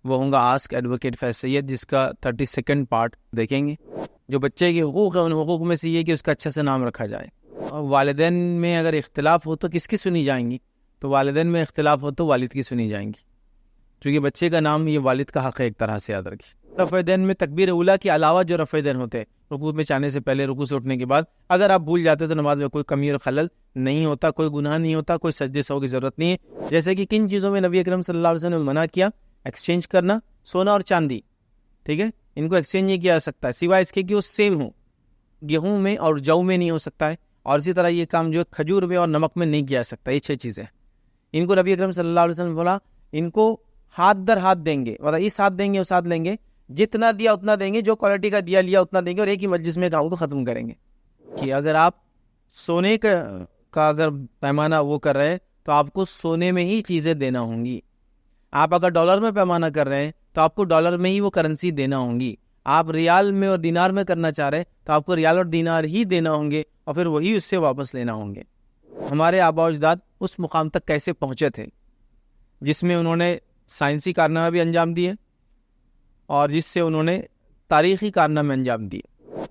وہ ہوں گا ask advocate فیض سید، جس کا 32 پارٹ دیکھیں گے۔ جو بچے کے حقوق ہیں ان حقوق میں سے یہ کہ اس کا اچھا سے نام رکھا جائے، اور والدین میں اگر اختلاف ہو تو کس کی سنی جائیں گی؟ تو والدین میں اختلاف ہو تو والد کی سنی جائیں گی، کیونکہ بچے کا نام یہ والد کا حق ہے ایک طرح سے، یاد رکھیے۔ رفع دین میں تکبیر اولیٰ کے علاوہ جو رفع دین ہوتے ہیں، رکوع میں جانے سے پہلے، رکوع سے اٹھنے کے بعد، اگر آپ بھول جاتے تو نماز میں کوئی کمی اور خلل نہیں ہوتا، کوئی گناہ نہیں ہوتا، کوئی سجدے سہو کی ضرورت نہیں ہے۔ جیسے کہ کن چیزوں میں نبی اکرم صلی اللہ علیہ وسلم نے منع کیا؟ ایکسچینج کرنا، سونا اور چاندی، ٹھیک ہے، ان کو ایکسچینج نہیں کیا جا سکتا ہے سوائے اس کے کہ وہ سیم ہو، گیہوں میں اور جو میں نہیں ہو سکتا ہے، اور اسی طرح یہ کام جو ہے کھجور میں اور نمک میں نہیں کیا جا سکتا۔ یہ 6 چیزیں ان کو نبی اکرم صلی اللہ علیہ وسلم نے بولا ان کو ہاتھ در ہاتھ دیں گے، مطلب اس ہاتھ دیں گے اس ہاتھ لیں گے، جتنا دیا اتنا دیں گے، جو کوالٹی کا دیا لیا اتنا دیں گے، اور ایک ہی مجلس میں کام کو ختم کریں گے۔ کہ اگر آپ سونے کا اگر پیمانہ وہ کر رہے ہیں تو آپ کو سونے میں ہی چیزیں دینا ہوں گی، آپ اگر ڈالر میں پیمانہ کر رہے ہیں تو آپ کو ڈالر میں ہی وہ کرنسی دینا ہوں گی، آپ ریال میں اور دینار میں کرنا چاہ رہے ہیں تو آپ کو ریال اور دینار ہی دینا ہوں گے، اور پھر وہی اس سے واپس لینا ہوں گے۔ ہمارے آباء و اجداد اس مقام تک کیسے پہنچے تھے جس میں انہوں نے سائنسی کارنامے بھی انجام دیے اور جس سے انہوں نے تاریخی کارنامے انجام دیے۔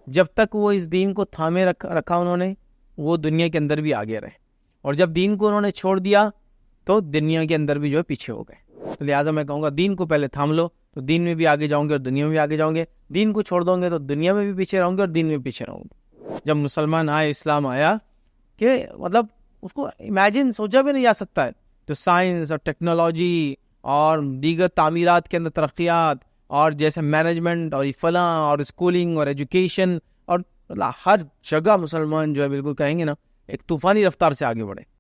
جب تک وہ اس دین کو تھامے رکھا انہوں نے، وہ دنیا کے اندر بھی آگے رہے، اور جب دین کو انہوں نے چھوڑ دیا تو دنیا کے اندر بھی جو ہے پیچھے ہو گئے۔ تو لہٰذا میں کہوں گا دین کو پہلے تھام لو تو دین میں بھی آگے جاؤں گے اور دنیا میں بھی آگے جاؤں گے، دین کو چھوڑ دوں گے تو دنیا میں بھی پیچھے رہوں گے اور دین میں پیچھے رہوں گے۔ جب مسلمان آئے، اسلام آیا، کہ مطلب اس کو امیجن سوچا بھی نہیں جا سکتا ہے، تو سائنس اور ٹیکنالوجی اور دیگر تعمیرات کے اندر ترقیات، اور جیسے مینجمنٹ اور فلاں اور اسکولنگ اور ایجوکیشن، اور ہر جگہ مسلمان جو ہے بالکل کہیں گے نا ایک طوفانی رفتار سے آگے بڑھے۔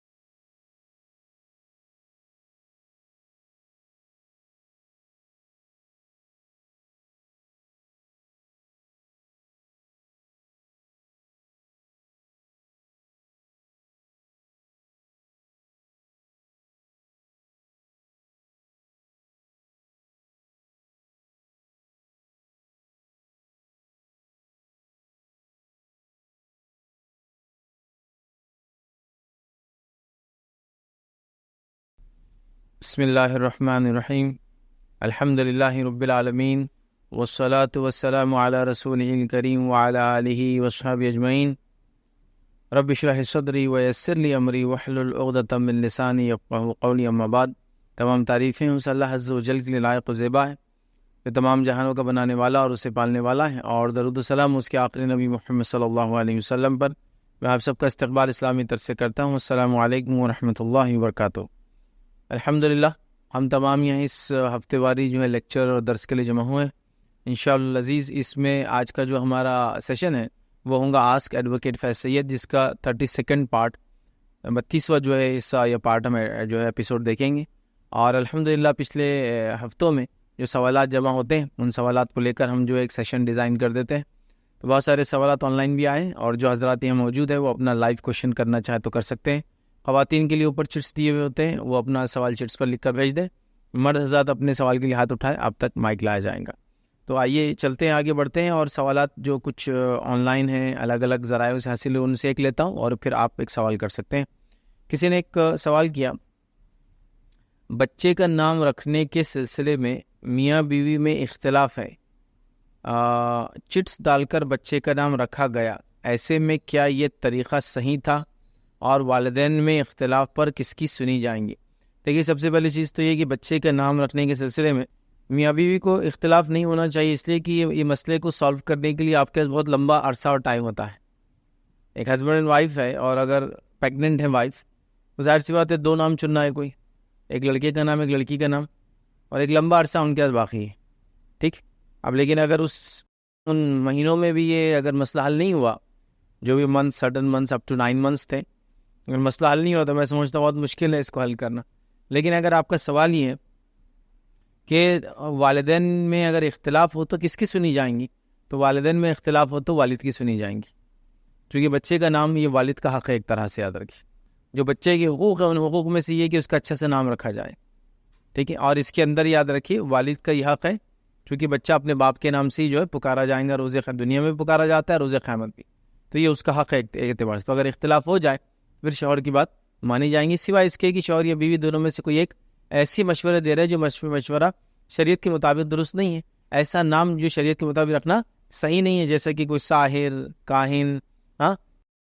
بسم اللہ الرحمن الرحیم، الحمد للہ رب العالمین، والصلاة والسلام علی رسولہ الکریم وعلی آلہ وصحبہ اجمعین۔ رب اشرح صدری ویسر لی امری واحلل عقدۃ من لسانی یفقہوا قولی، اما بعد۔ تمام تعریفیں اس اللہ عز و جل کے لیے لائق و زیبا ہے، جو تمام جہانوں کا بنانے والا اور اسے پالنے والا ہے، اور درود و سلام اس کے آخری نبی محمد صلی اللہ علیہ وسلم پر۔ میں آپ سب کا استقبال اسلامی طرز سے کرتا ہوں۔ السلام علیکم ورحمۃ اللہ وبرکاتہ۔ الحمدللہ ہم تمام یہاں اس ہفتے واری جو ہے لیکچر اور درس کے لیے جمع ہوئے ہیں انشاءاللہ العزیز۔ اس میں آج کا جو ہمارا سیشن ہے وہ ہوں گا آسک ایڈوکیٹ فیض سید، جس کا 32 پارٹ، 32واں جو ہے حصہ یا پارٹ ہم جو ہے ایپیسوڈ دیکھیں گے۔ اور الحمدللہ پچھلے ہفتوں میں جو سوالات جمع ہوتے ہیں ان سوالات کو لے کر ہم جو ایک سیشن ڈیزائن کر دیتے ہیں، تو بہت سارے سوالات آن لائن بھی آئے ہیں، اور جو حضرات یہاں موجود ہے وہ اپنا لائیو کوشچن کرنا چاہے تو کر سکتے ہیں۔ خواتین کے لیے اوپر چٹس دیے ہوئے ہوتے ہیں، وہ اپنا سوال چٹس پر لکھ کر بھیج دیں۔ مرد حضرات اپنے سوال کے لیے ہاتھ اٹھائے، آپ تک مائک لایا جائے گا۔ تو آئیے چلتے ہیں، آگے بڑھتے ہیں، اور سوالات جو کچھ آن لائن ہیں الگ الگ ذرائع سے حاصل ہوئے ان سے ایک لیتا ہوں، اور پھر آپ ایک سوال کر سکتے ہیں۔ کسی نے ایک سوال کیا، بچے کا نام رکھنے کے سلسلے میں میاں بیوی میں اختلاف ہے، چٹس ڈال کر بچے کا نام رکھا گیا، ایسے میں کیا یہ طریقہ صحیح تھا، اور والدین میں اختلاف پر کس کی سنی جائیں گی؟ دیکھیے، سب سے پہلی چیز تو یہ کہ بچے کا نام رکھنے کے سلسلے میں میاں بیوی کو اختلاف نہیں ہونا چاہیے، اس لیے کہ یہ مسئلے کو سالو کرنے کے لیے آپ کے پاس بہت لمبا عرصہ اور ٹائم ہوتا ہے۔ ایک ہسبینڈ اینڈ وائف ہے، اور اگر پیگننٹ ہے وائف، تو ظاہر سی بات ہے 2 نام چننا ہے، کوئی ایک لڑکے کا نام ایک لڑکی کا نام، اور ایک لمبا عرصہ ان کے پاس باقی ہے، ٹھیک۔ اب لیکن اگر ان مہینوں میں بھی یہ اگر مسئلہ حل نہیں ہوا، جو بھی month, certain months up to 9 months تھے، اگر مسئلہ حل نہیں ہوا تو میں سمجھتا ہوں بہت مشکل ہے اس کو حل کرنا۔ لیکن اگر آپ کا سوال یہ ہے کہ والدین میں اگر اختلاف ہو تو کس کی سنی جائیں گی، تو والدین میں اختلاف ہو تو والد کی سنی جائیں گی، کیونکہ بچے کا نام یہ والد کا حق ہے ایک طرح سے، یاد رکھیے۔ جو بچے کے حقوق ہیں ان حقوق میں سے یہ کہ اس کا اچھا سے نام رکھا جائے، ٹھیک ہے، اور اس کے اندر یاد رکھیے والد کا یہ حق ہے، کیونکہ بچہ اپنے باپ کے نام سے ہی جو ہے پکارا جائے گا، روز دنیا میں پکارا جاتا ہے، روز قیامت بھی، تو یہ اس کا حق ہے ایک اعتبار سے۔ تو اگر اختلاف ہو جائے پھر شوہر کی بات مانی جائیں گی، سوائے اس کے کہ شوہر یا بیوی دونوں میں سے کوئی ایک ایسی مشورے دے رہے جو مشورہ شریعت کے مطابق درست نہیں ہے. ایسا نام جو شریعت کے مطابق رکھنا صحیح نہیں ہے، جیسے کہ کوئی ساحر، کاہن،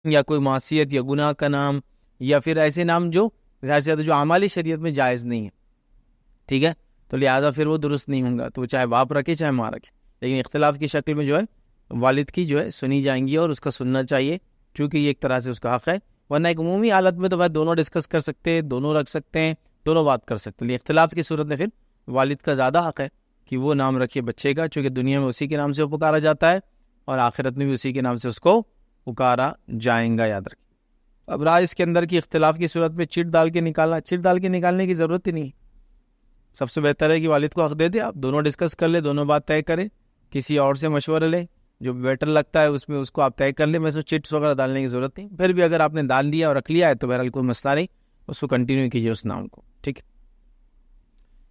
یا کوئی معصیت یا گناہ کا نام، یا پھر ایسے نام جو زیادہ سے زیادہ جو اعمالی شریعت میں جائز نہیں ہے. ٹھیک ہے، تو لہٰذا پھر وہ درست نہیں ہوں گا، تو چاہے باپ رکھے چاہے ماں رکھے، لیکن اختلاف کی شکل میں جو ہے والد کی جو ہے سنی جائیں گی اور اس کا سننا چاہیے، چونکہ یہ ایک طرح سے اس کا حق ہے. ورنہ ایک عمومی حالت میں تو بھائی دونوں ڈسکس کر سکتے ہیں، دونوں رکھ سکتے ہیں، دونوں بات کر سکتے ہیں. اختلاف کی صورت میں پھر والد کا زیادہ حق ہے کہ وہ نام رکھے بچے کا، چونکہ دنیا میں اسی کے نام سے وہ پکارا جاتا ہے اور آخرت میں بھی اسی کے نام سے اس کو پکارا جائیں گا، یاد رکھیں. اب رائے اس کے اندر کی اختلاف کی صورت میں چٹ ڈال کے نکالنے کی ضرورت ہی نہیں. سب سے بہتر ہے کہ والد کو حق دے دے، آپ دونوں ڈسکس کر لیں، دونوں بات طے کریں، کسی اور سے مشورہ لیں، جو بیٹر لگتا ہے اس میں اس کو آپ طے کر لیں. میں اس چٹس وغیرہ ڈالنے کی ضرورت نہیں. پھر بھی اگر آپ نے ڈال لیا اور رکھ لیا ہے تو بہرحال کوئی مسئلہ نہیں، اس کو کنٹینیو کیجیے اس نام کو. ٹھیک ہے.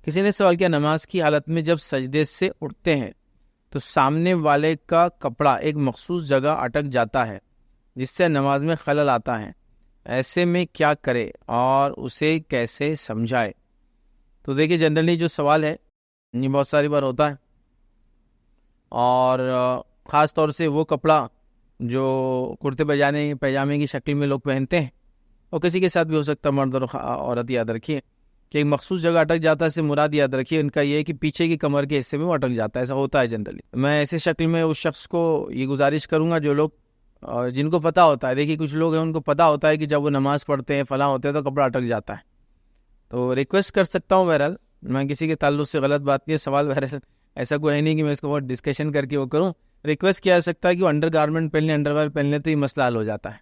کسی نے سوال کیا، نماز کی حالت میں جب سجدے سے اٹھتے ہیں تو سامنے والے کا کپڑا ایک مخصوص جگہ اٹک جاتا ہے جس سے نماز میں خلل آتا ہے، ایسے میں کیا کرے اور اسے کیسے سمجھائے؟ تو دیکھیے جنرلی جو سوال ہے یہ بہت ساری بار ہوتا ہے، اور خاص طور سے وہ کپڑا جو کرتے پیجامے کی شکل میں لوگ پہنتے ہیں، اور کسی کے ساتھ بھی ہو سکتا ہے، مرد اور عورت. یاد رکھیے کہ ایک مخصوص جگہ اٹک جاتا ہے، اس سے مراد یاد رکھیے ان کا یہ ہے کہ پیچھے کی کمر کے حصے میں وہ اٹک جاتا ہے. ایسا ہوتا ہے جنرلی. میں ایسے شکل میں اس شخص کو یہ گزارش کروں گا جو لوگ جن کو پتہ ہوتا ہے، دیکھیے کچھ لوگ ہیں ان کو پتہ ہوتا ہے کہ جب وہ نماز پڑھتے ہیں فلاں ہوتے ہیں تو کپڑا اٹک جاتا ہے. تو ریکویسٹ کر سکتا ہوں، بہرحال میں کسی کے تعلق سے غلط بات نہیں ہے، سوال بہرحال ایسا کوئی ہے نہیں کہ میں اس کو بہت ڈسکشن کر کے وہ کروں. ریکویسٹ کیا جا سکتا ہے کہ وہ انڈر گارمنٹ پہن لیں، انڈر ویئر پہن لیں، تو یہ مسئلہ حل ہو جاتا ہے.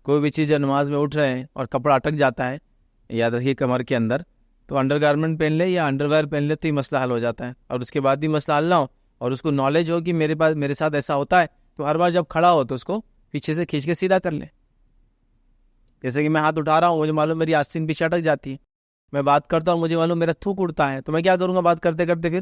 کوئی بھی چیز جب نماز میں اٹھ رہے ہیں اور کپڑا اٹک جاتا ہے یاد رکھیے کمر کے اندر، تو انڈر گارمنٹ پہن لے یا انڈر ویئر پہن لے تو یہ مسئلہ حل ہو جاتا ہے. اور اس کے بعد بھی مسئلہ حل نہ ہو اور اس کو نالج ہو کہ میرے ساتھ ایسا ہوتا ہے، تو ہر بار جب کھڑا ہو تو اس کو پیچھے سے کھینچ کے سیدھا کر لیں. جیسے کہ میں ہاتھ اٹھا رہا ہوں، مجھے معلوم میری آستین پیچھے اٹک جاتی ہے، میں بات کرتا ہوں مجھے معلوم میرا تھوک اڑتا ہے، تو میں کیا کروں گا بات کرتے کرتے پھر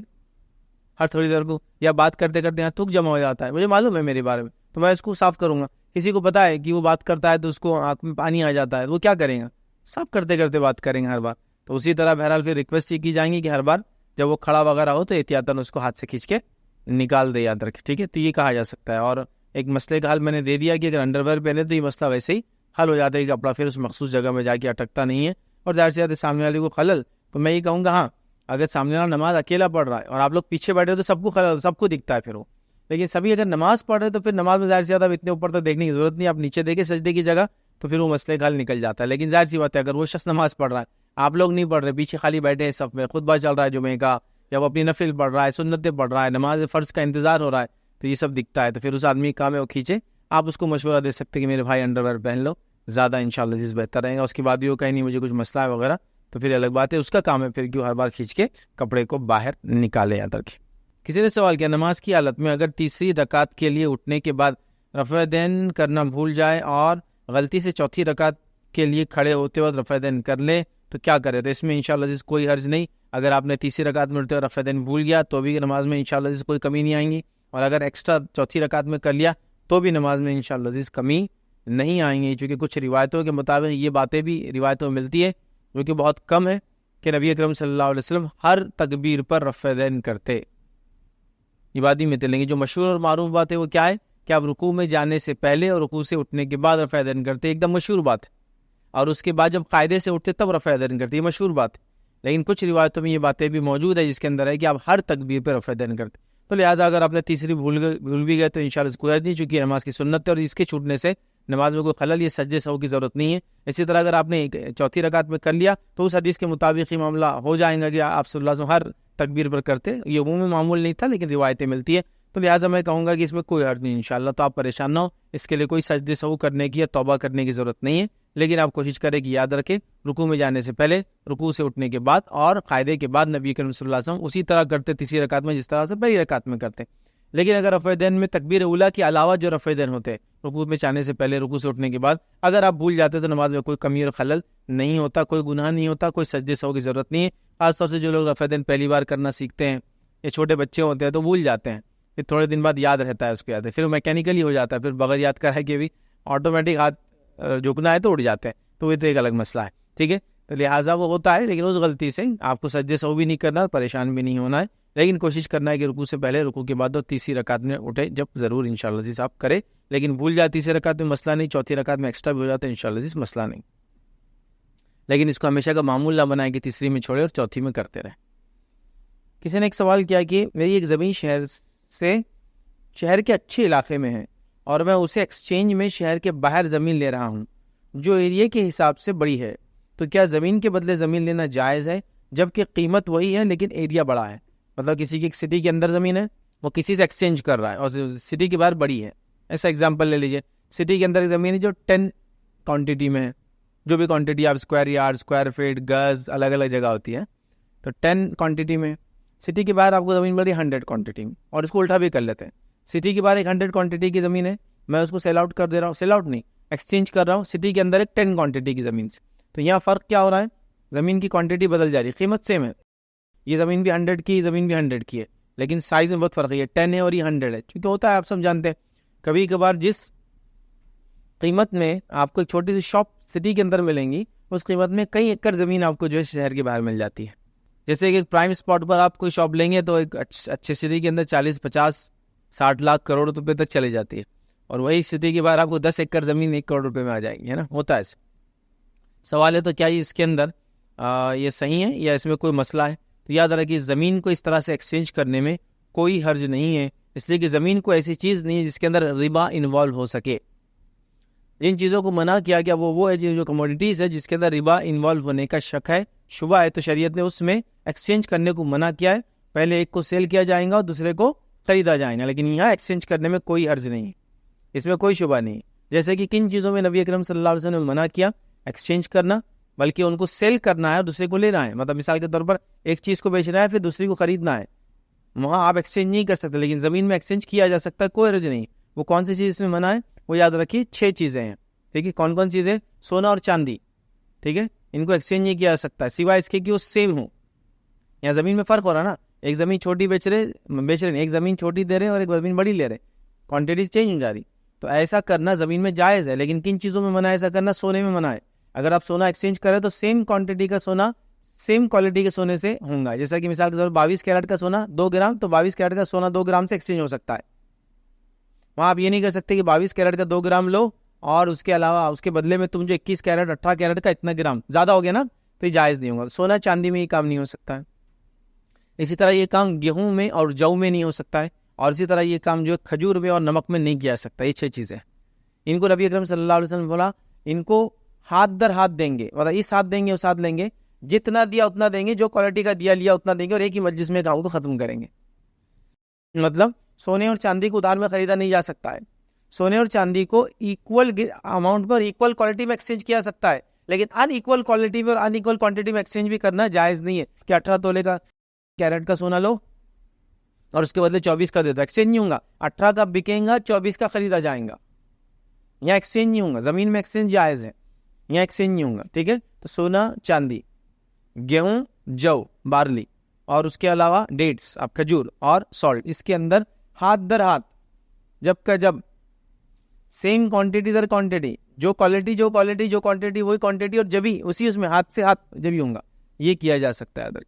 ہر تھوڑی دیر کو، یا بات کرتے کرتے یہاں تھوک جمع ہو جاتا ہے، مجھے معلوم ہے میرے بارے میں، تو میں اس کو صاف کروں گا. کسی کو پتا ہے کہ وہ بات کرتا ہے تو اس کو آنکھ میں پانی آ جاتا ہے، وہ کیا کریں گا؟ صاف کرتے کرتے بات کریں گے ہر بار. تو اسی طرح بہرحال پھر ریکویسٹ یہ کی جائیں گی کہ ہر بار جب وہ کھڑا وغیرہ ہو تو احتیاطاً اس کو ہاتھ سے کھینچ کے نکال دے، یاد رکھے. ٹھیک ہے، تو یہ کہا جا سکتا ہے. اور ایک مسئلے کا حل میں نے دے دیا کہ اگر انڈر ویئر پہنے تو یہ مسئلہ ویسے ہی حل ہو جاتا ہے کہ کپڑا پھر اس مخصوص جگہ میں جا کے اٹکتا نہیں ہے. اور ظاہر سے زیادہ سامنے والے کو خلل، تو میں یہ کہوں گا ہاں اگر سامنے والا نماز اکیلا پڑھ رہا ہے اور آپ لوگ پیچھے بیٹھے ہو تو سب کو خلل، سب کو دکھتا ہے پھر وہ. لیکن سبھی اگر نماز پڑھ رہے تو پھر نماز میں ظاہر سے زیادہ اتنے اوپر تک دیکھنے کی ضرورت نہیں، آپ نیچے دیکھیں سجدے کی جگہ تو پھر وہ مسئلے کا حل نکل جاتا ہے. لیکن ظاہر سی بات ہے اگر وہ شخص نماز پڑھ رہا ہے، آپ لوگ نہیں پڑھ رہے، پیچھے خالی بیٹھے ہیں صف میں، خطبہ چل رہا ہے جمعے کا، یا وہ اپنی نفل پڑھ رہا ہے، سنتیں پڑھ رہا ہے، نماز فرض کا انتظار ہو رہا ہے، تو یہ سب دکھتا ہے، تو پھر اس آدمی کا کام ہے وہ کھینچے. آپ اس کو مشورہ دے سکتے کہ میرے بھائی انڈر ویئر پہن لو، زیادہ انشاءاللہ عزیز بہتر رہے گا. اس کے بعد بھی وہ کہیں نہیں مجھے کچھ مسئلہ ہے وغیرہ، تو پھر الگ بات ہے، اس کا کام ہے پھر کیوں ہر بار کھینچ کے کپڑے کو باہر نکالے. یاد رکھیں. کسی نے سوال کیا، نماز کی حالت میں اگر تیسری رکعت کے لیے اٹھنے کے بعد رفع دین کرنا بھول جائے اور غلطی سے چوتھی رکعت کے لیے کھڑے ہوتے وقت رفع دین کر لے تو کیا کرے؟ تو اس میں انشاءاللہ عزیز کوئی حرج نہیں. اگر آپ نے تیسری رکعت میں اٹھتے ہوئے رفع دین بھول گیا تو بھی نماز میں انشاءاللہ عزیز کوئی کمی نہیں آئیں گی، اور اگر ایکسٹرا چوتھی رکعت میں کر لیا تو بھی نماز میں انشاءاللہ عزیز کمی نہیں آئیں گی. چونکہ کچھ روایتوں کے مطابق یہ باتیں بھی روایتوں میں ملتی ہے جو کہ بہت کم ہے کہ نبی اکرم صلی اللہ علیہ وسلم ہر تکبیر پر رفع دین کرتے. یہ بات ہی ملتے، لیکن جو مشہور اور معروف بات ہے وہ کیا ہے کہ آپ رکوع میں جانے سے پہلے اور رکوع سے اٹھنے کے بعد رفع دین کرتے، ایک دم مشہور بات ہے. اور اس کے بعد جب قاعدے سے اٹھتے تب رفع دین کرتے، یہ مشہور بات ہے. لیکن کچھ روایتوں میں یہ باتیں بھی موجود ہے جس کے اندر ہے کہ آپ ہر تکبیر پہ رفع دین کرتے. تو لہٰذا اگر آپ نے تیسری بھول بھی گئے تو انشاءاللہ کوئی حرج نہیں، چونکہ نماز کی سنت ہے اور اس کے چھوٹنے سے نماز میں کوئی خلل یا سجدے سہو کی ضرورت نہیں ہے. اسی طرح اگر آپ نے چوتھی رکعت میں کر لیا تو اس حدیث کے مطابق ہی معاملہ ہو جائے گا کہ آپ صلی اللہ علیہ وسلم ہر تکبیر پر کرتے. یہ عمومی معمول نہیں تھا لیکن روایتیں ملتی ہے، تو لہٰذا میں کہوں گا کہ اس میں کوئی حرج نہیں انشاءاللہ. تو آپ پریشان نہ ہو، اس کے لیے کوئی سجدے سہو کرنے کی یا توبہ کرنے کی ضرورت نہیں ہے. لیکن آپ کوشش کریں کہ یاد رکھیں رکوع میں جانے سے پہلے، رکوع سے اٹھنے کے بعد اور قاعدے کے بعد نبی کریم صلی اللہ علیہ وسلم اسی طرح کرتے تیسری رکعت میں جس طرح سے پہلی رکعت میں کرتے. لیکن اگر رفع دین میں تکبیر اولیٰ کے علاوہ جو رفع دین ہوتے رکوع میں جانے سے پہلے، رکوع سے اٹھنے کے بعد، اگر آپ بھول جاتے تو نماز میں کوئی کمی اور خلل نہیں ہوتا، کوئی گناہ نہیں ہوتا، کوئی سجدے سہو کی ضرورت نہیں ہے. خاص طور سے جو لوگ رفع دین پہلی بار کرنا سیکھتے ہیں یا چھوٹے بچے ہوتے ہیں تو بھول جاتے ہیں، پھر تھوڑے دن بعد یاد رہتا ہے، اس کو یاد ہے، پھر میکینیکلی ہو جاتا ہے، پھر بغیر یاد کرائے کہ بھی آٹومیٹک ہاتھ جھکنا ہے تو اٹھ جاتے ہیں، تو یہ تو ایک الگ مسئلہ ہے. ٹھیک ہے، تو لہٰذا وہ ہوتا ہے، لیکن اس غلطی سے آپ کو سجدے سہو بھی نہیں کرنا، پریشان بھی نہیں ہونا ہے، لیکن کوشش کرنا ہے کہ رکوع سے پہلے، رکوع کے بعد اور تیسری رکعت میں اٹھے جب ضرور انشاءاللہ عزیز آپ کرے، لیکن بھول جائے تیسری رکعت میں مسئلہ نہیں، چوتھی رکعت میں ایکسٹرا بھی ہو جاتا ہے انشاءاللہ عزیز مسئلہ نہیں، لیکن اس کو ہمیشہ کا معمول نہ بنائے کہ تیسری میں چھوڑے اور چوتھی میں کرتے رہے۔ کسی نے ایک سوال کیا کہ میری ایک زمین شہر کے اچھے علاقے میں ہے اور میں اسے ایکسچینج میں شہر کے باہر زمین لے رہا ہوں جو ایریا کے حساب سے بڑی ہے، تو کیا زمین کے بدلے زمین لینا جائز ہے جبکہ قیمت وہی ہے لیکن ایریا بڑا ہے؟ مطلب کسی کی ایک سٹی کے اندر زمین ہے، وہ کسی سے ایکسچینج کر رہا ہے اور سٹی کے باہر بڑی ہے، ایسا ایگزامپل لے لیجئے، سٹی کے اندر ایک زمین ہے جو 10 کوانٹٹی میں ہے، جو بھی کوانٹٹی آپ اسکوائر یارڈ، اسکوائر فٹ، گز الگ الگ جگہ ہوتی ہے، تو 10 کوانٹٹی میں، سٹی کے باہر آپ کو زمین ملی 100 کوانٹٹی میں، اور اس کو الٹا بھی کر لیتے ہیں، سٹی کے باہر ایک 100 کوانٹٹی کی زمین ہے، میں اس کو سیل آؤٹ کر دے رہا ہوں، سیل آؤٹ نہیں، ایکسچینج کر رہا ہوں سٹی کے اندر ایک 10 کوانٹٹی کی زمین سے، تو یہاں فرق کیا ہو رہا ہے؟ زمین کی کوانٹٹی بدل جا رہی ہے، قیمت سیم ہے، یہ زمین بھی 100 کی، زمین بھی 100 کی ہے، لیکن سائز میں بہت فرق ہے، یہ 10 ہے اور یہ 100 ہے، چونکہ ہوتا ہے آپ سب جانتے ہیں کبھی کبھار جس قیمت میں آپ کو ایک چھوٹی سی شاپ سٹی کے اندر ملیں گی، اس قیمت میں کئی ایکڑ زمین آپ کو جو ہے شہر کے باہر مل جاتی ہے، جیسے کہ ایک پرائم اسپاٹ پر آپ کوئی شاپ لیں گے تو ایک اچھے سٹی کے اندر 40، 50، 60 لاکھ کروڑ روپے تک چلی جاتی ہے، اور وہی سٹی کے باہر آپ کو 10 ایکڑ زمین 1 کروڑ روپے میں آ جائے گی، ہے نا، ہوتا ہے ایسے۔ سوال ہے تو کیا اس کے اندر یہ صحیح ہے یا اس میں کوئی مسئلہ ہے؟ تو یاد رکھیے زمین کو اس طرح سے ایکسچینج کرنے میں کوئی حرج نہیں ہے، اس لیے کہ زمین کو ایسی چیز نہیں ہے جس کے اندر ربا انوالو ہو سکے۔ جن چیزوں کو منع کیا گیا وہ ہے جو کموڈیٹیز ہے جس کے اندر ربا انوالو ہونے کا شک ہے، شبہ ہے، تو شریعت نے اس میں ایکسچینج کرنے کو منع کیا ہے، پہلے ایک کو سیل کیا جائے گا اور دوسرے کو خریدا جائے گا، لیکن یہاں ایکسچینج کرنے میں کوئی حرج نہیں ہے، اس میں کوئی شبہ نہیں ہے۔ جیسے کہ کن چیزوں میں نبی اکرم صلی اللہ علیہ وسلم نے منع کیا؟ ایکسچینج کرنا، بلکہ ان کو سیل کرنا ہے اور دوسرے کو لینا ہے، مطلب مثال کے طور پر ایک چیز کو بیچنا ہے پھر دوسری کو خریدنا ہے، وہاں آپ ایکسچینج نہیں کر سکتے، لیکن زمین میں ایکسچینج کیا جا سکتا ہے، کوئی حرج نہیں۔ وہ کون سی چیز اس میں منع ہے؟ وہ یاد رکھیے 6 چیزیں ہیں، ٹھیک ہے؟ کون کون چیزیں؟ سونا اور چاندی، ٹھیک ہے، ان کو ایکسچینج نہیں کیا جا سکتا ہے سوائے اس کے کہ وہ سیم ہو۔ یہاں زمین میں فرق ہو رہا ہے نا، ایک زمین چھوٹی بیچ رہے، ایک زمین چھوٹی دے رہے اور ایک زمین بڑی لے رہے، کوانٹٹی چینج ہو جا رہی، تو ایسا کرنا زمین میں جائز ہے، لیکن کن چیزوں میں منع ہے ایسا کرنا؟ سونے میں منع ہے۔ اگر آپ سونا ایکسچینج کریں تو سیم کوانٹٹی کا سونا سیم کوالٹی کے سونے سے ہوں گا، جیسا کہ مثال کے طور پر 22 کیرٹ کا سونا 2 گرام، تو 22 کیرٹ کا سونا 2 گرام سے ایکسچینج ہو سکتا ہے۔ وہاں آپ یہ نہیں کر سکتے کہ 22 کیرٹ کا 2 گرام لو اور اس کے علاوہ اس کے بدلے میں تم جو 21 کیرٹ 18 کیرٹ کا اتنا گرام زیادہ ہو گیا نا، تو یہ جائز نہیں ہوگا۔ سونا چاندی میں یہ کام نہیں ہو سکتا ہے، اسی طرح یہ کام گیہوں میں اور جو میں نہیں ہو سکتا ہے، اور اسی طرح یہ کام جو کھجور میں اور نمک میں نہیں کیا جا سکتا۔ یہ 6 چیزیں ان کو نبی اکرم صلی اللہ علیہ وسلم بولا ان کو ہاتھ در ہاتھ دیں گے، مطلب اس ہاتھ دیں گے اس ہاتھ لیں گے، جتنا دیا اتنا دیں گے، جو کوالٹی کا دیا لیا اتنا دیں گے، اور ایک ہی مجلس میں کام کو ختم کریں گے۔ مطلب سونے اور چاندی کو ادھار میں خریدا نہیں جا سکتا ہے، سونے اور چاندی کو ایکول اماؤنٹ پر ایکول کوالٹی میں ایکسچینج کیا سکتا ہے، لیکن ان ایکول کوالٹی میں اور ان ایکول کوانٹٹی میں ایکسچینج بھی کرنا جائز نہیں ہے کہ 18 تولے کا کیرٹ کا سونا لو اور اس کے بدلے 24 کا دے دو، ایکسچینج نہیں ہوگا، 18 کا بکیں گا 24 کا خریدا جائے گا، یہاں ایکسچینج نہیں ہوگا۔ زمین میں ایکسچینج جائز ہے، یہاں ایکسچینج نہیں ہوگا، ٹھیک ہے؟ تو سونا چاندی، گیہوں، جو، بارلی، اور اس کے علاوہ ڈیٹس، اب کھجور اور سالٹ، اس کے اندر ہاتھ در ہاتھ جب کا جب سیم کوانٹٹی در کوانٹٹی، جو کوالٹی وہی کوانٹٹی، اور جبھی اسی اس میں ہاتھ سے ہاتھ جبھی ہوں گا، یہ کیا جا سکتا ہے ادھر،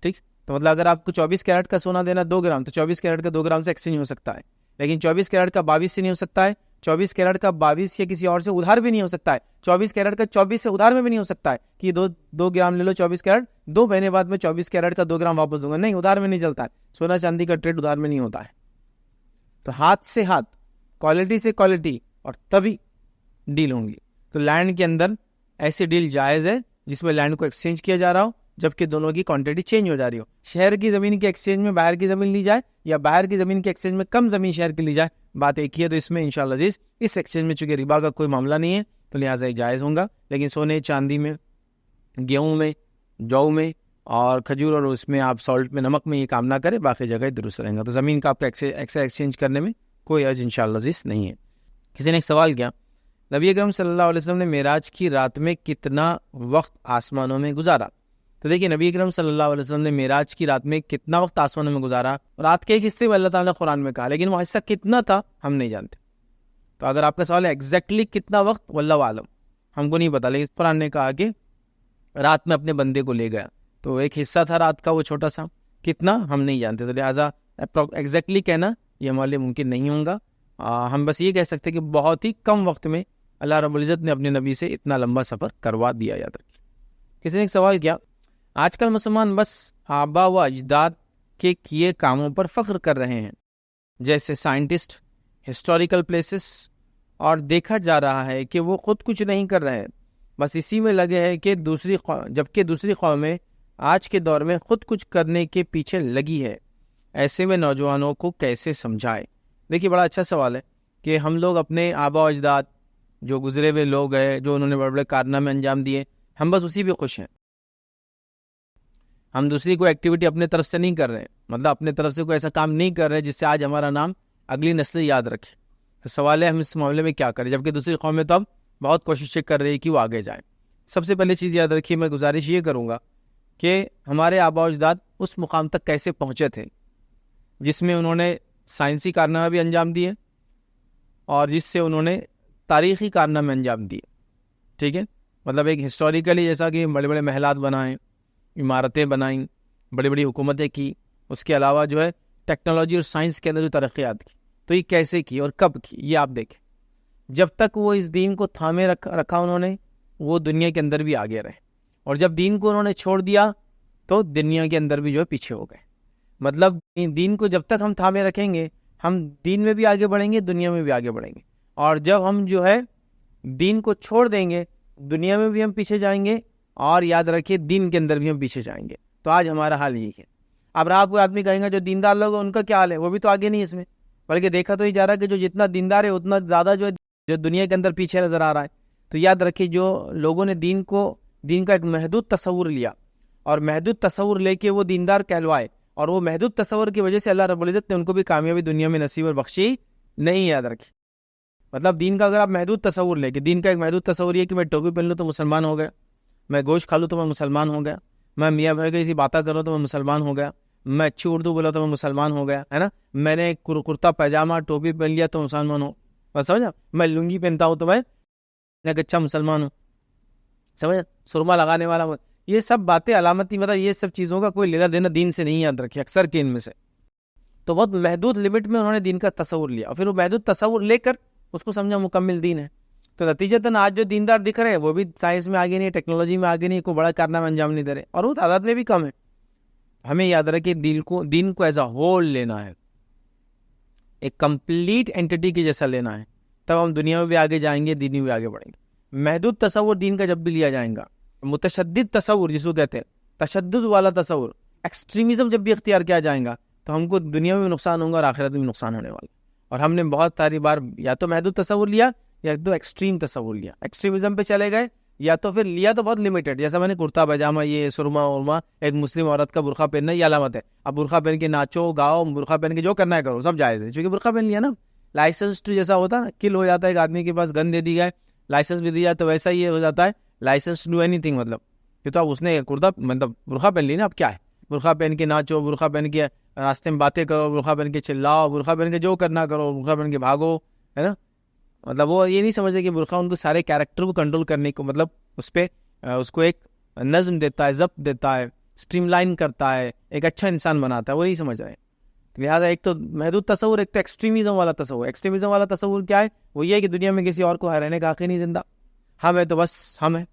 ٹھیک؟ تو مطلب اگر آپ کو 24 کیرٹ کا سونا دینا 2 گرام، تو 24 کیرٹ کا 2 گرام سے ایکسچینج ہو سکتا ہے، لیکن 24 کیرٹ کا 22 سے نہیں ہو سکتا ہے، 24 کیرٹ کا 22 یا کسی اور سے ادھار بھی نہیں ہو سکتا ہے، 24 کیرٹ کا 24 سے ادھار میں بھی نہیں ہو سکتا ہے کہ 2 گرام لے لو 24 کیرٹ، 2 مہینے بعد میں 24 کیرٹ کا 2 گرام واپس دوں گا، نہیں، ادھار میں نہیں چلتا ہے، سونا چاندی کا ٹریڈ ادھار میں نہیں ہوتا ہے۔ تو ہاتھ سے ہاتھ، کوالٹی سے کوالٹی، اور تبھی ڈیل ہوں گی۔ تو لینڈ کے اندر ایسی ڈیل جائز ہے جس میں لینڈ کو ایکسچینج کیا جا رہا ہو جبکہ دونوں کی کوانٹٹی چینج ہو جا رہی ہو۔ شہر کی زمین کے ایکسچینج میں باہر کی زمین لی جائے یا باہر کی زمین کے ایکسچینج میں کم زمین شہر کی لی جائے، بات ایک ہی ہے۔ تو اس میں انشاءاللہ عزیز اس ایکسچینج میں چونکہ ربا کا کوئی معاملہ نہیں ہے تو لہٰذا یہ جائز ہوگا، لیکن سونے چاندی میں، گیہوں میں، جو میں اور کھجور اور اس میں آپ سالٹ میں، نمک میں یہ کام نہ کرے، باقی جگہ درست رہیں گا۔ تو زمین کا آپ کا ایکسچینج کرنے میں کوئی حرج انشاءاللہ عزیز نہیں ہے۔ کسی نے ایک سوال کیا، نبی اکرم صلی اللہ علیہ وسلم نے معراج کی رات میں کتنا وقت آسمانوں میں گزارا؟ تو دیکھیے نبی اکرم صلی اللہ علیہ وسلم نے معراج کی رات میں کتنا وقت آسمانوں میں گزارا، رات کے ایک حصے میں اللہ تعالیٰ نے قرآن میں کہا، لیکن وہ حصہ کتنا تھا ہم نہیں جانتے۔ تو اگر آپ کا سوال ہے ایگزیکٹلی کتنا وقت، واللہ عالم، ہم کو نہیں پتا، لیکن قرآن نے کہا کہ رات میں اپنے بندے کو لے گیا، تو ایک حصہ تھا رات کا وہ چھوٹا سا، کتنا ہم نہیں جانتے، تو لہٰذا ایگزیکٹلی کہنا یہ ہمارے لیے ممکن نہیں ہوگا۔ ہم بس یہ کہہ سکتے کہ بہت ہی کم وقت میں اللہ رب العزت نے اپنے نبی سے اتنا لمبا سفر کروا دیا۔ یاد رکھیے۔ کسی نے ایک سوال کیا، آج کل مسلمان بس آبا و اجداد کے کیے کاموں پر فخر کر رہے ہیں، جیسے سائنٹسٹ، ہسٹوریکل پلیسز، اور دیکھا جا رہا ہے کہ وہ خود کچھ نہیں کر رہے، بس اسی میں لگے ہیں کہ جبکہ دوسری قومیں آج کے دور میں خود کچھ کرنے کے پیچھے لگی ہے۔ ایسے میں نوجوانوں کو کیسے سمجھائے؟ دیکھیے بڑا اچھا سوال ہے کہ ہم لوگ اپنے آبا و اجداد جو گزرے ہوئے لوگ ہیں، جو انہوں نے بڑے بڑے کارنامے انجام دیے، ہم بس اسی پہ خوش ہیں، ہم دوسری کوئی ایکٹیویٹی اپنے طرف سے نہیں کر رہے، مطلب اپنے طرف سے کوئی ایسا کام نہیں کر رہے جس سے آج ہمارا نام اگلی نسل یاد رکھے۔ تو سوال ہے ہم اس معاملے میں کیا کریں، جبکہ دوسری قومیں تو اب بہت کوششیں کر رہی ہے کہ وہ آگے جائیں۔ سب سے پہلے چیز یاد رکھیے، میں گزارش یہ کروں گا کہ ہمارے آبا و اجداد اس مقام تک کیسے پہنچے تھے جس میں انہوں نے سائنسی کارنامے بھی انجام دیے اور جس سے انہوں نے تاریخی کارنامے انجام دیے۔ ٹھیک ہے، مطلب ایک ہسٹوریکلی جیسا کہ بڑے بڑے محلات بنائیں، عمارتیں بنائیں، بڑی بڑی حکومتیں کی، اس کے علاوہ جو ہے ٹیکنالوجی اور سائنس کے اندر جو ترقیات کی، تو یہ کیسے کی اور کب کی، یہ آپ دیکھیں۔ جب تک وہ اس دین کو تھامے رکھا انہوں نے، وہ دنیا کے اندر بھی آگے رہے، اور جب دین کو انہوں نے چھوڑ دیا تو دنیا کے اندر بھی جو ہے پیچھے ہو گئے۔ مطلب دین کو جب تک ہم تھامے رکھیں گے، ہم دین میں بھی آگے بڑھیں گے، دنیا میں بھی آگے بڑھیں گے، اور جب ہم جو ہے دین کو چھوڑ دیں گے، دنیا میں بھی ہم پیچھے جائیں گے، اور یاد رکھیے دین کے اندر بھی ہم پیچھے جائیں گے۔ تو آج ہمارا حال یہی ہے۔ اب رات کو آدمی کہیں گا جو دیندار لوگ ہیں ان کا کیا حال ہے، وہ بھی تو آگے نہیں اس میں، بلکہ دیکھا تو ہی جا رہا ہے کہ جو جتنا دیندار ہے اتنا زیادہ جو دنیا کے اندر پیچھے نظر آ رہا ہے۔ تو یاد رکھیے جو لوگوں نے دین کا ایک محدود تصور لیا، اور محدود تصور لے کے وہ دیندار کہلوائے، اور وہ محدود تصور کی وجہ سے اللہ رب العزت نے ان کو بھی کامیابی دنیا میں نصیب اور بخشی نہیں۔ یاد رکھیے، مطلب دین کا اگر آپ محدود تصور لے کے، دین کا ایک محدود تصور یہ کہ میں ٹوپی پہن لوں تو مسلمان ہو گیا، میں گوشت کھا لوں تو میں مسلمان ہو گیا، میں میاں بھائی کی باتیں کروں تو میں مسلمان ہو گیا، میں اچھی اردو بولا تو میں مسلمان ہو گیا، ہے نا، میں نے کرتا پاجامہ ٹوپی پہن لیا تو مسلمان ہوں، بس سمجھا، میں لنگی پہنتا ہوں تو میں ایک اچھا مسلمان ہوں، سمجھا، سرما لگانے والا ہوں۔ یہ سب باتیں علامتی، مطلب یہ سب چیزوں کا کوئی لینا دینا دین سے نہیں، یاد رکھیے اکثر کے ان میں سے۔ تو بہت محدود لمٹ میں انہوں نے دین کا تصور لیا، اور پھر وہ محدود تصور لے کر اس کو سمجھا مکمل دین ہے۔ تو نتیجتاً آج جو دیندار دکھ رہے ہیں وہ بھی سائنس میں آگے نہیں، ٹیکنالوجی میں آگے نہیں، کوئی بڑا کارنامہ انجام نہیں دے رہے، اور وہ تعداد میں بھی کم ہے۔ ہمیں یاد رکھے دین کو ایز اے ہول لینا ہے، ایک کمپلیٹ اینٹی کے جیسا لینا ہے، تب ہم دنیا میں بھی آگے جائیں گے، دین میں بھی آگے بڑھیں گے۔ محدود تصور دین کا جب بھی لیا جائے گا، متشدد تصور جس کو کہتے ہیں، تشدد والا تصور، ایکسٹریمزم جب بھی اختیار کیا جائے گا تو ہم کو دنیا میں بھی نقصان ہوگا اور آخرت میں بھی نقصان ہونے والا۔ اور ہم نے بہت ساری بار یا تو محدود تصور لیا یا تو ایکسٹریم تصور لیا، ایکسٹریمزم پہ چلے گئے، یا تو پھر لیا تو بہت لمیٹڈ، جیسا میں نے کرتا پاجامہ، یہ سرما ورما، ایک مسلم عورت کا برقع پہننا یہ علامت ہے، اب برقع پہن کے ناچو گاؤ، برقع پہن کے جو کرنا ہے کرو، سب جائز ہے، چونکہ برقع پہن لیا نا، لائسنس ٹو جیسا ہوتا ہے نا، کل ہو جاتا ہے ایک آدمی کے پاس گن دے دی جائے، لائسنس بھی دی جائے، تو ویسا یہ ہو جاتا ہے لائسنس ٹو اینی تھنگ، مطلب کہ تو اب اس نے کرتا مطلب برقع پہن لی نا، اب کیا ہے، برقع پہن کے ناچو، برقع پہن کے راستے میں باتیں کرو، برقع پہن کے چلاؤ، برقع پہن کے جو کرنا کرو، برقع پہن کے بھاگو، ہے نا۔ مطلب وہ یہ نہیں سمجھتے کہ برقع ان کو سارے کیریکٹر کو کنٹرول کرنے کو، مطلب اس کو ایک نظم دیتا ہے، ضبط دیتا ہے، اسٹریم لائن کرتا ہے، ایک اچھا انسان بناتا ہے، وہ نہیں سمجھ رہے۔ لہٰذا ایک تو محدود تصور، ایک تو ایکسٹریمزم والا تصور۔ ایکسٹریمزم والا تصور کیا ہے؟ وہ یہ ہے کہ دنیا میں کسی اور کو رہنے کا حق ہی نہیں زندہ، ہم ہے تو بس ہم ہے،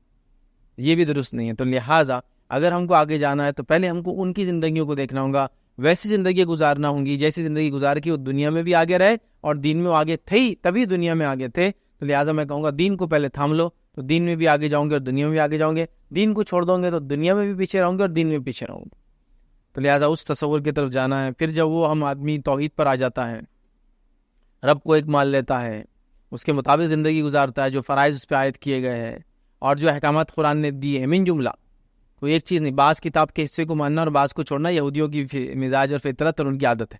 یہ بھی درست نہیں ہے۔ تو لہٰذا اگر ہم کو آگے جانا ہے تو پہلے ہم کو ان کی زندگیوں کو دیکھنا ہوگا، ویسی زندگی گزارنا ہوں گی جیسی زندگی گزار کی وہ دنیا میں بھی آگے رہے، اور دین میں آگے تھے ہی تبھی دنیا میں آگے تھے۔ تو لہٰذا میں کہوں گا دین کو پہلے تھام لو تو دین میں بھی آگے جاؤں گے اور دنیا میں بھی آگے جاؤں گے، دین کو چھوڑ دوں گے تو دنیا میں بھی پیچھے رہوں گے اور دین میں پیچھے رہوں گے۔ تو لہٰذا اس تصور کی طرف جانا ہے۔ پھر جب وہ ہم آدمی توحید پر آ جاتا ہے، رب کو ایک مان لیتا ہے، اس کے مطابق زندگی گزارتا ہے، جو فرائض اس پہ عائد کیے گئے ہیں اور جو احکامات قرآن نے دیے ہیں، من جملہ کوئی ایک چیز نہیں، بعض کتاب کے حصے کو ماننا اور بعض کو چھوڑنا یہودیوں کی مزاج اور فطرت اور ان کی عادت ہے،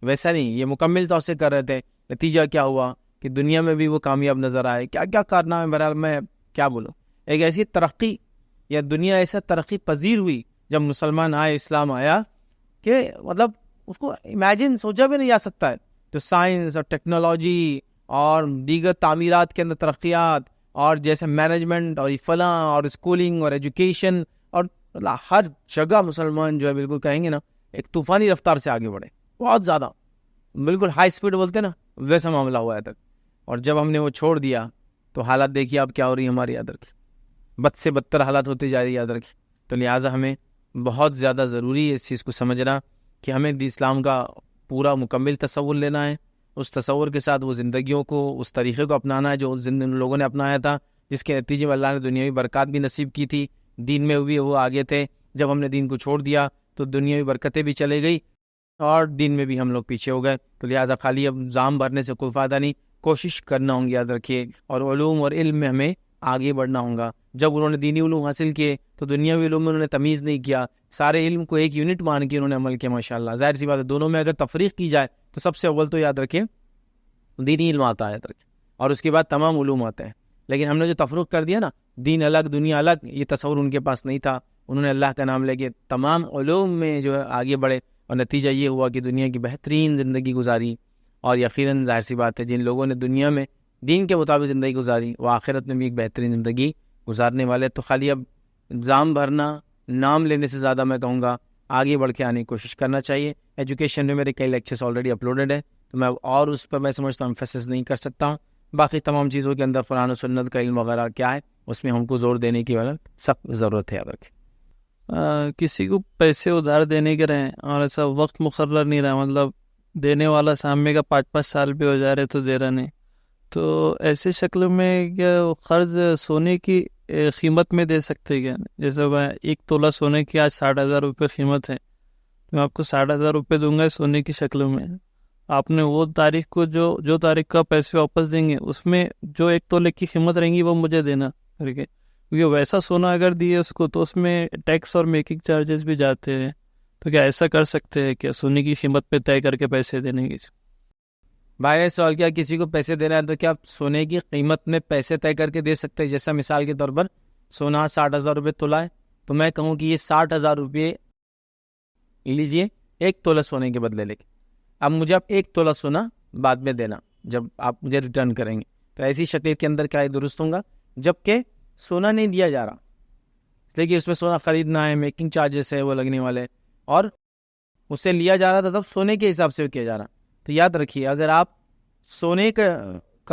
ویسا نہیں، یہ مکمل طور سے کر رہے تھے۔ نتیجہ کیا ہوا کہ دنیا میں بھی وہ کامیاب نظر آئے، کیا کیا کارنامے، بہرحال میں کیا بولوں، ایک ایسی ترقی یا دنیا ایسا ترقی پذیر ہوئی جب مسلمان آئے، اسلام آیا، کہ مطلب اس کو امیجن سوچا بھی نہیں جا سکتا ہے۔ تو سائنس اور ٹیکنالوجی اور دیگر تعمیرات کے اندر ترقیات اور جیسے مینجمنٹ اور فلاں اور اسکولنگ اور ایجوکیشن اور ہر جگہ مسلمان جو ہے بالکل کہیں گے نا ایک طوفانی رفتار سے آگے بڑھے, بہت زیادہ, بالکل ہائی اسپیڈ بولتے نا ویسا معاملہ ہوا ہے تک. اور جب ہم نے وہ چھوڑ دیا تو حالات دیکھیے اب کیا ہو رہی ہے ہماری, یاد رکھیں بد سے بدتر حالات ہوتی جا رہی ہے, یاد رکھیں. تو لہٰذا ہمیں بہت زیادہ ضروری ہے اس چیز کو سمجھنا کہ ہمیں اسلام کا پورا مکمل تصور لینا ہے, اس تصور کے ساتھ وہ زندگیوں کو اس طریقے کو اپنانا ہے جو ان لوگوں نے اپنایا تھا, جس کے نتیجے میں اللہ نے دنیاوی برکات بھی نصیب کی تھی, دین میں بھی وہ آگے تھے. جب ہم نے دین کو چھوڑ دیا تو دنیاوی برکتیں بھی چلے گئی اور دین میں بھی ہم لوگ پیچھے ہو گئے. تو لہٰذا خالی اب زام بھرنے سے کوئی فائدہ نہیں, کوشش کرنا ہوں گی, یاد رکھیے. اور علوم اور علم میں ہمیں آگے بڑھنا ہوگا. جب انہوں نے دینی علوم حاصل کیے تو دنیاوی علوم میں انہوں نے تمیز نہیں کیا, سارے علم کو ایک یونٹ مان کے انہوں نے عمل کیا. ماشاءاللہ, ظاہر سی بات ہے دونوں میں اگر تفریق کی جائے تو سب سے اول تو یاد رکھیں دینی علم آتا ہے, یاد رکھیں, اور اس کے بعد تمام علوم آتے ہیں. لیکن ہم نے جو تفریق کر دیا نا, دین الگ دنیا الگ, یہ تصور ان کے پاس نہیں تھا. انہوں نے اللہ کا نام لے کے تمام علوم میں جو ہے آگے بڑھے اور نتیجہ یہ ہوا کہ دنیا کی بہترین زندگی گزاری. اور یقیناً ظاہر سی بات ہے جن لوگوں نے دنیا میں دین کے مطابق زندگی گزاری وہ آخرت میں بھی ایک بہترین زندگی گزارنے والے. تو خالی اب ایگزام بھرنا نام لینے سے زیادہ میں کہوں گا آگے بڑھ کے آنے کی کوشش کرنا چاہیے. ایجوکیشن میں میرے کئی لیکچرز آلریڈی اپلوڈڈ ہیں تو میں اور اس پر میں سمجھتا ہوں ایمفیسس نہیں کر سکتا ہوں. باقی تمام چیزوں کے اندر قرآن و سنت کا علم وغیرہ کیا ہے اس میں ہم کو زور دینے کی سخت ضرورت ہے. یاد رکھیں کسی کو پیسے ادھار دینے کے رہیں اور ایسا وقت مقرر نہیں رہا, مطلب دینے والا سامنے کا 5-5 سال بھی ہو جا رہے تو دے رہا نہیں, تو ایسی شکل میں کیا قرض سونے کی قیمت میں دے سکتے کیا؟ جیسے میں 1 تولہ سونے کی آج 60,000 روپے قیمت ہے, میں آپ کو 60,000 روپے دوں گا سونے کی شکل میں, آپ نے وہ تاریخ کو جو تاریخ کا پیسے واپس دیں گے اس میں جو 1 تولے کی قیمت رہیں گی وہ مجھے دینا کر کے, کیونکہ ویسا سونا اگر دیے اس کو تو اس میں ٹیکس اور میکنگ چارجز بھی جاتے ہیں. تو کیا ایسا کر سکتے ہیں کیا سونے کی قیمت پہ طے کر کے پیسے دینے کی؟ بھائی نے سوال کیا کسی کو پیسے دینا ہے تو کیا سونے کی قیمت میں پیسے طے کر کے دے سکتے ہیں؟ جیسا مثال کے طور پر سونا 60,000 روپے تولہ ہے تو میں کہوں کہ یہ 60,000 روپے لیجئے 1 تولہ سونے کے بدلے لے کے, اب مجھے آپ 1 تولہ سونا بعد میں دینا جب آپ مجھے ریٹرن کریں گے. تو ایسی شکل کے اندر کیا درست ہوں گا جبکہ سونا نہیں دیا جا رہا, اس لیے کہ اس میں سونا خریدنا ہے, میکنگ چارجز ہے وہ لگنے والے, اور اس سے لیا جا رہا تھا تب سونے کے حساب سے کیا جا رہا. تو یاد رکھیے اگر آپ سونے کا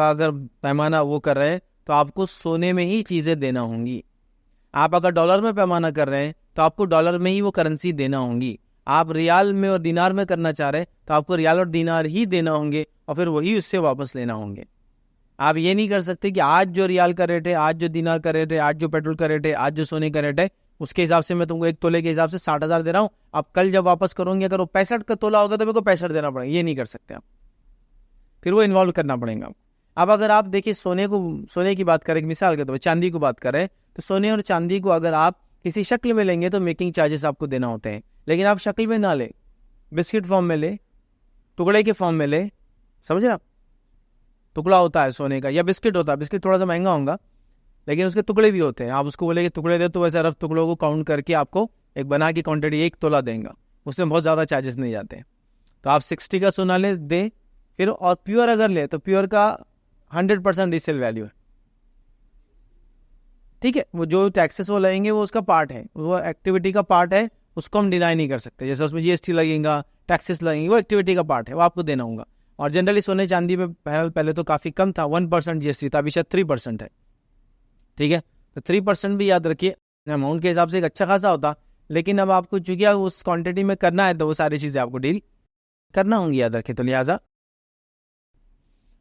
اگر پیمانہ وہ کر رہے ہیں تو آپ کو سونے میں ہی چیزیں دینا ہوں گی. آپ اگر ڈالر میں پیمانہ کر رہے ہیں تو آپ کو ڈالر میں ہی وہ کرنسی دینا ہوں گی. آپ ریال میں اور دینار میں کرنا چاہ رہے ہیں تو آپ کو ریال اور دینار ہی دینا ہوں گے اور پھر وہی اس سے واپس لینا ہوں گے. آپ یہ نہیں کر سکتے کہ آج جو ریال کا ریٹ ہے, آج جو دینار کا ریٹ ہے, آج جو پیٹرول کا ریٹ ہے, آج جو سونے کا ریٹ ہے اس کے حساب سے میں تم کو 1 تولے کے حساب سے 60,000 دے رہا ہوں, اب کل جب واپس کروں گے اگر وہ 65 کا تولہ ہوگا تو میرے کو 65 دینا پڑے گا. یہ نہیں کر سکتے آپ, پھر وہ انوالو کرنا پڑے گا. اب اگر آپ دیکھیں سونے کی بات کریں, مثال کے طور پر چاندی کو بات کریں تو سونے اور چاندی کو اگر آپ کسی شکل میں لیں گے تو میکنگ چارجز آپ کو دینا ہوتے ہیں. لیکن آپ شکل میں نہ لیں, بسکٹ فارم میں لے, ٹکڑے کے فارم میں لے, سمجھے نا, ٹکڑا ہوتا ہے سونے کا یا بسکٹ ہوتا ہے, بسکٹ تھوڑا سا مہنگا ہوگا لیکن اس کے ٹکڑے بھی ہوتے ہیں. آپ اس کو بولے کہ ٹکڑے دے تو ویسے رف ٹکڑوں کو کاؤنٹ کر کے آپ کو ایک بنا کی کوانٹٹی 1 تولہ دیں گا, اس میں بہت زیادہ چارجز نہیں جاتے. تو آپ 60 کا سونا لے دیں پھر, اور پیور اگر لے تو پیور کا 100% ریسیل ویلیو ہے, ٹھیک ہے. وہ جو ٹیکسز وہ لگیں گے وہ اس کا پارٹ ہے, وہ ایکٹیویٹی کا پارٹ ہے, اس کو ہم ڈینائی نہیں کر سکتے. جیسے اس میں GST لگیں گا, ٹیکسز لگیں گے, وہ ایکٹیویٹی کا پارٹ ہے, وہ آپ کو دینا ہوگا. اور جنرلی سونے چاندی میں پہلے تو کافی کم تھا, 1% GST تھا, ابھی شاید 3% ہے, ٹھیک ہے. تو 3% بھی یاد رکھیے اماؤنٹ کے حساب سے ایک اچھا خاصا ہوتا, لیکن اب آپ کو چونکہ اس کوانٹٹی میں کرنا ہے تو وہ ساری چیزیں آپ کو ڈیل کرنا ہوں گی, یاد رکھیں. تو لہٰذا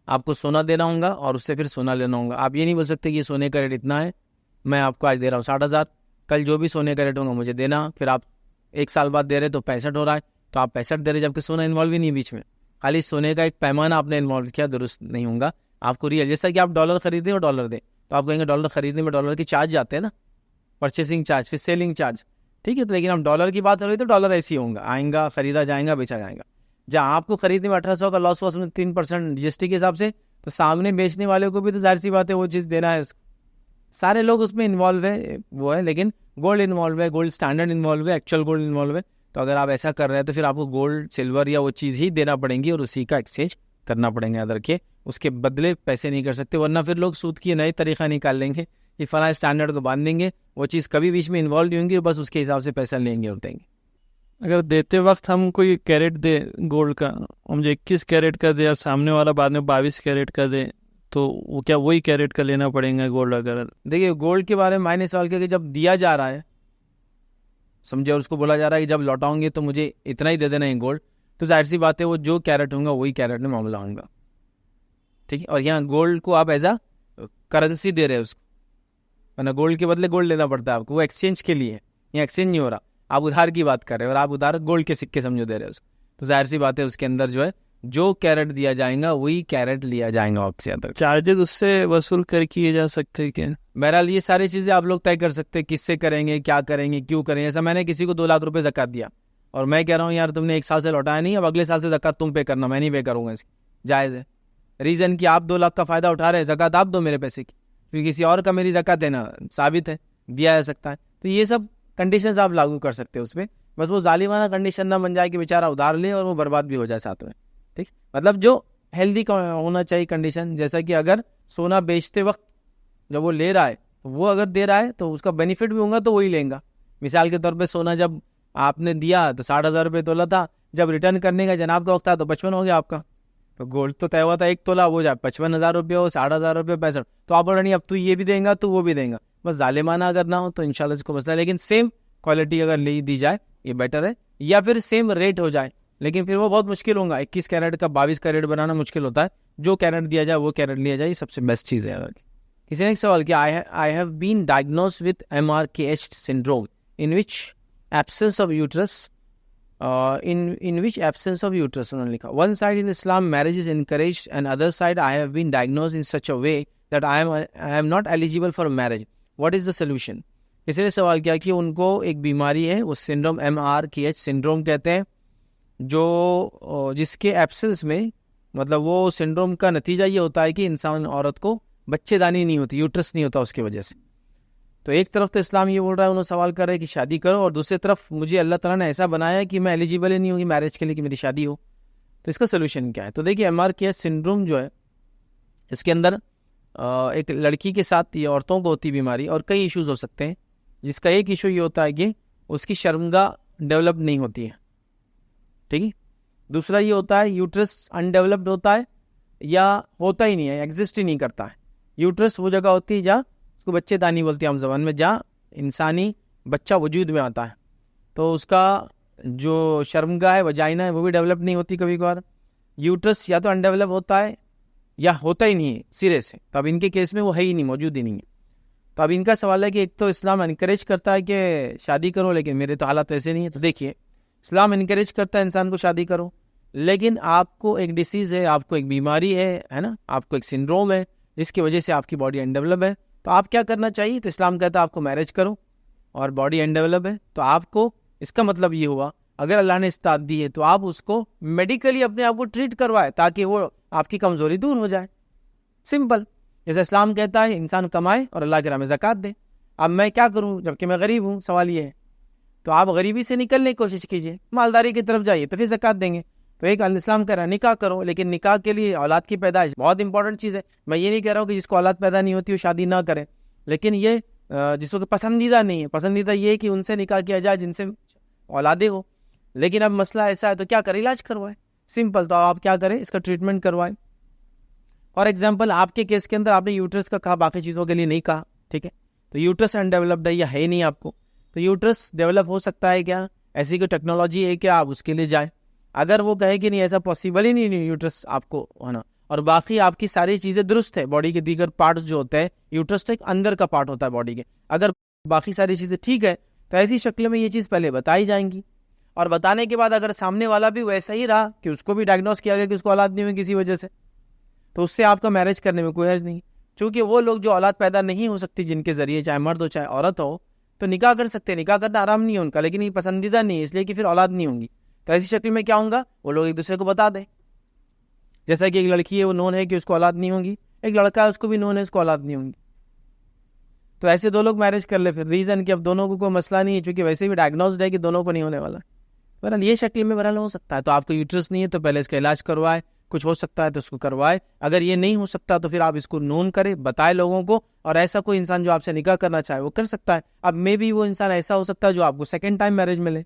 آپ کو سونا دینا ہوگا اور اس سے پھر سونا لینا ہوگا. آپ یہ نہیں بول سکتے کہ یہ سونے کا ریٹ اتنا ہے, میں آپ کو آج دے رہا ہوں 60,000, کل جو بھی سونے کا ریٹ ہوگا مجھے دینا, پھر آپ 1 سال بعد دے رہے تو 65 ہو رہا ہے, تو آپ 65 دے رہے جبکہ سونا انوالو ہی نہیں بیچ میں, خالی سونے کا ایک پیمانہ آپ نے انوالو کیا, درست نہیں ہوگا. آپ کو ریئل, جیسا کہ آپ ڈالر خریدیں اور ڈالر دیں تو آپ کہیں گے ڈالر خریدنے میں ڈالر کے چارج جاتے ہیں نا, پرچیسنگ چارج, پھر سیلنگ چارج, ٹھیک ہے. تو لیکن ہم ڈالر کی بات ہو رہی تو ڈالر ایسے ہی ہوں گا, آئیں گا, خریدا جائیں گا, بیچا جائے گا. جہاں آپ کو خریدنے میں 1800 کا لاس ہوا اس میں 3% GST کے حساب سے, تو سامنے بیچنے والے کو بھی تو ظاہر سی بات ہے وہ چیز دینا ہے. سارے لوگ اس میں انوالو ہے, وہ ہے, لیکن گولڈ انوالو ہے, گولڈ اسٹینڈرڈ انوالو ہے, ایکچوئل گولڈ انوالو ہے. تو اگر آپ ایسا کر رہے ہیں تو پھر آپ کو گولڈ, سلور یا وہ چیز ہی دینا پڑیں گی اور اسی کا ایکسچینج کرنا پڑیں گے. یاد رکھیے اس کے بدلے پیسے نہیں کر سکتے، ورنہ پھر لوگ سود کی نئی طریقہ نکال لیں گے کہ فلاں اسٹینڈرڈ کو باندھ دیں گے، وہ چیز کبھی بیچ میں انوالو نہیں ہوں گی، بس اس کے حساب سے پیسہ لیں گے اور دیں گے۔ اگر دیتے وقت ہم کوئی کیرٹ دے گولڈ کا، مجھے 21 کیرٹ کا دے اور سامنے والا بعد میں 22 کیرٹ کا دے، تو وہ کیا وہی کیرٹ کا لینا پڑے گا گولڈ؟ اگر دیکھیے گولڈ کے بارے میں میں نے سوال کیا کہ جب دیا جا رہا ہے، سمجھے، اور اس کو بولا جا رہا ہے کہ جب لوٹاؤں گے تو مجھے اتنا ہی دے دینا ہے گولڈ، تو ظاہر سی بات ہے وہ جو کیرٹ ہوں گا وہی کیرٹ میں معاملہ ہوں گا، ٹھیک ہے۔ اور یہاں گولڈ کو آپ ایز اے کرنسی دے رہے ہیں اس کو، ورنہ گولڈ کے بدلے گولڈ لینا پڑتا ہے آپ کو، وہ ایکسچینج کے لیے ہے، یہاں ایکسچینج نہیں ہو رہا، آپ ادھار کی بات کر رہے ہیں اور آپ ادھار گولڈ کے سکے سمجھو دے رہے ہیں اس کو، تو ظاہر سی بات ہے اس کے اندر جو ہے جو کیرٹ دیا جائے گا وہی کیرٹ لیا جائے گا آپ سے۔ اندر چارجز اس سے وصول کیے جا سکتے کیا؟ بہرحال یہ ساری چیزیں آپ لوگ طے کر سکتے ہیں، کس سے کریں گے، کیا کریں گے، کیوں کریں گے۔ ایسا میں نے کسی کو 2 لاکھ روپے زکوٰۃ دیا اور میں کہہ رہا ہوں یار تم نے 1 سال سے لوٹایا نہیں، اب اگلے سال سے زکوٰۃ تم پے کرنا، میں نہیں پے کروں گا، اس کی جائز ہے۔ ریزن کہ آپ 2 لاکھ کا فائدہ اٹھا رہے ہیں، زکوٰۃ آپ دو میرے پیسے کی، کیونکہ کسی اور کا میری زکوٰۃ دینا ثابت ہے، دیا جا سکتا ہے۔ تو یہ سب کنڈیشنز آپ لاگو کر سکتے ہیں اس پہ، بس وہ ظالمانہ کنڈیشن نہ بن جائے کہ بیچارہ ادھار لے اور وہ برباد بھی ہو جائے ساتھ میں، ٹھیک۔ مطلب جو ہیلدی ہونا چاہیے کنڈیشن، جیسا کہ اگر سونا بیچتے وقت جب وہ لے رہا ہے وہ اگر دے رہا ہے تو اس کا بینیفٹ بھی ہوگا تو وہی لیں گا۔ مثال کے طور پہ سونا جب آپ نے دیا تو 60,000 روپے تولہ تھا، جب ریٹرن کرنے کا جناب کا وقت تھا تو 55 ہو گیا آپ کا، تو گولڈ تو طے ہوا تھا 1 تولہ، وہ جائے 55,000 روپے ہو، 60,000 روپے 65، تو آپ بول رہے نہیں اب تو یہ بھی دیں گا تو وہ بھی دیں گا، بس ظالمانہ اگر نہ ہو تو انشاءاللہ اس کو مسئلہ ہے، لیکن سیم کوالٹی اگر لے دی جائے یہ بیٹر ہے، یا پھر سیم ریٹ ہو جائے، لیکن پھر وہ بہت مشکل ہوگا، 21 کیرٹ کا 22 کیرٹ بنانا مشکل ہوتا ہے، جو کیرٹ دیا جائے وہ کیرٹ لیا جائے، یہ سب سے بیسٹ چیز ہے۔ کسی نے ایک سوال کیا، I have been diagnosed with MRKH syndrome in which absence of uterus in which absence of uterus انہوں نے لکھا، one side in Islam marriage is encouraged and other side I have been diagnosed in such a way that I am not eligible for marriage, what is the solution؟ کسی نے سوال کیا کہ ان کو ایک بیماری ہے، وہ سنڈروم MRKH سنڈروم کہتے ہیں، جو جس کے ایبسنس میں، مطلب وہ سنڈروم کا نتیجہ یہ ہوتا ہے کہ انسان عورت کو بچے دانی نہیں ہوتی، یوٹرس نہیں ہوتا اس کی وجہ سے۔ تو ایک طرف تو اسلام یہ بول رہا ہے، انہوں سوال کر رہے ہیں کہ شادی کرو، اور دوسری طرف مجھے اللہ تعالیٰ نے ایسا بنایا ہے کہ میں ایلیجیبل ہی نہیں ہوں گی میرج کے لیے کہ میری شادی ہو، تو اس کا سلوشن کیا ہے؟ تو دیکھیے MRKH سنڈروم جو ہے اس کے اندر ایک لڑکی کے ساتھ یہ عورتوں کو ہوتی بیماری، اور کئی ایشوز ہو سکتے ہیں، جس کا ایک ایشو یہ ہوتا ہے کہ اس کی شرمگاہ ڈیولپ نہیں ہوتی ہے، ٹھیک ہے۔ دوسرا یہ ہوتا ہے یوٹرس انڈیولپڈ ہوتا ہے یا ہوتا ہی نہیں ہے، ایگزسٹ ہی نہیں کرتا ہے۔ یوٹرس وہ جگہ ہوتی ہے جہاں اس کو بچے دانی بولتے ہیں عام زبان میں، جہاں انسانی بچہ وجود میں آتا ہے، تو اس کا جو شرمگاہ ہے وجائنا ہے وہ بھی ڈیولپ نہیں ہوتی کبھی کبھار۔ یوٹرس یا تو انڈیولپ ہوتا ہے یا ہوتا ہی نہیں ہے سرے سے، تو اب ان کے کیس میں وہ ہے ہی نہیں، موجود ہی نہیں ہے۔ تو اب ان کا سوال ہے کہ ایک تو اسلام انکریج کرتا ہے کہ شادی کرو، لیکن میرے تو حالات ایسے نہیں ہیں۔ تو دیکھیے اسلام انکریج کرتا ہے انسان کو شادی کرو، لیکن آپ کو ایک ڈیسیز ہے، آپ کو ایک بیماری ہے نا، آپ کو ایک سنڈروم ہے جس کی وجہ سے آپ کی باڈی انڈیولپ ہے، تو آپ کیا کرنا چاہیے؟ تو اسلام کہتا ہے آپ کو میرج کرو، اور باڈی انڈیولپ ہے تو آپ کو، اس کا مطلب یہ ہوا اگر اللہ نے استطاعت دی ہے تو آپ اس کو میڈیکلی اپنے آپ کو ٹریٹ کروائے تاکہ وہ آپ کی کمزوری دور ہو جائے، سمپل۔ جیسے اسلام کہتا ہے انسان کمائے اور اللہ کے راہ میں زکوٰۃ دے۔ اب میں کیا کروں جبکہ میں غریب ہوں؟ سوال یہ ہے۔ تو آپ غریبی سے نکلنے کی کوشش کیجئے، مالداری کی طرف جائیے تو پھر زکوٰۃ دیں گے۔ تو ایک اسلام کہہ رہا ہے نکاح کرو، لیکن نکاح کے لیے اولاد کی پیدائش بہت امپورٹنٹ چیز ہے۔ میں یہ نہیں کہہ رہا ہوں کہ جس کو اولاد پیدا نہیں ہوتی وہ شادی نہ کرے، لیکن یہ جس کو پسندیدہ نہیں ہے، پسندیدہ یہ ہے کہ ان سے نکاح کیا جائے جن سے اولادیں ہو۔ لیکن اب مسئلہ ایسا ہے تو کیا کرے؟ علاج کروائے، سمپل۔ تو آپ کیا کریں؟ اس کا ٹریٹمنٹ کروائے۔ فار ایگزامپل آپ کے کیس کے اندر آپ نے یوٹرس کا کہا، باقی چیزوں کے لیے نہیں کہا، ٹھیک ہے؟ تو یوٹرس انڈیولپڈ ہے یا ہے نہیں آپ کو، تو یوٹرس ڈیولپ ہو سکتا ہے کیا؟ ایسی کوئی ٹیکنالوجی ہے کہ آپ اس کے لیے جائیں؟ اگر وہ کہے کہ نہیں ایسا پاسبل ہی نہیں یوٹرس آپ کو ہونا، اور باقی آپ کی ساری چیزیں درست ہے، باڈی کے دیگر پارٹس جو ہوتے ہیں، یوٹرس تو ایک اندر کا پارٹ ہوتا ہے باڈی کے، اگر باقی ساری چیزیں ٹھیک ہے تو ایسی شکل میں یہ چیز پہلے بتائی جائیں گی، اور بتانے کے بعد اگر سامنے والا بھی ویسا ہی رہا کہ اس کو بھی ڈائگنوز کیا گیا کہ اس کو اولاد نہیں ہوئی کسی وجہ سے، تو اس سے آپ کا میرج کرنے میں کوئی حرج نہیں، چونکہ وہ لوگ جو اولاد پیدا نہیں ہو سکتی جن کے ذریعے چاہے مرد ہو چاہے عورت ہو، تو نکاح کر سکتے ہیں، نکاح کرنا حرام نہیں ہے ان کا، لیکن یہ پسندیدہ نہیں ہے اس لیے کہ پھر اولاد نہیں ہوں گی۔ تو ایسی شکل میں کیا ہوں گا؟ وہ لوگ ایک دوسرے کو بتا دیں، جیسا کہ ایک لڑکی ہے وہ نون ہے کہ اس کو اولاد نہیں ہوں گی، ایک لڑکا ہے اس کو بھی نون ہے اس کو اولاد نہیں ہوں گی، تو ایسے دو لوگ میرج کر لے، پھر ریزن کہ اب دونوں کو کوئی مسئلہ نہیں ہے، چونکہ ویسے بھی ڈائگنوزڈ ہے کہ دونوں کو نہیں ہونے والا، بہرحال یہ شکل میں بہرحال ہو سکتا ہے۔ تو آپ کو یوٹرس نہیں ہے تو پہلے اس کا علاج کروائے، کچھ ہو سکتا ہے تو اس کو کروائے. اگر یہ نہیں ہو سکتا تو پھر آپ اس کو نون کرے, بتائے لوگوں کو. اور ایسا کوئی انسان جو آپ سے نکاح کرنا چاہے وہ کر سکتا ہے. اب مے بی وہ انسان ایسا ہو سکتا ہے جو آپ کو سیکنڈ ٹائم میرج ملے,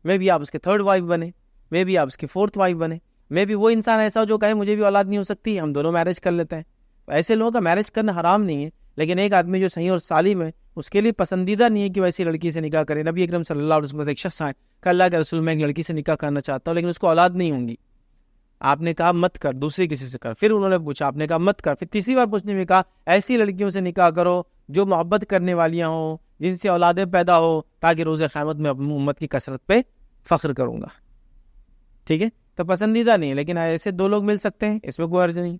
مے بی آپ اس کے تھرڈ وائف بنے, مے بی آپ اس کی فورتھ وائف بنے, مے بی وہ انسان ایسا ہو جو کہے مجھے بھی اولاد نہیں ہو سکتی, ہم دونوں میرج کر لیتے ہیں. ایسے لوگوں کا میرج کرنا حرام نہیں ہے, لیکن ایک آدمی جو صحیح اور سالم ہے اس کے لیے پسندیدہ نہیں ہے کہ ویسی لڑکی سے نکاح کرے. نبی اکرم صلی اللہ علیہ وسلم سے ایک شخص آئے کہ اللہ کے رسول, میں ایک لڑکی سے نکاح کرنا چاہتا ہوں لیکن اس کو اولاد نہیں ہوں گی. آپ نے کہا مت کر, دوسری کسی سے کر. پھر انہوں نے پوچھا, آپ نے کہا مت کر. پھر تیسری بار پوچھنے میں کہا ایسی لڑکیوں سے نکاح کرو جو محبت کرنے والیاں ہوں, جن سے اولادیں پیدا ہو, تاکہ روز قیامت میں اپنی امت کی کثرت پہ فخر کروں گا. ٹھیک ہے, تو پسندیدہ نہیں ہے, لیکن ایسے دو لوگ مل سکتے ہیں, اس میں کوئی عرض نہیں.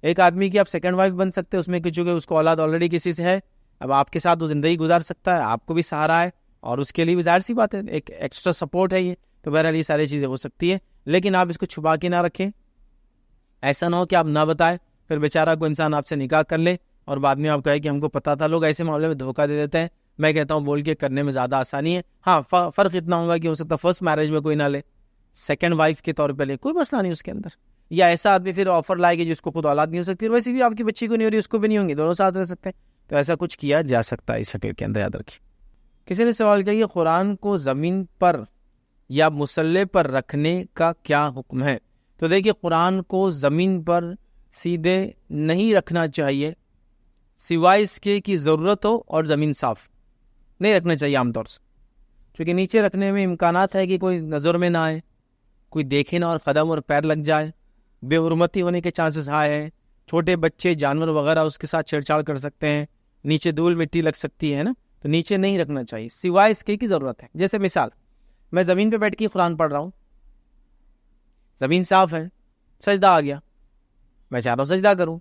ایک آدمی کی آپ سیکنڈ وائف بن سکتے ہیں, اس میں کہ چونکہ اس کو اولاد آلریڈی کسی سے ہے, اب آپ کے ساتھ وہ زندگی گزار سکتا ہے, آپ کو بھی سہارا ہے اور اس کے لیے بھی ظاہر سی بات ہے ایک ایکسٹرا سپورٹ ہے یہ. تو بہرحال یہ ساری چیزیں ہو سکتی ہے, لیکن آپ اس کو چھپا کے نہ رکھیں. ایسا نہ ہو کہ آپ نہ بتائیں, پھر بیچارہ کوئی انسان آپ سے نکاح کر لے اور بعد میں آپ کہے کہ ہم کو پتا تھا. لوگ ایسے معاملے میں دھوکہ دے دیتے ہیں. میں کہتا ہوں بول کے کرنے میں زیادہ آسانی ہے. ہاں فرق اتنا ہوگا کہ ہو سکتا ہے فرسٹ میرج میں کوئی نہ لے, سیکنڈ وائف کے طور پہ لے, کوئی مسئلہ نہیں اس کے اندر. یا ایسا آدمی پھر آفر لائے گا جس کو خود اولاد نہیں ہو سکتی, اور ویسے بھی آپ کی بچی کو نہیں ہو رہی, اس کو بھی نہیں ہوں گی, دونوں ساتھ رہ سکتے ہیں. تو ایسا کچھ کیا جا سکتا ہے اس شکل کے اندر, یاد رکھیے. کسی نے سوال کیا کہ قرآن کو زمین پر یا مصلے پر رکھنے کا کیا حکم ہے؟ تو دیکھیے, قرآن کو زمین پر سیدھے نہیں رکھنا چاہیے سوائے اس کے کہ ضرورت ہو اور زمین صاف. نہیں رکھنا چاہیے عام طور سے, کیونکہ نیچے رکھنے میں امکانات ہے کہ کوئی نظر میں نہ آئے, کوئی دیکھے نہ اور قدم اور پیر لگ جائے, بے حرمتی ہونے کے چانسز ہائی ہیں. چھوٹے بچے, جانور وغیرہ اس کے ساتھ چھیڑ چھاڑ کر سکتے ہیں, نیچے دھول مٹی لگ سکتی ہے نا, تو نیچے نہیں رکھنا چاہیے سوائے اس کے کی ضرورت ہے. جیسے مثال, میں زمین پہ بیٹھ کے قرآن پڑھ رہا ہوں, زمین صاف ہے, سجدہ آ گیا, میں چاہ رہا ہوں سجدہ کروں.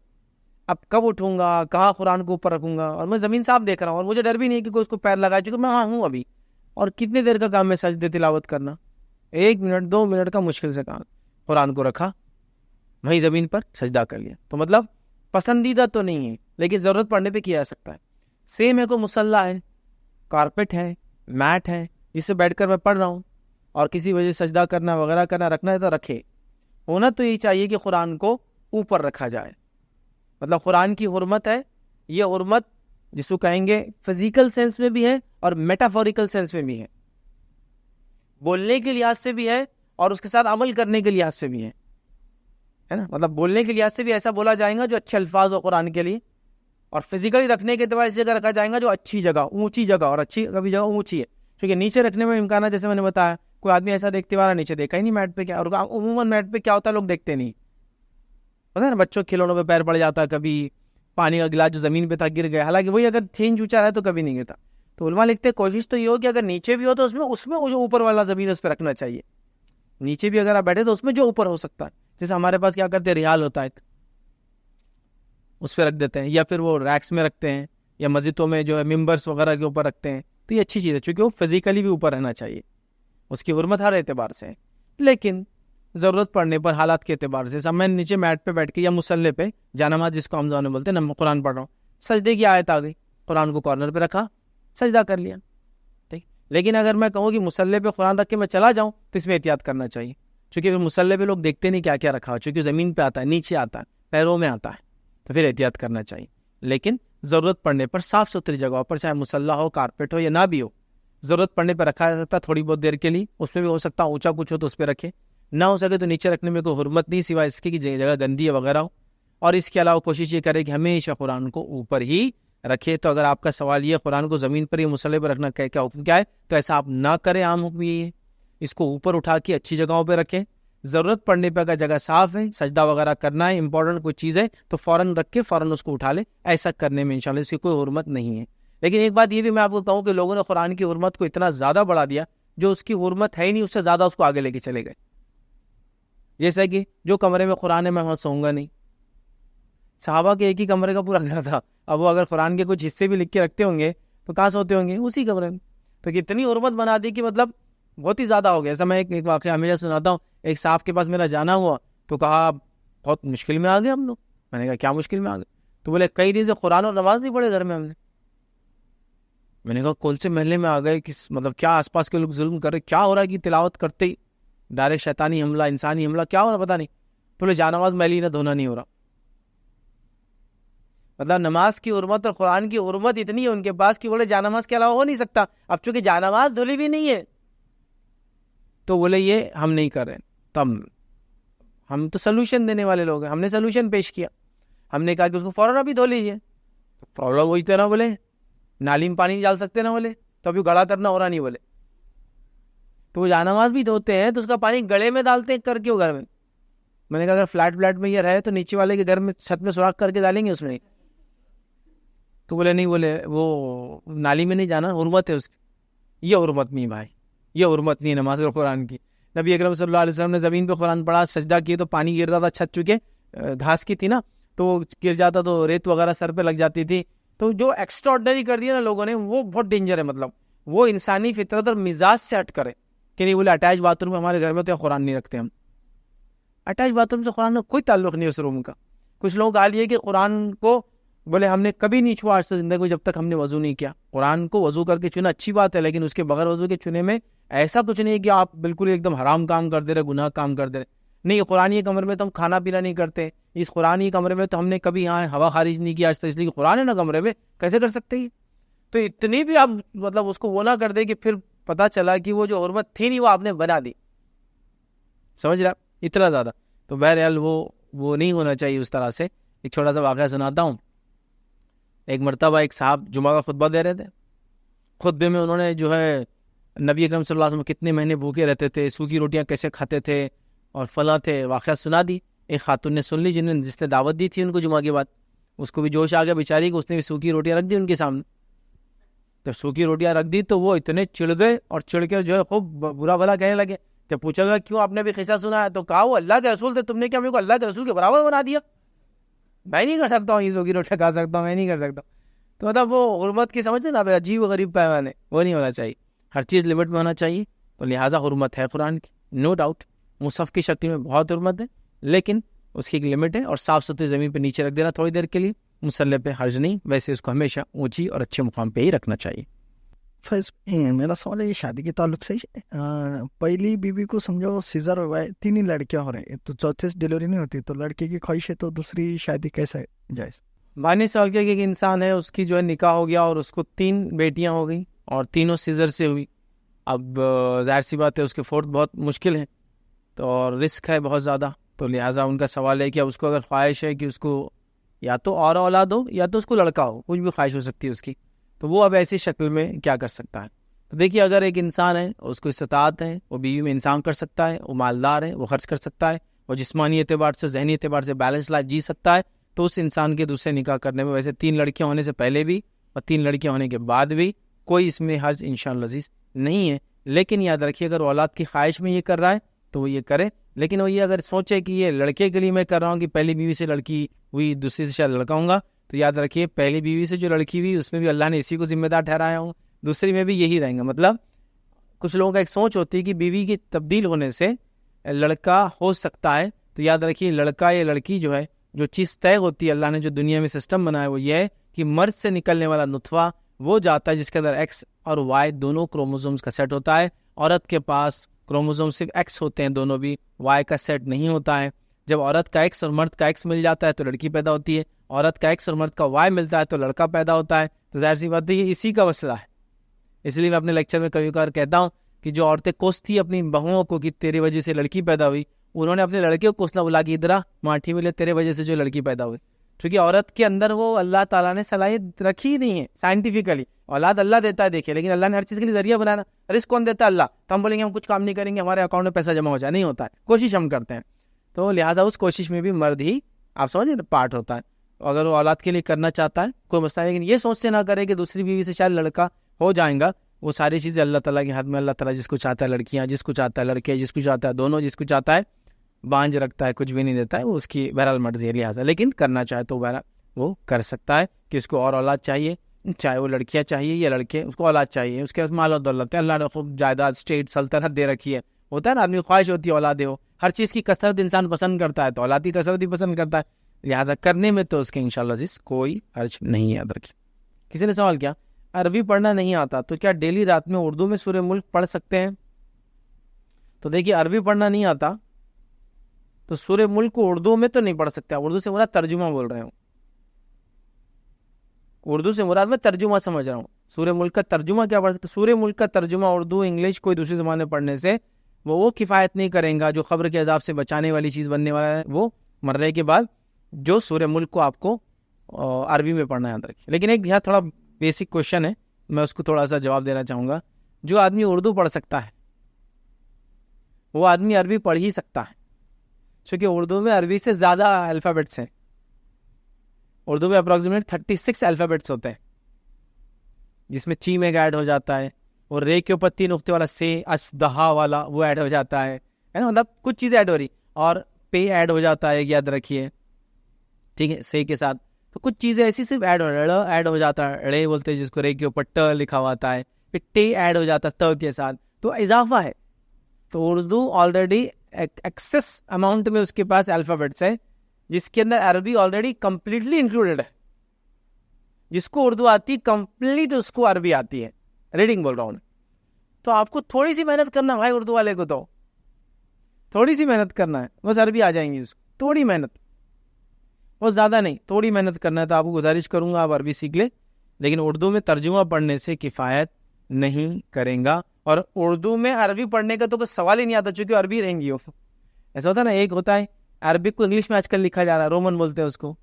اب کب اٹھوں گا, کہاں قرآن کو اوپر رکھوں گا, اور میں زمین صاف دیکھ رہا ہوں اور مجھے ڈر بھی نہیں کہ کوئی اس کو پیر لگائے, چونکہ میں وہاں ہوں ابھی. اور کتنی دیر کا کام ہے سجدے تلاوت کرنا, 1 منٹ 2 منٹ کا مشکل سے کام. قرآن کو رکھا وہیں زمین پر, سجدہ کر لیا. تو مطلب پسندیدہ تو نہیں ہے, لیکن ضرورت پڑنے پہ کیا جا سکتا ہے. سیم ہے, کوئی مصلی ہے, کارپیٹ ہے, میٹ ہے, جس سے بیٹھ کر میں پڑھ رہا ہوں, اور کسی وجہ سے سجدہ کرنا وغیرہ کرنا رکھنا ہے تو رکھے. ہونا تو یہی چاہیے کہ قرآن کو اوپر رکھا جائے. مطلب قرآن کی حرمت ہے, یہ حرمت جس کو کہیں گے فزیکل سینس میں بھی ہے اور میٹافوریکل سینس میں بھی ہے, بولنے کے لحاظ سے بھی ہے اور اس کے ساتھ عمل کرنے کے لحاظ سے بھی ہے نا. مطلب بولنے کے لحاظ سے بھی ایسا بولا جائے گا جو اچھے الفاظ ہو قرآن کے لیے, اور فزیکلی رکھنے کے اعتبار سے رکھا جائے گا جو اچھی جگہ, اونچی جگہ, اور اچھی کبھی جگہ اونچی ہے, کیونکہ نیچے رکھنے میں امکان ہے. جیسے میں نے بتایا, کوئی آدمی ایسا دیکھتے والا نیچے دیکھا ہی نہیں میٹ پہ کیا, اور عموماً میٹ پہ کیا ہوتا ہے لوگ دیکھتے نہیں, پتا ہے نا, بچوں کے کھلونوں پہ پیر پڑ جاتا ہے, کبھی پانی کا گلاس جو زمین پہ تھا گر گیا, حالانکہ وہی اگر تھین اونچا رہا تو کبھی نہیں گرتا. تو علماء لکھتے کوشش تو یہ ہو کہ اگر نیچے بھی ہو تو اس میں جو اوپر والا زمین اس پہ رکھنا چاہیے. نیچے بھی اگر آپ بیٹھے تو اس میں جو اوپر ہو سکتا ہے, جیسے ہمارے پاس کیا کرتے ہیں, ریال ہوتا ہے اس پہ رکھ دیتے ہیں, یا پھر وہ ریکس میں رکھتے ہیں, یا مسجدوں میں جو ہے ممبرس وغیرہ کے اوپر رکھتے ہیں. تو یہ اچھی چیز ہے, چونکہ وہ فزیکلی بھی اوپر رہنا چاہیے, اس کی حرمت ہر اعتبار سے ہے. لیکن ضرورت پڑنے پر, حالات کے اعتبار سے, سب میں نیچے میٹ پہ بیٹھ کے یا مصلی پہ جانماز جس کو ہم زبان میں بولتے ہیں, قرآن پڑھ رہا ہوں, سجدے کی آیت آ گئی, قرآن کو کارنر پہ رکھا, سجدہ کر لیا. ٹھیک, لیکن اگر میں کہوں کہ مصلی پہ قرآن رکھ کے میں چلا جاؤں تو اس میں احتیاط کرنا چاہیے, چونکہ پھر مصلی پہ لوگ دیکھتے نہیں کیا کیا رکھا ہو, چونکہ زمین پہ آتا ہے, نیچے آتا ہے, پیروں میں آتا ہے, تو پھر احتیاط کرنا چاہیے. لیکن ضرورت پڑنے پر صاف ستھری جگہوں پر, چاہے مصلی ہو, کارپیٹ ہو یا نہ بھی ہو, ضرورت پڑنے پہ رکھا جا سکتا ہے تھوڑی بہت دیر کے لیے. اس میں بھی ہو سکتا ہے اونچا کچھ ہو تو اس پہ رکھے, نہ ہو سکے تو نیچے رکھنے میں کوئی حرمت نہیں سوائے اس کی کہ جگہ گندی وغیرہ ہو. اور اس کے علاوہ کوشش یہ کرے کہ ہمیشہ قرآن کو اوپر ہی رکھے. تو اگر آپ کا سوال یہ قرآن کو زمین پر یا مصلی پر رکھنا کیا حکم کیا ہے, تو ایسا آپ نہ کریں. عام حکم یہ ہے, اس کو اوپر اٹھا کے اچھی جگہوں پہ رکھیں. ضرورت پڑنے پہ اگر جگہ صاف ہے, سجدہ وغیرہ کرنا ہے, امپورٹنٹ کوئی چیز ہے, تو فوراً رکھ کے فوراً اس کو اٹھا لے. ایسا کرنے میں انشاءاللہ اس کی کوئی حرمت نہیں ہے. لیکن ایک بات یہ بھی میں آپ کو کہوں کہ لوگوں نے قرآن کی حرمت کو اتنا زیادہ بڑھا دیا, جو اس کی حرمت ہے ہی نہیں اس سے زیادہ اس کو آگے لے کے چلے گئے. جیسا کہ جو کمرے میں قرآن ہے میں وہاں سوؤں گا نہیں. صحابہ کے ایک ہی کمرے کا پورا گھر تھا, اب وہ اگر قرآن کے کچھ حصے بھی لکھ کے رکھتے ہوں گے تو کہاں سوتے ہوں گے, اسی کمرے میں. تو اتنی حرمت بنا دی کہ مطلب بہت ہی زیادہ ہو گیا. ایسا میں ایک واقعہ ہمیشہ سناتا ہوں. ایک صاحب کے پاس میرا جانا ہوا تو کہا بہت مشکل میں آ گئے ہم لوگ. میں نے کہا کیا مشکل میں آ گئے؟ تو بولے کئی دن سے قرآن اور نماز نہیں پڑھے گھر میں ہم نے. میں نے کہا کون سے محلے میں آ گئے, کس مطلب کیا آس پاس کے لوگ ظلم کر رہے, کیا ہو رہا ہے کہ تلاوت کرتے ہی ڈائریکٹ شیطانی حملہ, انسانی حملہ, کیا ہو رہا پتہ نہیں. تو بولے جانماز میلی نہ دھونا نہیں ہو رہا. مطلب نماز کی حرمت اور قرآن کی حرمت اتنی ہے ان کے پاس کہ بولے جانماز کے علاوہ ہو نہیں سکتا. اب چونکہ جانماز دھلی بھی نہیں ہے تو بولے یہ ہم نہیں کر رہے. تب ہم تو سلوشن دینے والے لوگ ہیں, ہم نے سلوشن پیش کیا. ہم نے کہا کہ اس کو فوراً ابھی دھو لیجیے. پرابلم وہی تو نا, بولے نالی میں پانی نہیں ڈال سکتے نا, بولے تو ابھی گڑا کرنا ہو رہا نہیں, بولے تو وہ جانماز بھی دھوتے ہیں تو اس کا پانی گڑے میں ڈالتے ہیں کر کے گھر میں. میں نے کہا اگر فلیٹ میں یہ رہے تو نیچے والے کے گھر میں چھت میں سوراخ کر کے ڈالیں گے اس میں. تو بولے نہیں, بولے وہ نالی میں نہیں جانا, حرمت ہے اس کی. یہ حرمت نہیں بھائی, یہ حرمت نہیں نماز اور قرآن کی. نبی اکرم صلی اللہ علیہ وسلم نے زمین پہ قرآن پڑھا, سجدہ کیے تو پانی گر رہا تھا, چھت چکے گھاس کی تھی نا تو گر جاتا تو ریت وغیرہ سر پہ لگ جاتی تھی. تو جو ایکسٹرا آرڈنری کر دیا نا لوگوں نے وہ بہت ڈینجر ہے. مطلب وہ انسانی فطرت اور مزاج سے ہٹ کرے کہ نہیں بولے اٹیچ باتھ روم ہمارے گھر میں تو قرآن نہیں رکھتے ہم. اٹیچ باتھ روم سے قرآن کا کوئی تعلق نہیں اس روم کا. کچھ لوگوں کا حال یہ کہ قرآن کو بولے ہم نے کبھی نہیں چھوا آج تک زندگی میں جب تک ہم نے وضو نہیں کیا. قرآن کو وضو کر کے چنا اچھی بات ہے, لیکن اس کے بغیر وضو کے چنے میں ایسا کچھ نہیں ہے کہ آپ بالکل ایک دم حرام کام کر دے رہے, گناہ کام کر دے رہے. نہیں, قرآن کمرے میں تو ہم کھانا پینا نہیں کرتے, اس قرآن کمرے میں تو ہم نے کبھی یہاں ہوا خارج نہیں کیا آج تک, اس لیے قرآن ہے نا کمرے میں, کیسے کر سکتے ہیں؟ تو اتنی بھی آپ مطلب اس کو وہ نہ کر دے کہ پھر پتہ چلا کہ وہ جو حرمت تھی نہیں وہ آپ نے بنا دی. سمجھ رہا اتنا زیادہ. تو بہرحال وہ نہیں ہونا چاہیے اس طرح سے. ایک چھوٹا سا واقعہ سناتا ہوں. ایک مرتبہ ایک صاحب جمعہ کا خطبہ دے رہے تھے. خطبے میں انہوں نے جو ہے نبی اکرم صلی اللہ علیہ وسلم کتنے مہینے بھوکے رہتے تھے, سوکھی روٹیاں کیسے کھاتے تھے اور فلاں تھے, واقعہ سنا دی. ایک خاتون نے سن لی جس نے دعوت دی تھی ان کو جمعہ کے بعد. اس کو بھی جوش آ گیا بیچاری کو, اس نے بھی سوکھی روٹیاں رکھ دی ان کے سامنے. تو سوکھی روٹیاں رکھ دی تو وہ اتنے چڑ گئے اور چڑ کر جو ہے خوب برا بھلا کہنے لگے. جب پوچھا گیا کیوں, آپ نے بھی قصہ سنا ہے؟ تو کہا وہ اللہ کے رسول تھے, تم نے کیا میرے کو اللہ کے رسول کے برابر بنا دیا؟ میں نہیں کر سکتا ہوں, یہ سوکھی روٹیاں کھا سکتا ہوں, میں نہیں کر سکتا. تو مطلب وہ حرمت کی سمجھتے نا عجیب و غریب پیمانے, وہ نہیں ہونا چاہیے. ہر چیز لمٹ میں ہونا چاہیے. تو لہٰذا حرمت ہے قرآن کی, نو ڈاؤٹ. مصحف کی شکل میں بہت حرمت ہے, لیکن اس کی ایک لمٹ ہے. اور صاف ستھری زمین پہ نیچے رکھ دینا تھوڑی دیر کے لیے, مسلح پہ حرج نہیں. ویسے اس کو ہمیشہ اونچی اور اچھے مقام پہ ہی رکھنا چاہیے. فیض میرا سوال ہے یہ شادی کے تعلق سے, پہلی بیوی کو سمجھو سیزر ہوا ہے, 3 ہی لڑکیاں ہو رہے ہیں, تو چوتھے سے ڈیلیوری نہیں ہوتی, تو لڑکے کی خواہش ہے تو دوسری شادی کیسا جائز؟ بھائی نے سوال کیا کہ ایک انسان ہے, اس کی جو ہے نکاح ہو گیا اور اس کو 3 بیٹیاں ہو گئی اور تینوں سیزر سے ہوئی. اب ظاہر سی بات ہے اس کے فورتھ بہت مشکل ہے تو اور رسک ہے بہت زیادہ. تو لہٰذا ان کا سوال ہے کہ اب اس کو اگر خواہش ہے کہ اس کو یا تو اور اولاد ہو یا تو اس کو لڑکا ہو, کچھ بھی خواہش ہو سکتی ہے اس کی, تو وہ اب ایسی شکل میں کیا کر سکتا ہے؟ تو دیکھیے اگر ایک انسان ہے, اس کو استطاعت ہے, وہ بیوی میں انسان کر سکتا ہے, وہ مالدار ہے, وہ خرچ کر سکتا ہے, وہ جسمانی اعتبار سے ذہنی اعتبار سے بیلنس لائف جی سکتا ہے, تو اس انسان کے دوسرے نکاح کرنے میں ویسے 3 لڑکیاں ہونے سے پہلے بھی اور 3 لڑکیاں ہونے کے بعد بھی کوئی اس میں حرج انشاءاللہ عزیز نہیں ہے. لیکن یاد رکھیے اگر اولاد کی خواہش میں یہ کر رہا ہے تو وہ یہ کرے, لیکن وہ یہ اگر سوچے کہ یہ لڑکے کے لیے میں کر رہا ہوں کہ پہلی بیوی سے لڑکی ہوئی دوسری سے شاید لڑکا ہوں گا, تو یاد رکھیے پہلی بیوی سے جو لڑکی ہوئی اس میں بھی اللہ نے اسی کو ذمہ دار ٹھہرایا ہوں, دوسری میں بھی یہی رہیں گا. مطلب کچھ لوگوں کا ایک سوچ ہوتی ہے کہ بیوی کی تبدیل ہونے سے لڑکا ہو سکتا ہے, تو یاد رکھیے لڑکا یا لڑکی جو ہے, جو چیز طے ہوتی ہے اللہ نے جو دنیا میں سسٹم بنایا وہ یہ ہے کہ مرد سے نکلنے والا نطفہ وہ جاتا ہے جس کے اندر ایکس اور وائی دونوں کروموزومز کا سیٹ ہوتا ہے. عورت کے پاس کروموزوم صرف ایکس ہوتے ہیں, دونوں بھی وائی کا سیٹ نہیں ہوتا ہے. جب عورت کا ایکس اور مرد کا ایکس مل جاتا ہے تو لڑکی پیدا ہوتی ہے, عورت کا ایکس اور مرد کا وائی ملتا ہے تو لڑکا پیدا ہوتا ہے. تو ظاہر سی بات ہے یہ اسی کا مسئلہ ہے. اس لیے میں اپنے لیکچر میں کبھی کبھار کہتا ہوں کہ جو عورتیں کوستی اپنی بہوؤں کو کہ تیری وجہ سے لڑکی پیدا ہوئی, انہوں نے اپنے لڑکے کو کوسنا بلا کے ادھر ماٹھی میں لے تیرے وجہ سے جو لڑکی پیدا ہوئی, کیونکہ عورت کے اندر وہ اللہ تعالیٰ نے صلاحیت رکھی ہی نہیں ہے. سائنٹیفکلی اولاد اللہ دیتا ہے دیکھے, لیکن اللہ نے ہر چیز کے لیے ذریعہ بنانا. رزق کون دیتا ہے؟ اللہ. تو ہم بولیں گے ہم کچھ کام نہیں کریں گے ہمارے اکاؤنٹ میں پیسہ جمع ہو جائے, نہیں ہوتا ہے, کوشش ہم کرتے ہیں. تو لہٰذا اس کوشش میں بھی مرد ہی آپ سمجھیں پارٹ ہوتا ہے. اگر وہ اولاد کے لیے کرنا چاہتا ہے کوئی مسئلہ نہیں, لیکن یہ سوچ سے نہ کرے کہ دوسری بیوی سے شاید لڑکا ہو جائیں گا. وہ ساری چیزیں اللہ تعالیٰ کے ہاتھ میں. اللہ تعالیٰ جس کو چاہتا ہے لڑکیاں, جس کو چاہتا ہے لڑکے, جس کو چاہتا ہے دونوں, جس کو چاہتا ہے بانجھ رکھتا ہے, کچھ بھی نہیں دیتا ہے, وہ اس کی بہرحال مرضی ہے. لہٰذا لیکن کرنا چاہے تو بہرحال وہ کر سکتا ہے کہ اس کو اور اولاد چاہیے, چاہے وہ لڑکیاں چاہیے یا لڑکے, اس کو اولاد چاہیے. اس کے پاس مال و دولت ہے, اللہ نے خوب جائیداد اسٹیٹ سلطنت دے رکھی ہے. ہوتا ہے نا آدمی خواہش ہوتی ہے اولادیں ہو, ہر چیز کی کثرت انسان پسند کرتا ہے, تو اولاد کی کثرت ہی پسند کرتا ہے. لہٰذا کرنے میں تو اس کے انشاءاللہ عزیز کوئی حرج نہیں ہے. ادر کی کسی نے سوال کیا عربی پڑھنا نہیں آتا تو کیا ڈیلی رات میں اردو میں سورہ ملک پڑھ سکتے ہیں؟ تو دیکھیے عربی پڑھنا نہیں آتا تو سورہ ملک کو اردو میں تو نہیں پڑھ سکتے. اردو سے مراد ترجمہ بول رہے ہوں, اردو سے مراد میں ترجمہ سمجھ رہا ہوں. سورہ ملک کا ترجمہ کیا پڑھ سکتے؟ سورہ ملک کا ترجمہ اردو انگلش کوئی دوسری زبان میں پڑھنے سے وہ کفایت نہیں کریں گا. جو قبر کے عذاب سے بچانے والی چیز بننے والا ہے وہ مرنے کے بعد جو سورہ ملک کو آپ کو عربی میں پڑھنا یاد رکھیں. لیکن ایک یہاں تھوڑا بیسک کوشچن ہے, میں اس کو تھوڑا سا جواب دینا چاہوں گا. جو آدمی اردو پڑھ سکتا ہے وہ آدمی عربی پڑھ ہی سکتا ہے, چونکہ اردو میں عربی سے زیادہ الفابیٹس ہیں. اردو میں اپروکسیمیٹ 36 الفابیٹس ہوتے ہیں, جس میں چی میں ایڈ ہو جاتا ہے, اور رے کے اوپر 3 نقطے والا سے اس دہا والا وہ ایڈ ہو جاتا ہے نا, مطلب کچھ چیزیں ایڈ ہو رہی, اور پے ایڈ ہو جاتا ہے, یاد رکھیے, ٹھیک ہے, سے کے ساتھ. تو کچھ چیزیں ایسی صرف ایڈ ہو رہی, ایڈ ہو جاتا ہے, رے بولتے ہیں جس کو, رے کے اوپر ٹ لکھا ہوا ہے, پھر ٹے ایڈ ہو جاتا ہے ت کے ساتھ, تو اضافہ ہے. تو اردو آلریڈی ایکسس اماؤنٹ میں اس کے پاس الفابیٹس ہے, جس کے اندر عربی آلریڈی کمپلیٹلی انکلوڈیڈ ہے. جس کو اردو آتی کمپلیٹ اس کو عربی آتی ہے, ریڈنگ بول رہا ہوں. تو آپ کو تھوڑی سی محنت کرنا ہے بھائی, اردو والے کو تو تھوڑی سی محنت کرنا ہے, بس عربی آ جائیں گی اس کو. تھوڑی محنت, بہت زیادہ نہیں, تھوڑی محنت کرنا ہے. تو آپ کو گزارش کروں گا آپ عربی سیکھ لیں, لیکن اردو میں ترجمہ پڑھنے سے کفایت نہیں کریں گا. اور اردو میں عربی پڑھنے کا تو کوئی سوال ہی نہیں آتا, چونکہ عربی رہیں گی. ایسا ہوتا ہے نا, ایک ہوتا ہے عربک کو انگلش میں آج کل لکھا جا رہا ہے, رومن بولتے ہیں اس کو,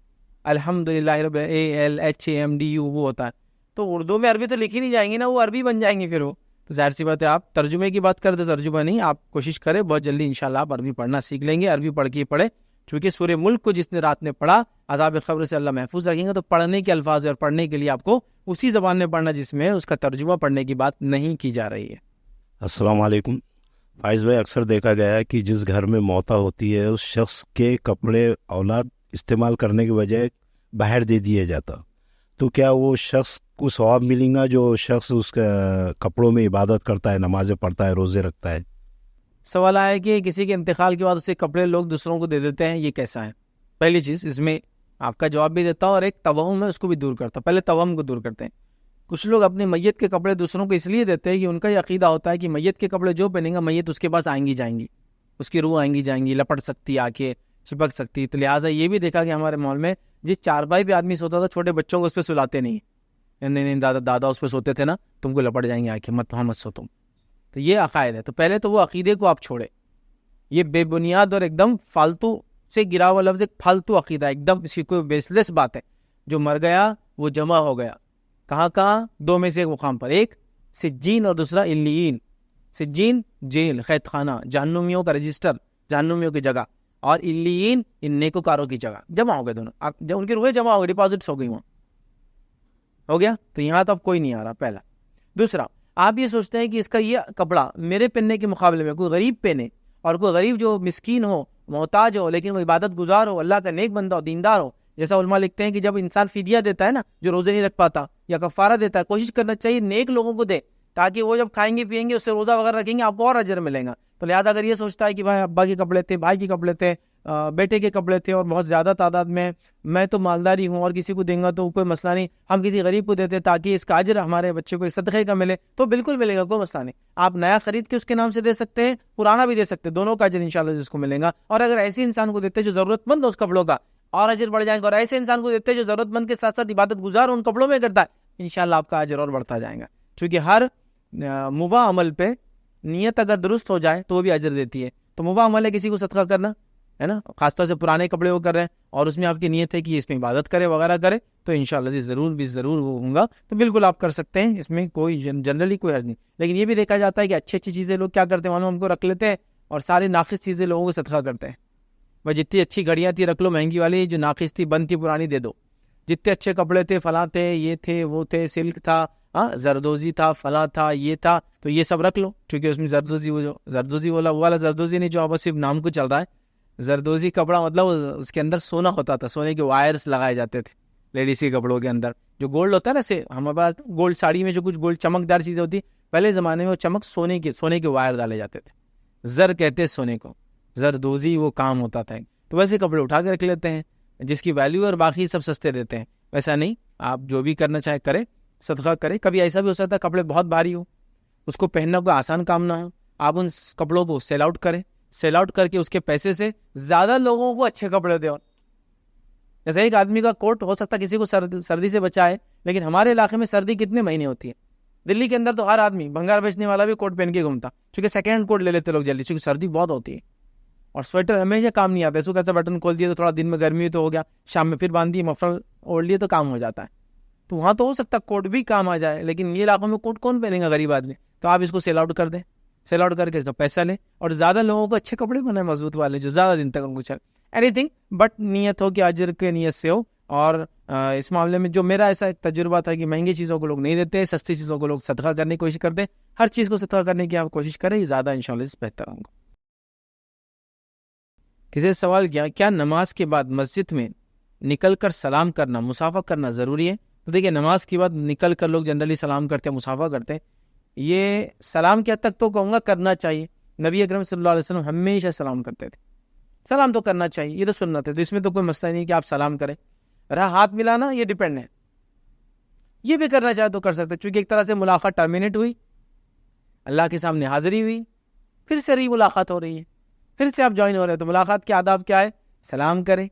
الحمدللہ رب ALHAMDU وہ ہوتا ہے. تو اردو میں عربی تو لکھی نہیں جائیں گی نا, وہ عربی بن جائیں گی پھر وہ. تو ظاہر سی بات ہے, آپ ترجمے کی بات کرتے تو ترجمہ نہیں, آپ کوشش کریں بہت جلدی انشاءاللہ آپ عربی پڑھنا سیکھ لیں گے. عربی پڑھ کے پڑھے, چونکہ سورہ ملک کو جس نے رات میں پڑھا عذاب قبر سے اللہ محفوظ رکھیں گے. تو پڑھنے کے الفاظ اور پڑھنے کے لیے آپ کو اسی زبان میں پڑھنا جس میں اس کا ترجمہ پڑھنے کی بات نہیں کی جا رہی ہے. السلام علیکم. فائز بھائی, اکثر دیکھا گیا ہے کہ جس گھر میں موتا ہوتی ہے اس شخص کے کپڑے اولاد استعمال کرنے کے بجائے باہر دے دیا جاتا, تو کیا وہ شخص کو ثواب ملیں گا جو شخص اس کا کپڑوں میں عبادت کرتا ہے, نمازیں پڑھتا ہے, روزے رکھتا ہے؟ سوال آیا کہ کسی کے انتقال کے بعد اسے کپڑے لوگ دوسروں کو دے دیتے ہیں, یہ کیسا ہے؟ پہلی چیز اس میں آپ کا جواب بھی دیتا ہوں, اور ایک توہم ہے اس کو بھی دور کرتا ہوں. پہلے توہم کو دور کرتے ہیں. کچھ لوگ اپنے میت کے کپڑے دوسروں کو اس لیے دیتے ہیں کہ ان کا یہ عقیدہ ہوتا ہے کہ میت کے کپڑے جو پہنیں گا میت اس کے پاس آئیں گی جائیں گی, اس کی روح آئیں گی جائیں گی, لپٹ سکتی, آ کے چپک سکتی. تو لہٰذا یہ بھی دیکھا کہ ہمارے ماحول میں جس چارپائی پہ آدمی سوتا تھا, چھوٹے بچوں کو اس پہ سلاتے نہیں. نہیں دادا اس پہ سوتے تھے نا, تم کو لپٹ جائیں گے آ کے, مت وہاں مت سو تم. تو یہ عقائد ہے. تو پہلے تو وہ عقیدے کو آپ چھوڑے, یہ بے بنیاد اور ایک دم فالتو سے گرا ہوا لفظ, ایک فالتو عقیدہ, ایک دم اس کی کوئی بیس لیس بات ہے. جو مر گیا وہ جمع ہو گیا, کہاں 2 میں سے ایک مقام پر, ایک سجین اور دوسرا علیین. سجین جیل, قید خانہ, جہنمیوں کا رجسٹر, جہنمیوں کی جگہ, اور علیین ان نیکوکاروں کی جگہ. جمع ہو گئے دونوں, جب ان کی روحیں جمع ہو گئی, ڈپازٹس ہو گئی وہاں, ہو گیا. تو یہاں تو اب کوئی نہیں آ رہا, پہلا. دوسرا, آپ یہ سوچتے ہیں کہ اس کا یہ کپڑا میرے پہننے کے مقابلے میں کوئی غریب پہنے, اور کوئی غریب جو مسکین ہو, محتاج ہو, لیکن وہ عبادت گزار ہو, اللہ کا نیک بندہ ہو, دیندار ہو. جیسا علماء لکھتے ہیں کہ جب انسان فدیہ دیتا ہے نا, جو روزے نہیں رکھ پاتا, یا کفارہ دیتا ہے, کوشش کرنا چاہیے نیک لوگوں کو دے, تاکہ وہ جب کھائیں گے پیئیں گے اس سے روزہ وغیرہ رکھیں گے, آپ کو اور اجر ملے گا. تو لہٰذا اگر یہ سوچتا ہے کہ بھائی ابا کے کپڑے تھے, بھائی کے کپڑے تھے, بیٹے کے کپڑے تھے, اور بہت زیادہ تعداد میں تو مالداری ہوں اور کسی کو دیں گا تو کوئی مسئلہ نہیں, ہم کسی غریب کو دیتے تاکہ اس کا اجر ہمارے بچے کو ایک صدقے کا ملے, تو بالکل ملے گا, کوئی مسئلہ نہیں. آپ نیا خرید کے اس کے نام سے دے سکتے ہیں, پرانا بھی دے سکتے ہیں, دونوں کا اجر انشاءاللہ جس کو ملے گا. اور اگر ایسے انسان کو دیتے جو ضرورت مند ہو اس کپڑوں کا, اور اجر بڑھ جائے گا. اور ایسے انسان کو دیتے جو ضرورت مند کے ساتھ ساتھ عبادت گزار ان کپڑوں میں کرتا ہے, انشاءاللہ آپ کا اجر اور بڑھتا جائے گا. کیونکہ ہر مباح عمل پہ نیت اگر درست ہو جائے تو وہ بھی اجر دیتی ہے. تو مباح عمل ہے کسی کو صدقہ کرنا, ہے نا, خاص طور سے پرانے کپڑے وہ کر رہے ہیں, اور اس میں آپ کی نیت ہے کہ اس میں عبادت کرے وغیرہ کرے, تو انشاءاللہ ضرور ہوں گا. تو بالکل آپ کر سکتے ہیں, اس میں کوئی جنرلی کوئی حرج نہیں. لیکن یہ بھی دیکھا جاتا ہے کہ اچھی چیزیں لوگ کیا کرتے ہیں, معلوم ہم کو رکھ لیتے ہیں, اور ساری ناقص چیزیں لوگوں کو صدقہ کرتے ہیں. بھائی جتنی اچھی گھڑیاں تھی رکھ لو مہنگی والی, جو ناقص تھی بند تھی پرانی دے دو. جتنے اچھے کپڑے تھے, فلاں تھے, یہ تھے, وہ تھے, سلک تھا, زردوزی تھا, فلاں تھا, یہ تھا, تو یہ سب رکھ لو. کیونکہ اس میں زردوزی, وہ جو زردوزی وہ والا زردوزی نہیں جو اب صرف نام کو چل رہا ہے. زردوزی کپڑا مطلب اس کے اندر سونا ہوتا تھا, سونے کے وائرس لگائے جاتے تھے لیڈیز کے کپڑوں کے اندر. جو گولڈ ہوتا ہے نا, سے ہمارے پاس گولڈ ساڑی میں جو کچھ گولڈ چمکدار چیزیں ہوتی, پہلے زمانے میں وہ چمک سونے کے وائر ڈالے جاتے تھے. زر کہتے سونے کو, زردوزی وہ کام ہوتا تھا. تو ویسے کپڑے اٹھا کے رکھ لیتے ہیں جس کی ویلیو, اور باقی سب سستے دیتے ہیں. ویسا نہیں, آپ جو بھی کرنا چاہے کرے, صدقہ کرے. کبھی ایسا بھی ہو سکتا ہے کپڑے بہت بھاری ہو, اس کو پہننا کوئی آسان کام نہ ہو, آپ ان کپڑوں کو سیل آؤٹ کریں. سیل آؤٹ کر کے اس کے پیسے سے زیادہ لوگوں کو اچھے کپڑے دے. جیسے ایک آدمی کا کوٹ ہو سکتا ہے کسی کو سردی سے بچائے, لیکن ہمارے علاقے میں سردی کتنے مہینے ہوتی ہے؟ دلی کے اندر تو ہر آدمی بھنگار بیچنے والا بھی کوٹ پہن کے گھومتا, چونکہ سیکنڈ ہینڈ کوٹ لے لیتے لوگ جلدی, چونکہ سردی بہت ہوتی ہے. اور سویٹر ہمیشہ کام نہیں آتا, اس کو کیسا بٹن کھول دیے تو تھوڑا دن میں گرمی تو ہو گیا, شام میں پھر باندھ دیے, مفلر اوڑھ لیے تو کام ہو جاتا ہے. تو وہاں تو ہو سکتا ہے کوٹ بھی کام آ جائے, لیکن یہ علاقوں میں کوٹ کون پہنے گا غریب آدمی؟ تو آپ اس کو سیل آؤٹ کر دیں, سیل آؤٹ کر کے اس کا پیسہ لیں, اور زیادہ لوگوں کو اچھے کپڑے بنائیں مضبوط والے جو زیادہ دن تک ان کو چلے. اینی تھنگ بٹ نیت ہو کہ اجر کے نیت سے ہو. اور اس معاملے میں جو میرا ایسا ایک تجربہ تھا کہ مہنگی چیزوں کو لوگ نہیں دیتے, سستی چیزوں کو لوگ صدقہ کرنے کی کوشش کرتے ہیں. ہر چیز کو صدقہ کرنے کی آپ کوشش کریں, یہ زیادہ انشاءاللہ بہتر ہوگا. کسی نے سوال کیا, کیا نماز کے بعد مسجد میں نکل کر سلام کرنا, مصافحہ کرنا ضروری ہے؟ تو دیکھیے, نماز کے بعد نکل کر لوگ جنرلی سلام کرتے ہیں, مصافحہ کرتے ہیں. یہ سلام کے حد تک تو کہوں گا کرنا چاہیے. نبی اکرم صلی اللہ علیہ وسلم ہمیشہ سلام کرتے تھے, سلام تو کرنا چاہیے, یہ تو سنت ہے, تو اس میں تو کوئی مسئلہ نہیں کہ آپ سلام کریں. رہا ہاتھ ملانا, یہ ڈیپینڈ ہے, یہ بھی کرنا چاہے تو کر سکتے, چونکہ ایک طرح سے ملاقات ٹرمینیٹ ہوئی, اللہ کے سامنے حاضری ہوئی, پھر سے ری ملاقات ہو رہی ہے, پھر سے آپ جوائن ہو رہے ہیں. تو ملاقات کے آداب کیا ہے؟ سلام کریں,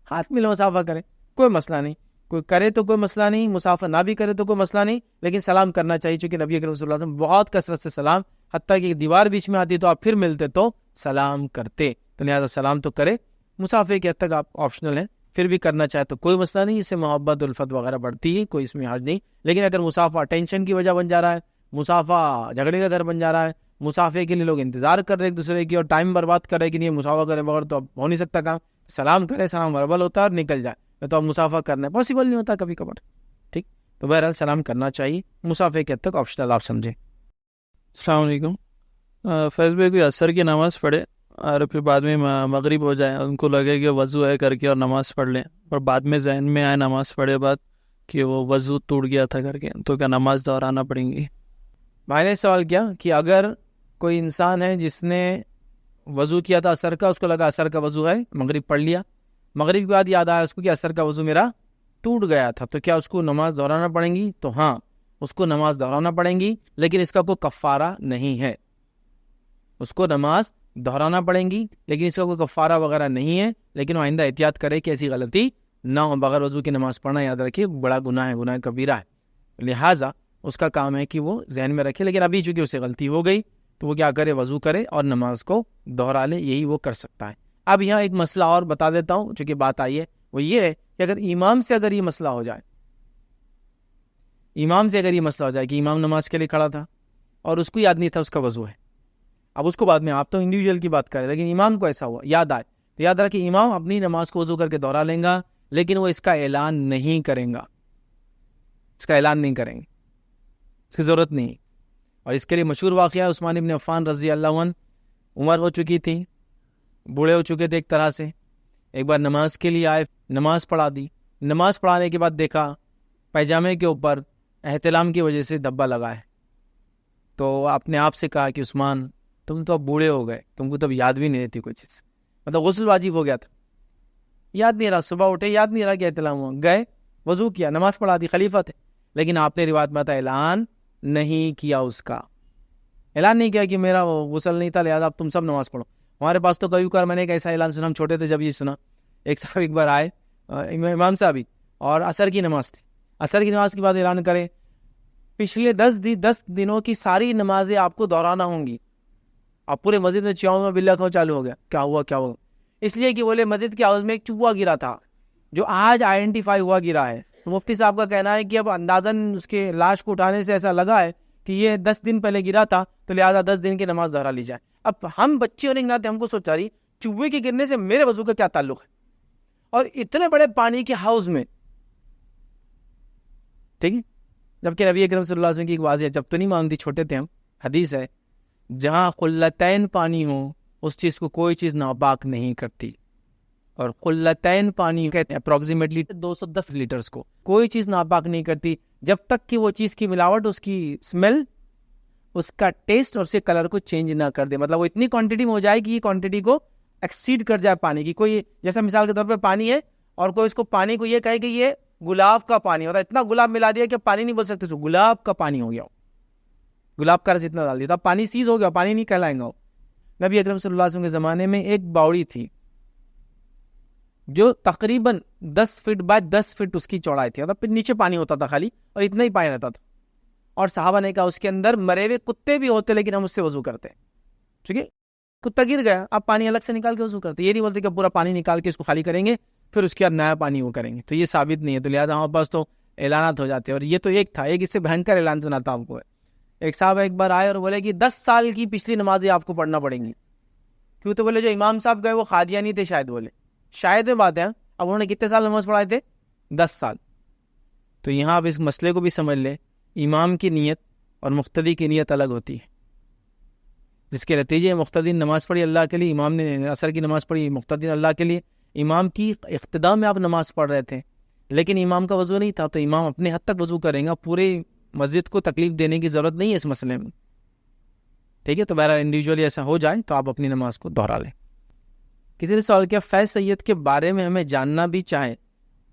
ہاتھ ملے, مصافحہ کریں, کوئی مسئلہ نہیں. کوئی کرے تو کوئی مسئلہ نہیں, مصافحہ نہ بھی کرے تو کوئی مسئلہ نہیں, لیکن سلام کرنا چاہیے, چونکہ نبی اکرم صلی اللہ علیہ وسلم بہت کثرت سے سلام, حتیٰ کہ دیوار بیچ میں آتی تو آپ پھر ملتے تو سلام کرتے. تو لہٰذا سلام تو کرے, مصافحے کے حد تک آپ آپشنل ہیں, پھر بھی کرنا چاہے تو کوئی مسئلہ نہیں, اس سے محبت الفت وغیرہ بڑھتی ہے, کوئی اس میں حرج نہیں. لیکن اگر مصافحہ ٹینشن کی وجہ بن جا رہا ہے, مصافحہ جھگڑے کا گھر بن جا رہا ہے, مصافحے کے لیے لوگ انتظار کر رہے ایک دوسرے کی اور ٹائم برباد کر رہے کہ نہیں مصافحہ کرے بغیر تو اب ہو نہیں سکتا کام, سلام کرے, سلام وربل ہوتا ہے اور نکل جائے, تو اب مصافحہ کرنا پاسبل نہیں ہوتا کبھی کبھار. ٹھیک, تو بہرحال سلام کرنا چاہیے, مصافحے کے حد تک آپشنل آپ سمجھیں. السلام علیکم. فیض بھائی, کوئی عصر کی نماز پڑھے اور پھر بعد میں مغرب ہو جائے, ان کو لگے کہ وضو ہے کر کے اور نماز پڑھ لیں, اور بعد میں ذہن میں آئے نماز پڑھے بعد کہ وہ وضو ٹوٹ گیا تھا کر کے, تو کیا نماز دہرانا پڑیں گی؟ بھائی نے سوال کیا کہ اگر کوئی انسان ہے جس نے وضو کیا تھا عصر کا, اس کو لگا عصر کا وضو ہے, مغرب پڑھ لیا, مغرب کے بعد یاد آیا اس کو کہ عصر کا وضو میرا ٹوٹ گیا تھا, تو کیا اس کو نماز دہرانا پڑیں گی؟ تو ہاں, اس کو نماز دہرانا پڑیں گی, لیکن اس کا کوئی کفارہ نہیں ہے. اس کو نماز دہرانا پڑیں گی, لیکن اس کا کوئی کفارہ وغیرہ نہیں ہے. لیکن وہ آئندہ احتیاط کرے کہ ایسی غلطی نہ ہو. بغیر وضو کی نماز پڑھنا یاد رکھے بڑا گناہ ہے, گناہ کبیرہ ہے, لہٰذا اس کا کام ہے کہ وہ ذہن میں رکھے. لیکن ابھی چونکہ اسے غلطی ہو گئی تو وہ کیا کرے, وضو کرے اور نماز کو دہرا لے, یہی وہ کر سکتا ہے. اب یہاں ایک مسئلہ اور بتا دیتا ہوں, چونکہ بات آئی ہے, وہ یہ ہے کہ اگر امام سے اگر یہ مسئلہ ہو جائے, امام سے اگر یہ مسئلہ ہو جائے کہ امام نماز کے لیے کھڑا تھا اور اس کو یاد نہیں تھا اس کا وضو ہے, اب اس کو بعد میں, آپ تو انڈیویجول کی بات کریں, لیکن امام کو ایسا ہوا یاد آئے, تو یاد رکھے امام اپنی نماز کو وضو کر کے دہرا لیں گا, لیکن وہ اس کا اعلان نہیں کریں گا, اس کا اعلان نہیں کریں گے, اس کی ضرورت نہیں. اور اس کے لیے مشہور واقعہ ہے عثمان ابن عفان رضی اللہ عنہ, عمر ہو چکی تھی, بوڑھے ہو چکے تھے ایک طرح سے, ایک بار نماز کے لیے آئے, نماز پڑھا دی, نماز پڑھانے کے بعد دیکھا پیجامے کے اوپر احتلام کی وجہ سے دھبا لگا ہے. تو آپ نے آپ سے کہا کہ عثمان تم تو اب بوڑھے ہو گئے, تم کو تب یاد بھی نہیں رہتی کوئی چیز, مطلب غسل واجب ہو گیا تھا, یاد نہیں رہا, صبح اٹھے یاد نہیں رہا کہ احتلام ہوا, گئے وضو کیا, نماز پڑھا دی, خلیفہ تھے, لیکن آپ نے روایت میں آتا اعلان نہیں کیا, اس کا اعلان نہیں کیا کہ میرا غسل نہیں تھا لہٰذا اب تم سب نماز پڑھو. ہمارے پاس تو کبھی کبھار میں نے ایک ایسا اعلان سنا, ہم چھوٹے تھے جب یہ سنا, ایک صاحب ایک بار آئے, امام صاحب, اور عصر کی نماز تھی, عصر کی نماز کے بعد اعلان کرے پچھلے 10 دنوں کی ساری نمازیں آپ کو دہرانا ہوں گی. آپ پورے مسجد میں چیاؤں بلا کھاؤ چالو ہو گیا, کیا ہوا, اس لیے کہ بولے مسجد کے حوض میں ایک چوہا گرا تھا جو آج آئیڈینٹیفائی ہوا گرا ہے. تو مفتی صاحب کا کہنا ہے کہ اب اندازاً اس کے لاش کو اٹھانے سے ایسا لگا ہے کہ یہ 10 دن پہلے گرا تھا, تو لہٰذا 10 دن کی نماز دہرا لی جائے. اب ہم بچے ہونے کے ناطے ہم کو سوچا رہی چوہے کے گرنے سے میرے وضو کا کیا تعلق ہے, اور اتنے بڑے پانی کے ہاؤس میں, ٹھیک ہے, جبکہ نبی اکرم صلی اللہ علیہ وسلم کی ایک واضح, جب تو نہیں مانتی, چھوٹے تھے ہم, حدیث ہے جہاں قلتین پانی ہو اس چیز کو کوئی چیز ناپاک نہیں کرتی. اور قلتین پانی کہتے ہیں اپروکسیمیٹلی 210 لیٹرز کو, کوئی چیز ناپاک نہیں کرتی جب تک کہ وہ چیز کی ملاوٹ, اس کی اسمیل, اس کا ٹیسٹ اور اس کے کلر کو چینج نہ کر دے. مطلب وہ اتنی کوانٹٹی میں ہو جائے کہ یہ کوانٹٹی کو ایکسیڈ کر جائے پانی کی. کوئی جیسا مثال کے طور پہ پانی ہے اور کوئی اس کو پانی کو یہ کہے کہ یہ گلاب کا پانی ہوتا ہے, اتنا گلاب ملا دیا کہ پانی نہیں بول سکتے, تو گلاب کا پانی ہو گیا, گلاب کا رس اتنا ڈال دیا, پانی سیز ہو گیا, پانی نہیں کہلائیں گا. نبی اکرم صلی اللہ علیہ وسلم کے زمانے میں ایک باوڑی تھی جو تقریباً 10 فٹ بائی 10 فٹ اس کی چوڑائی تھی، مطلب نیچے پانی ہوتا تھا خالی اور اتنا ہی پانی رہتا تھا. اور صحابہ نے کہا اس کے اندر مرے ہوئے کتے بھی ہوتے لیکن ہم اس سے وضو کرتے. ٹھیک ہے، کتا گر گیا، آپ پانی الگ سے نکال کے وضو کرتے. یہ نہیں بولتے کہ پورا پانی نکال کے اس کو خالی کریں گے پھر اس کے بعد نیا پانی وہ کریں گے، تو یہ ثابت نہیں ہے. تو لہٰذا ہمارے پاس تو اعلانات ہو جاتے ہیں. اور یہ تو ایک تھا، ایک اس سے بھینکر اعلان سناتا آپ کو. ایک صاحب ایک بار آئے اور بولے کہ 10 سال کی پچھلی نمازیں آپ کو پڑھنا پڑیں گی. کیوں؟ تو بولے جو امام صاحب گئے وہ قادیانی تھے شاید. بولے شاید میں بات ہے. اب انہوں نے کتنے سال نماز پڑھائے تھے؟ 10 سال. تو یہاں آپ اس مسئلے کو بھی سمجھ لیں، امام کی نیت اور مقتدی کی نیت الگ ہوتی ہے. جس کے نتیجے مقتدی نے نماز پڑھی اللہ کے لیے، امام نے عصر کی نماز پڑھی مقتدی نے اللہ کے لیے. امام کی اقتداء میں آپ نماز پڑھ رہے تھے لیکن امام کا وضو نہیں تھا، تو امام اپنے حد تک وضو کریں گا. پورے مسجد کو تکلیف دینے کی ضرورت نہیں ہے اس مسئلے میں. ٹھیک ہے، تو بہرحال انڈیویجولی ایسا ہو جائے تو آپ اپنی نماز کو دہرا لیں. کسی نے سوال کیا فیض سید کے بارے میں ہمیں جاننا بھی چاہیں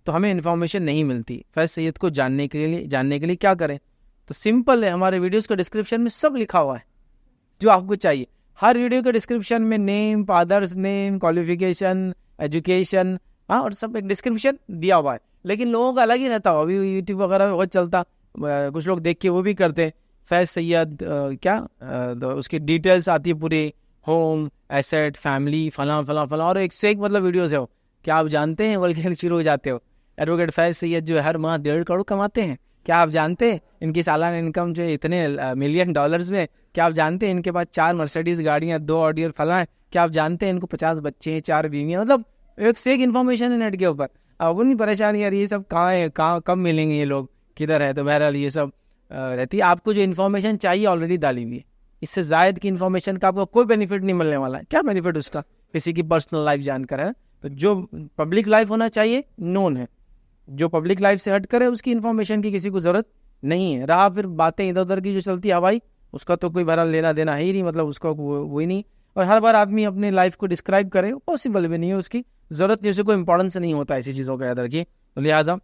تو ہمیں انفارمیشن نہیں ملتی، فیض سید کو جاننے کے لیے کیا کریں؟ تو سمپل ہے، ہمارے ویڈیوز کے ڈسکرپشن میں سب لکھا ہوا ہے جو آپ کو چاہیے. ہر ویڈیو کے ڈسکرپشن میں نیم، فادرز نیم، کوالیفیکیشن، ایجوکیشن، اور سب ایک ڈسکرپشن دیا ہوا ہے. لیکن لوگوں کا الگ ہی رہتا ہو. ابھی یوٹیوب وغیرہ میں بہت چلتا، کچھ لوگ دیکھ کے وہ بھی کرتے فیض سید اس کی ڈیٹیلز آتی ہے پوری، ہوم، ایسٹ، فیملی، فلاں فلاں فلاں، اور ایک سے ایک مطلب ویڈیوز ہے. کیا آپ جانتے ہیں؟ بلکہ شروع ہو جاتے ہو ایڈوکیٹ فیض سید جو ہر ماہ 1.5 کروڑ کماتے ہیں. کیا آپ جانتے ہیں ان کی سالانہ انکم جو ہے اتنے $1 ملین میں؟ کیا آپ جانتے ہیں ان کے پاس 4 مرسیڈیز گاڑیاں، 2 آڈی اور فلاں ہیں؟ کیا آپ جانتے ہیں ان کو 50 بچے ہیں، 4 بیویاں؟ مطلب ایک سے ایک انفارمیشن ہے نیٹ کے اوپر. اب انہیں پریشانی یار یہ سب کہاں ہے، کب ملیں گے یہ لوگ، کدھر ہے؟ تو بہرحال یہ سب رہتی ہے. آپ کو جو انفارمیشن چاہیے آلریڈی ڈالی ہوئی ہے. اس سے زائد کی انفارمیشن کا آپ کو کوئی بینیفٹ نہیں ملنے والا ہے. کیا بینیفٹ اس کا؟ کسی کی پرسنل لائف جان کر ہے. تو جو پبلک لائف ہونا چاہیے نون ہے، جو پبلک لائف سے ہٹ کرے اس کی انفارمیشن کی کسی کو ضرورت نہیں ہے. رہا پھر باتیں ادھر ادھر کی جو چلتی ہے ہوائی، اس کا تو کوئی بہرحال لینا دینا ہے ہی نہیں، مطلب اس کا وہی نہیں. اور ہر بار آدمی اپنی لائف کو ڈسکرائب کرے پاسبل بھی نہیں ہے، اس کی ضرورت نہیں، اسے کوئی امپورٹنس نہیں ہوتا ایسی چیزوں کا. یاد رکھیے. تو لہٰذا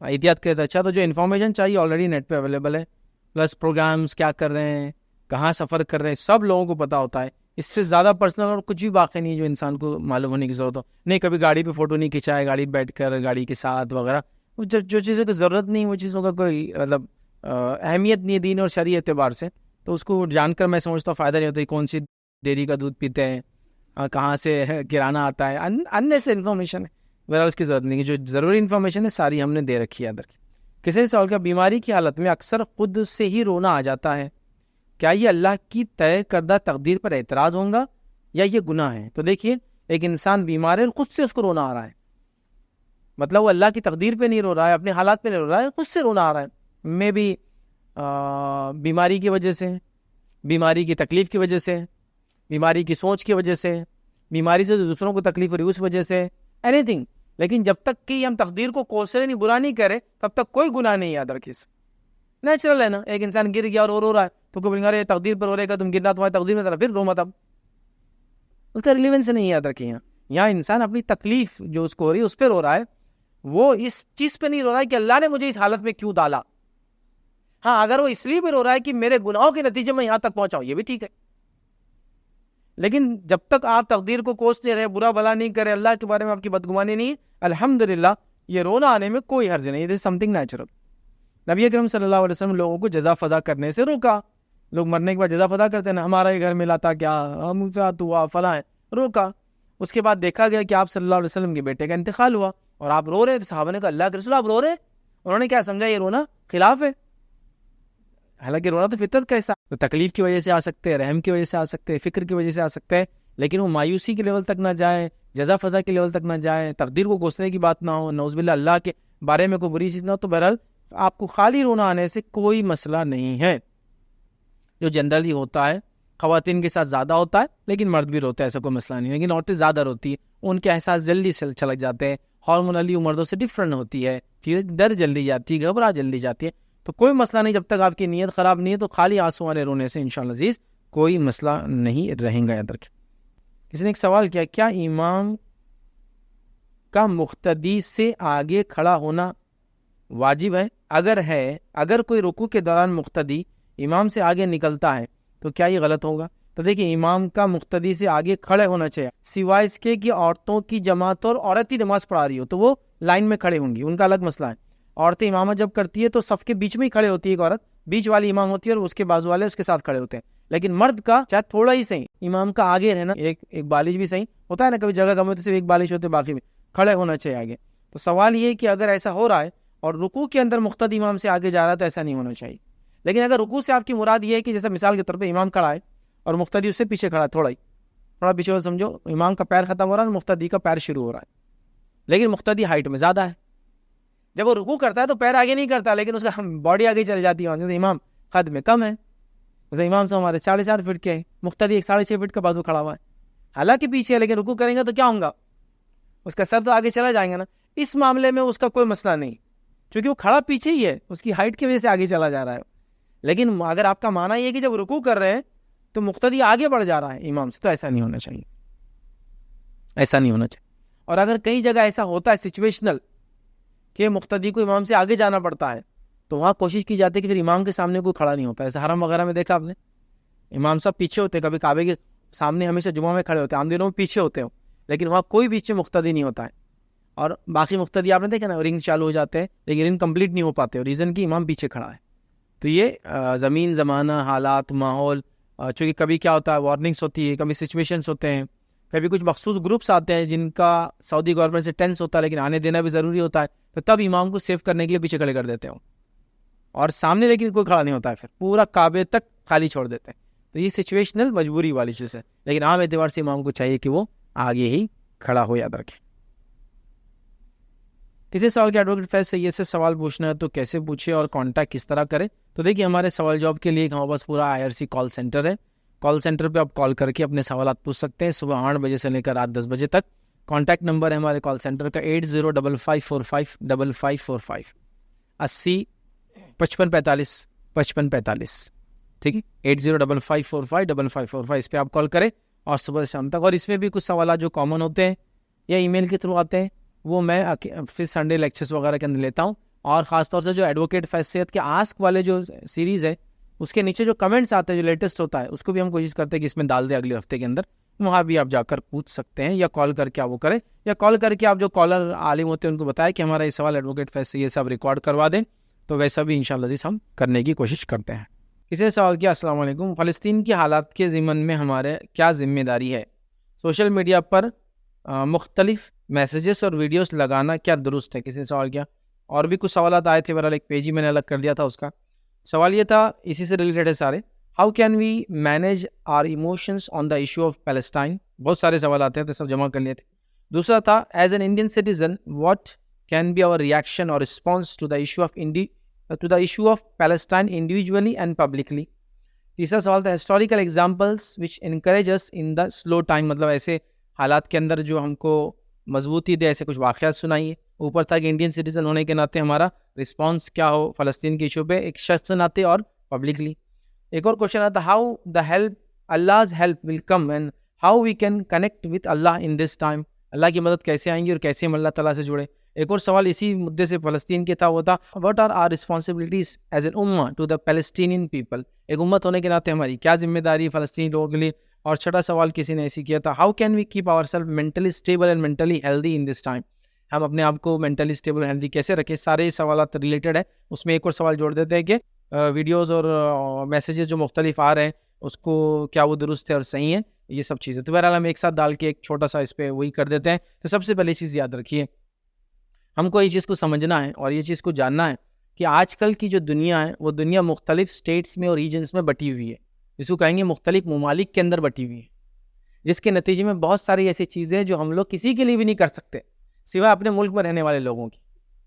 احتیاط کرے تو اچھا. تو جو انفارمیشن چاہیے آلریڈی نیٹ پہ اویلیبل ہے، پلس پروگرامس کیا کر رہے ہیں، کہاں سفر کر رہے ہیں، سب لوگوں کو پتہ ہوتا ہے. اس سے زیادہ پرسنل اور کچھ بھی باقی نہیں جو انسان کو معلوم ہونے کی ضرورت ہو. نہیں کبھی گاڑی پہ فوٹو نہیں کھنچائے، گاڑی بیٹھ کر گاڑی کے ساتھ وغیرہ، جو چیزوں کی ضرورت نہیں، وہ چیزوں کا کوئی مطلب اہمیت نہیں ہے دین اور شرعی اعتبار سے. تو اس کو جان کر میں سمجھتا ہوں فائدہ نہیں ہوتا. کون سی ڈیری کا دودھ پیتے ہیں، کہاں سے کرانہ آتا ہے، اننے سے انفارمیشن ہے. بہرحال اس کی ضرورت نہیں، جو ضروری انفارمیشن ہے ساری ہم نے دے رکھی ہے ادھر کی. کسی نے سوال کیا بیماری کی حالت میں اکثر خود سے ہی رونا آ جاتا ہے، کیا یہ اللہ کی طے کردہ تقدیر پر اعتراض ہوگا یا یہ گناہ ہے؟ تو دیکھیے، ایک انسان بیمار ہے، خود سے اس کو رونا آ رہا ہے، مطلب وہ اللہ کی تقدیر پہ نہیں رو رہا ہے، اپنے حالات پہ نہیں رو رہا ہے، خود سے رونا آ رہا ہے. میں بھی بیماری کی وجہ سے، بیماری کی تکلیف کی وجہ سے، بیماری کی سوچ کی وجہ سے، بیماری سے دوسروں کو تکلیف ہو رہی اس وجہ سے، اینی تھنگ. لیکن جب تک کہ ہم تقدیر کو کوسے نہیں، برا نہیں کرے، تب تک کوئی گناہ نہیں. یاد رکھیے، نیچرل ہے نا. ایک انسان گر گیا اور رو رہا ہے تو کوئی بولے گا تقدیر پر رو رہے گا، تم گرنا تمہاری تقدیر میں تھا، پھر رو مت. اب اس کا ریلیونس نہیں. یاد رکھیے، یہاں انسان اپنی تکلیف جو اس کو ہو رہی ہے اس پہ رو رہا ہے، وہ اس چیز پہ نہیں رو رہا ہے کہ اللہ نے مجھے اس حالت میں کیوں ڈالا. ہاں اگر وہ اس لیے بھی رو رہا ہے کہ میرے گناہوں کے نتیجے میں یہاں تک پہنچا ہوں، یہ بھی ٹھیک ہے. لیکن جب تک آپ تقدیر کو کوستے رہے، برا بھلا نہیں کرے، اللہ کے بارے میں آپ کی بدگمانی نہیں، الحمدللہ یہ رونا آنے میں کوئی حرج نہیں. It is something natural. نبی اکرم صلی اللہ علیہ وسلم لوگوں کو جزا فضا کرنے سے روکا. لوگ مرنے کے بعد جزا فضا کرتے ہیں نا، ہمارا ہی گھر ملا تھا کیا، ہم ساتھ ہوا فلاں، روکا. اس کے بعد دیکھا گیا کہ آپ صلی اللہ علیہ وسلم کے بیٹے کا انتقال ہوا اور آپ رو رہے. تو صحابہ نے کہا اللہ کے رسول آپ رو رہے؟ انہوں نے کیا سمجھا یہ رونا خلاف ہے. حالانکہ رونا تو فطرت کا حصہ، تو تکلیف کی وجہ سے آ سکتے ہیں، رحم کی وجہ سے آ سکتے ہیں، فکر کی وجہ سے آ سکتے ہیں، لیکن وہ مایوسی کے لیول تک نہ جائے، جزا فضا کے لیول تک نہ جائے، تقدیر کو کوسنے کی بات نہ ہو، نعوذ باللہ اللہ کے بارے میں کوئی بری چیز نہ ہو. تو بہرحال آپ کو خالی رونا آنے سے کوئی مسئلہ نہیں ہے. جو جنرلی ہوتا ہے خواتین کے ساتھ زیادہ ہوتا ہے، لیکن مرد بھی روتا ہے، ایسا کوئی مسئلہ نہیں. لیکن عورتیں زیادہ روتی ہیں، ان کے احساس جلدی سے چھلک جاتے ہیں، ہارمونلی مردوں سے ڈفرینٹ ہوتی ہے، چیزیں ڈر جلدی جاتی ہے، گھبراہٹ جلدی جاتی ہے. تو کوئی مسئلہ نہیں جب تک آپ کی نیت خراب نہیں ہے. تو خالی آنسو والے رونے سے انشاءاللہ عزیز کوئی مسئلہ نہیں رہے گا. یاد رکھیں. کسی نے ایک سوال کیا، کیا امام کا مقتدی سے آگے کھڑا ہونا واجب ہے؟ اگر کوئی رکوع کے دوران مقتدی امام سے آگے نکلتا ہے تو کیا یہ غلط ہوگا؟ تو دیکھیے امام کا مقتدی سے آگے کھڑے ہونا چاہیے، سوائے اس کے کہ عورتوں کی جماعت اور عورت ہی نماز پڑھا رہی ہو تو وہ لائن میں کھڑے ہوں گی، ان کا الگ مسئلہ ہے. عورتیں امامت جب کرتی ہے تو صف کے بیچ میں ہی کھڑے ہوتی ہے، ایک عورت بیچ والی امام ہوتی ہے اور اس کے بازو والے اس کے ساتھ کھڑے ہوتے ہیں. لیکن مرد کا چاہے تھوڑا ہی صحیح امام کا آگے رہنا، ایک بالش بھی صحیح ہوتا ہے نا، کبھی جگہ کم ہوتی ہے صرف ایک بالش ہوتے باقی میں کھڑے ہونا چاہیے آگے. تو سوال یہ ہے کہ اگر ایسا ہو رہا ہے اور رکوع کے اندر مقتدی امام سے آگے جا رہا ہے تو ایسا نہیں ہونا چاہیے. لیکن اگر رکوع سے آپ کی مراد یہ ہے کہ جیسا مثال کے طور پہ امام کھڑا ہے اور مقتدی اس سے پیچھے کھڑا ہے، تھوڑا پیچھے سمجھو، امام کا پیر ختم ہو رہا ہے، مقتدی کا پیر شروع ہو رہا ہے، لیکن مقتدی ہائٹ میں زیادہ ہے. جب وہ رکوع کرتا ہے تو پیر آگے نہیں کرتا، لیکن اس کا باڈی آگے چل جاتی ہے، جیسے امام قد میں کم ہے، جیسے امام سے ہمارے 4.5 فٹ کے ہے، مقتدی 6.5 فٹ کا بازو کھڑا ہوا ہے، حالانکہ پیچھے ہے، لیکن رکوع کریں گے تو کیا ہوگا، اس کا سر تو آگے چلا جائیں گا نا. اس معاملے میں اس کا کوئی مسئلہ نہیں، کیونکہ وہ کھڑا پیچھے ہی ہے، اس کی ہائٹ کی وجہ سے آگے چلا جا رہا ہے. لیکن اگر آپ کا معنی یہ ہے کہ جب رکوع کر رہے ہیں تو مقتدی آگے بڑھ جا رہا ہے امام سے، تو ایسا نہیں ہونا چاہیے، ایسا نہیں ہونا چاہیے. اور اگر کئی جگہ ایسا ہوتا ہے سچویشنل کہ مقتدی کو امام سے آگے جانا پڑتا ہے تو وہاں کوشش کی جاتی ہے کہ پھر امام کے سامنے کوئی کھڑا نہیں ہوتا. ایسے حرم وغیرہ میں دیکھا آپ نے، امام صاحب پیچھے ہوتے، کبھی کعبے کے سامنے ہمیشہ جمعہ میں کھڑے ہوتے ہیں، عام دنوں میں پیچھے ہوتے ہو، لیکن وہاں کوئی بیچ میں مقتدی نہیں ہوتا ہے. اور باقی مقتدی آپ نے دیکھا نا، رنگ چالو ہو جاتے ہیں لیکن رنگ کمپلیٹ نہیں ہو پاتے، ریزن کہ امام پیچھے کھڑا ہے. تو یہ زمین، زمانہ، حالات، ماحول، چونکہ کبھی کیا ہوتا ہے وارننگس ہوتی ہے، کبھی سچویشنس ہوتے ہیں، کبھی کچھ مخصوص گروپس آتے ہیں جن کا سعودی گورنمنٹ سے ٹینس ہوتا ہے لیکن آنے دینا بھی ضروری ہوتا ہے، تو تب امام کو سیو کرنے کے لیے پیچھے کھڑے کر دیتے ہیں، اور سامنے لیکن کوئی کھڑا نہیں ہوتا ہے، پھر پورا کعبے تک خالی چھوڑ دیتے ہیں. تو یہ سچویشنل مجبوری والی چیز ہے، لیکن عام اعتبار سے امام کو چاہیے کہ وہ آگے ہی کھڑا ہو. یاد رکھیں. کسی سوال کے ایڈوکیٹ فیض سید سے سوال پوچھنا ہے تو کیسے پوچھے اور کانٹیکٹ کس طرح کرے؟ تو دیکھیے ہمارے سوال جواب کے لیے ہمارے پاس پورا IRC کال سینٹر ہے. کال سینٹر پہ آپ کال کر کے اپنے سوالات پوچھ سکتے ہیں صبح 8 بجے سے لے کر رات 10 بجے تک. کانٹیکٹ نمبر ہے ہمارے کال سینٹر کا 8055455545 8055455545. ٹھیک ہے، 8055455545 اس پہ آپ کال کریں اور صبح سے شام تک. اور اس میں بھی کچھ سوالات جو کامن ہوتے ہیں یا ای میل کے تھرو آتے ہیں وہ میں پھر سنڈے لیکچرز وغیرہ کے اندر لیتا ہوں. اور خاص طور سے جو ایڈوکیٹ فیض سید کے آسک والے جو سیریز ہے اس کے نیچے جو کمنٹس آتے ہیں جو لیٹسٹ ہوتا ہے اس کو بھی ہم کوشش کرتے ہیں کہ اس میں ڈال دیں اگلے ہفتے کے اندر. وہاں بھی آپ جا کر پوچھ سکتے ہیں یا کال کر کے آپ وہ کریں، یا کال کر کے آپ جو کالر عالم ہوتے ہیں ان کو بتائیں کہ ہمارا یہ سوال ایڈوکیٹ فیض سید صاحب ریکارڈ کروا دیں، تو ویسا بھی انشاءاللہ عزیز ہم کرنے کی کوشش کرتے ہیں. کسی نے سوال کیا، السلام علیکم، فلسطین کے حالات کے ضمن میں ہمارے کیا ذمہ داری ہے؟ سوشل میڈیا پر مختلف میسیجز اور ویڈیوز لگانا کیا درست ہے؟ کسی نے سوال کیا. اور بھی کچھ سوالات آئے تھے، بہرحال ایک پیج ہی میں نے الگ کر دیا تھا اس کا. سوال یہ تھا، اسی سے ریلیٹڈ ہے سارے، how can we manage our emotions on the issue of Palestine. بہت سارے سوال آتے تھے، سب جمع کر لیے تھے. دوسرا تھا، as an Indian citizen what can be our reaction اور response to the issue of Palestine individually and publicly. تیسرا سوال تھا، historical examples which encourage us in the slow time, مطلب ایسے حالات کے اندر جو ہم کو مضبوطی دے، ایسے کچھ واقعات سنائیے. اوپر تھا کہ انڈین سٹیزن ہونے کے ناطے ہمارا رسپانس کیا ہو فلسطین کے ایشو پہ، ایک شخص کے ناطے اور پبلکلی. ایک اور کوشچن آتا، how the help Allah's help will come and how we can connect with Allah in this time. اللہ کی مدد کیسے آئیں گی اور کیسے ہم اللہ تعالیٰ سے جڑے. ایک اور سوال اسی مدعے سے فلسطین کے تھا، وہ تھا what are our responsibilities as an ummah to the Palestinian people. ایک امت ہونے کے ناطے ہماری کیا ذمہ داری ہے فلسطینی لوگوں کے لیے. اور چھٹا سوال کسی نے ایسی کیا تھا، how can we keep ourselves mentally stable and mentally healthy in this time. ہم اپنے آپ کو mentally stable and healthy کیسے رکھیں. سارے سوالات ریلیٹڈ ہے. اس میں ایک اور سوال جوڑ دیتے ہیں کہ ویڈیوز اور میسیجز جو مختلف آ رہے ہیں اس کو کیا وہ درست ہے اور صحیح ہے، یہ سب چیزیں. تو بہرحال ہم ایک ساتھ ڈال کے ایک چھوٹا سا اس پہ وہی کر دیتے ہیں. تو سب سے پہلی چیز یاد رکھیے، ہم کو یہ چیز کو سمجھنا ہے اور یہ چیز کو جاننا ہے کہ آج کل کی جو دنیا ہے وہ دنیا مختلف اسٹیٹس میں اور ریجنس میں بٹی ہوئی ہے، جس کو کہیں گے مختلف ممالک کے اندر بٹی ہوئی ہے، جس کے نتیجے میں بہت ساری ایسی چیزیں ہیں جو ہم لوگ کسی کے لیے بھی نہیں کر سکتے سوائے اپنے ملک میں رہنے والے لوگوں کی،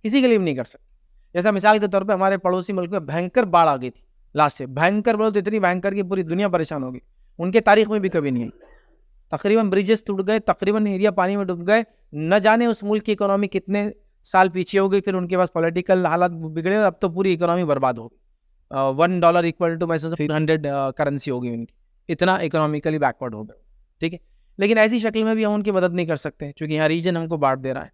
کسی کے لیے بھی نہیں کر سکتے. جیسا مثال کے طور پہ ہمارے پڑوسی ملک میں بھینکر باڑھ آ گئی تھی لاسٹ سے، بھینکر بولو تو اتنی بھینکر کی پوری دنیا پریشان ہو گئی، ان کے تاریخ میں بھی کبھی نہیں آئی. تقریباً بریجز ٹوٹ گئے، تقریباً ایریا پانی میں ڈوب گئے، نہ جانے اس ملک کی اکنامی کتنے سال پیچھے ہو گئی، پھر ان کے پاس پولیٹیکل حالات بگڑے اور اب تو پوری اکنامی برباد ہو گئی. $1 equal to 300 کرنسی ہو گئی ان کی، اتنا اکنامیکلی بیکورڈ ہو گئے. ٹھیک ہے، لیکن ایسی شکل میں بھی ہم ان کی مدد نہیں کر سکتے چونکہ یہاں ریجن ہم کو بانٹ دے رہا ہے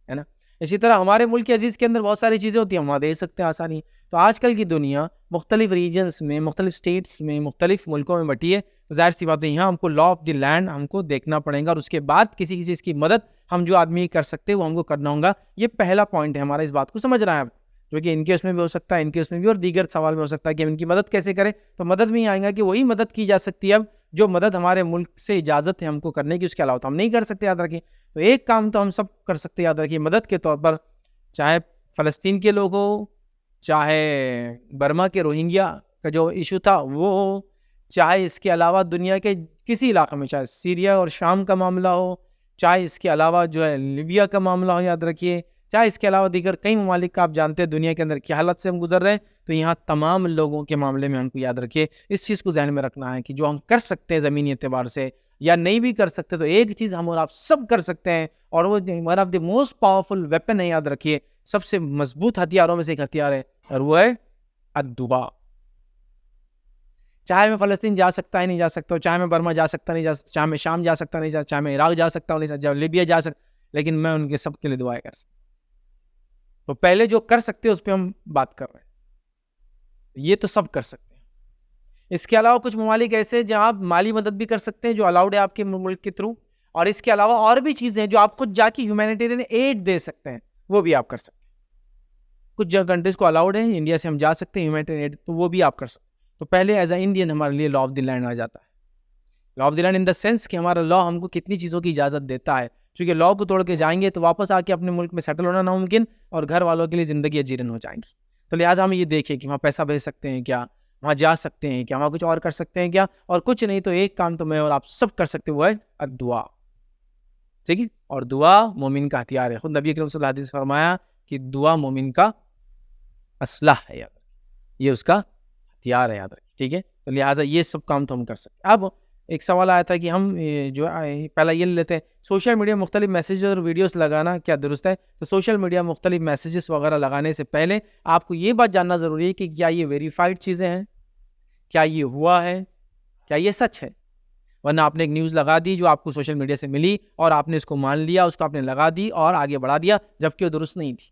نا. اسی طرح ہمارے ملک کے عزیز کے اندر بہت ساری چیزیں ہوتی ہیں ہم وہاں دے سکتے ہیں آسانی. تو آج کل کی دنیا مختلف ریجنس میں، مختلف اسٹیٹس میں، مختلف ملکوں میں بٹی ہے. تو ظاہر سی بات ہے یہاں ہم کو لا آف دی لینڈ ہم کو دیکھنا پڑے گا، اور اس کے بعد کسی چیز کی مدد ہم جو آدمی کر سکتے ہیں وہ ہم کو کرنا ہوگا. یہ پہلا پوائنٹ ہے ہمارا، اس بات کو سمجھ رہا ہے آپ، جو کہ ان کے اس میں بھی ہو سکتا ہے، ان کے اس میں بھی، اور دیگر سوال میں ہو سکتا ہے کہ ہم ان کی مدد کیسے کریں. تو مدد میں ہی آئیں گا کہ وہی مدد کی جا سکتی ہے اب جو مدد ہمارے ملک سے اجازت ہے ہم کو کرنے کی، اس کے علاوہ تو ہم نہیں کر سکتے. یاد رکھیں، تو ایک کام تو ہم سب کر سکتے ہیں، یاد رکھیے، مدد کے طور پر، چاہے فلسطین کے لوگ ہو، چاہے برما کے روہنگیا کا جو ایشو تھا وہ ہو، چاہے اس کے علاوہ دنیا کے کسی علاقے میں، چاہے سیریا اور شام کا معاملہ ہو، چاہے اس کے علاوہ جو ہے لیبیا کا معاملہ ہو، یاد رکھیے، چاہے اس کے علاوہ دیگر کئی ممالک کا آپ جانتے ہیں دنیا کے اندر کیا حالت سے ہم گزر رہے ہیں. تو یہاں تمام لوگوں کے معاملے میں ہم کو یاد رکھیے اس چیز کو ذہن میں رکھنا ہے کہ جو ہم کر سکتے ہیں زمینی اعتبار سے، یا نہیں بھی کر سکتے، تو ایک چیز ہم اور آپ سب کر سکتے ہیں، اور وہ one of the most powerful weapon ہے. یاد رکھیے سب سے مضبوط ہتھیاروں میں سے ایک ہتھیار ہے، اور وہ ہے الدعا. چاہے میں فلسطین جا سکتا ہے نہیں جا سکتا، چاہے میں برما جا سکتا نہیں جا سکتا، چاہے میں شام جا سکتا نہیں جا، چاہے میں عراق جا سکتا ہوں نہیں، چاہے لیبیا جا سکتا، لیکن میں ان کے سب کے لیے دعائیں کر سکتا. تو پہلے جو کر سکتے ہیں اس پہ ہم بات کر رہے ہیں، یہ تو سب کر سکتے ہیں. اس کے علاوہ کچھ ممالک ایسے ہیں جہاں آپ مالی مدد بھی کر سکتے ہیں جو الاؤڈ ہے آپ کے ملک کے تھرو، اور اس کے علاوہ اور بھی چیزیں ہیں جو آپ خود جا کے ہیومینیٹیرین ایڈ دے سکتے ہیں، وہ بھی آپ کر سکتے ہیں. کچھ جگہ کنٹریز کو الاؤڈ ہے، انڈیا سے ہم جا سکتے ہیں ہیومینیٹیرین ایڈ، تو وہ بھی آپ کر سکتے ہیں. تو پہلے ایز اے انڈین ہمارے لیے لا آف دی لینڈ آ جاتا ہے. Law of the land in the sense کہ ہمارا لا ہم کو کتنی چیزوں کی اجازت دیتا ہے، چونکہ لا کو توڑ کے جائیں گے تو واپس آ کے اپنے ملک میں سیٹل ہونا ناممکن، اور گھر والوں کے لیے زندگی اجیرن ہو جائیں گی. تو لہٰذا ہم یہ دیکھیں کہ وہاں پیسہ بھیج سکتے ہیں کیا، وہاں جا سکتے ہیں کیا، وہاں کچھ اور کر سکتے ہیں کیا، اور کچھ نہیں تو ایک کام تو میں اور آپ سب کر سکتے، وہ ہے الدعا. ٹھیک ہے، اور دعا مومن کا ہتھیار ہے. خود نبی اکرم صلی اللہ علیہ وسلم نے فرمایا کہ دعا مومن کا اسلحہ ہے، یاد رکھیں، یہ اس کا ہتھیار ہے، یاد رکھیں. ٹھیک ہے، تو لہٰذا یہ سب کام تو ہم کر سکتے ہیں. اب ایک سوال آیا تھا کہ ہم جو پہلا یہ لیتے ہیں سوشل میڈیا مختلف میسیجز اور ویڈیوز لگانا کیا درست ہے؟ تو سوشل میڈیا مختلف میسیجز وغیرہ لگانے سے پہلے آپ کو یہ بات جاننا ضروری ہے کہ کیا یہ ویریفائڈ چیزیں ہیں، کیا یہ ہوا ہے، کیا یہ سچ ہے. ورنہ آپ نے ایک نیوز لگا دی جو آپ کو سوشل میڈیا سے ملی، اور آپ نے اس کو مان لیا، اس کو آپ نے لگا دی اور آگے بڑھا دیا، جبکہ وہ درست نہیں تھی.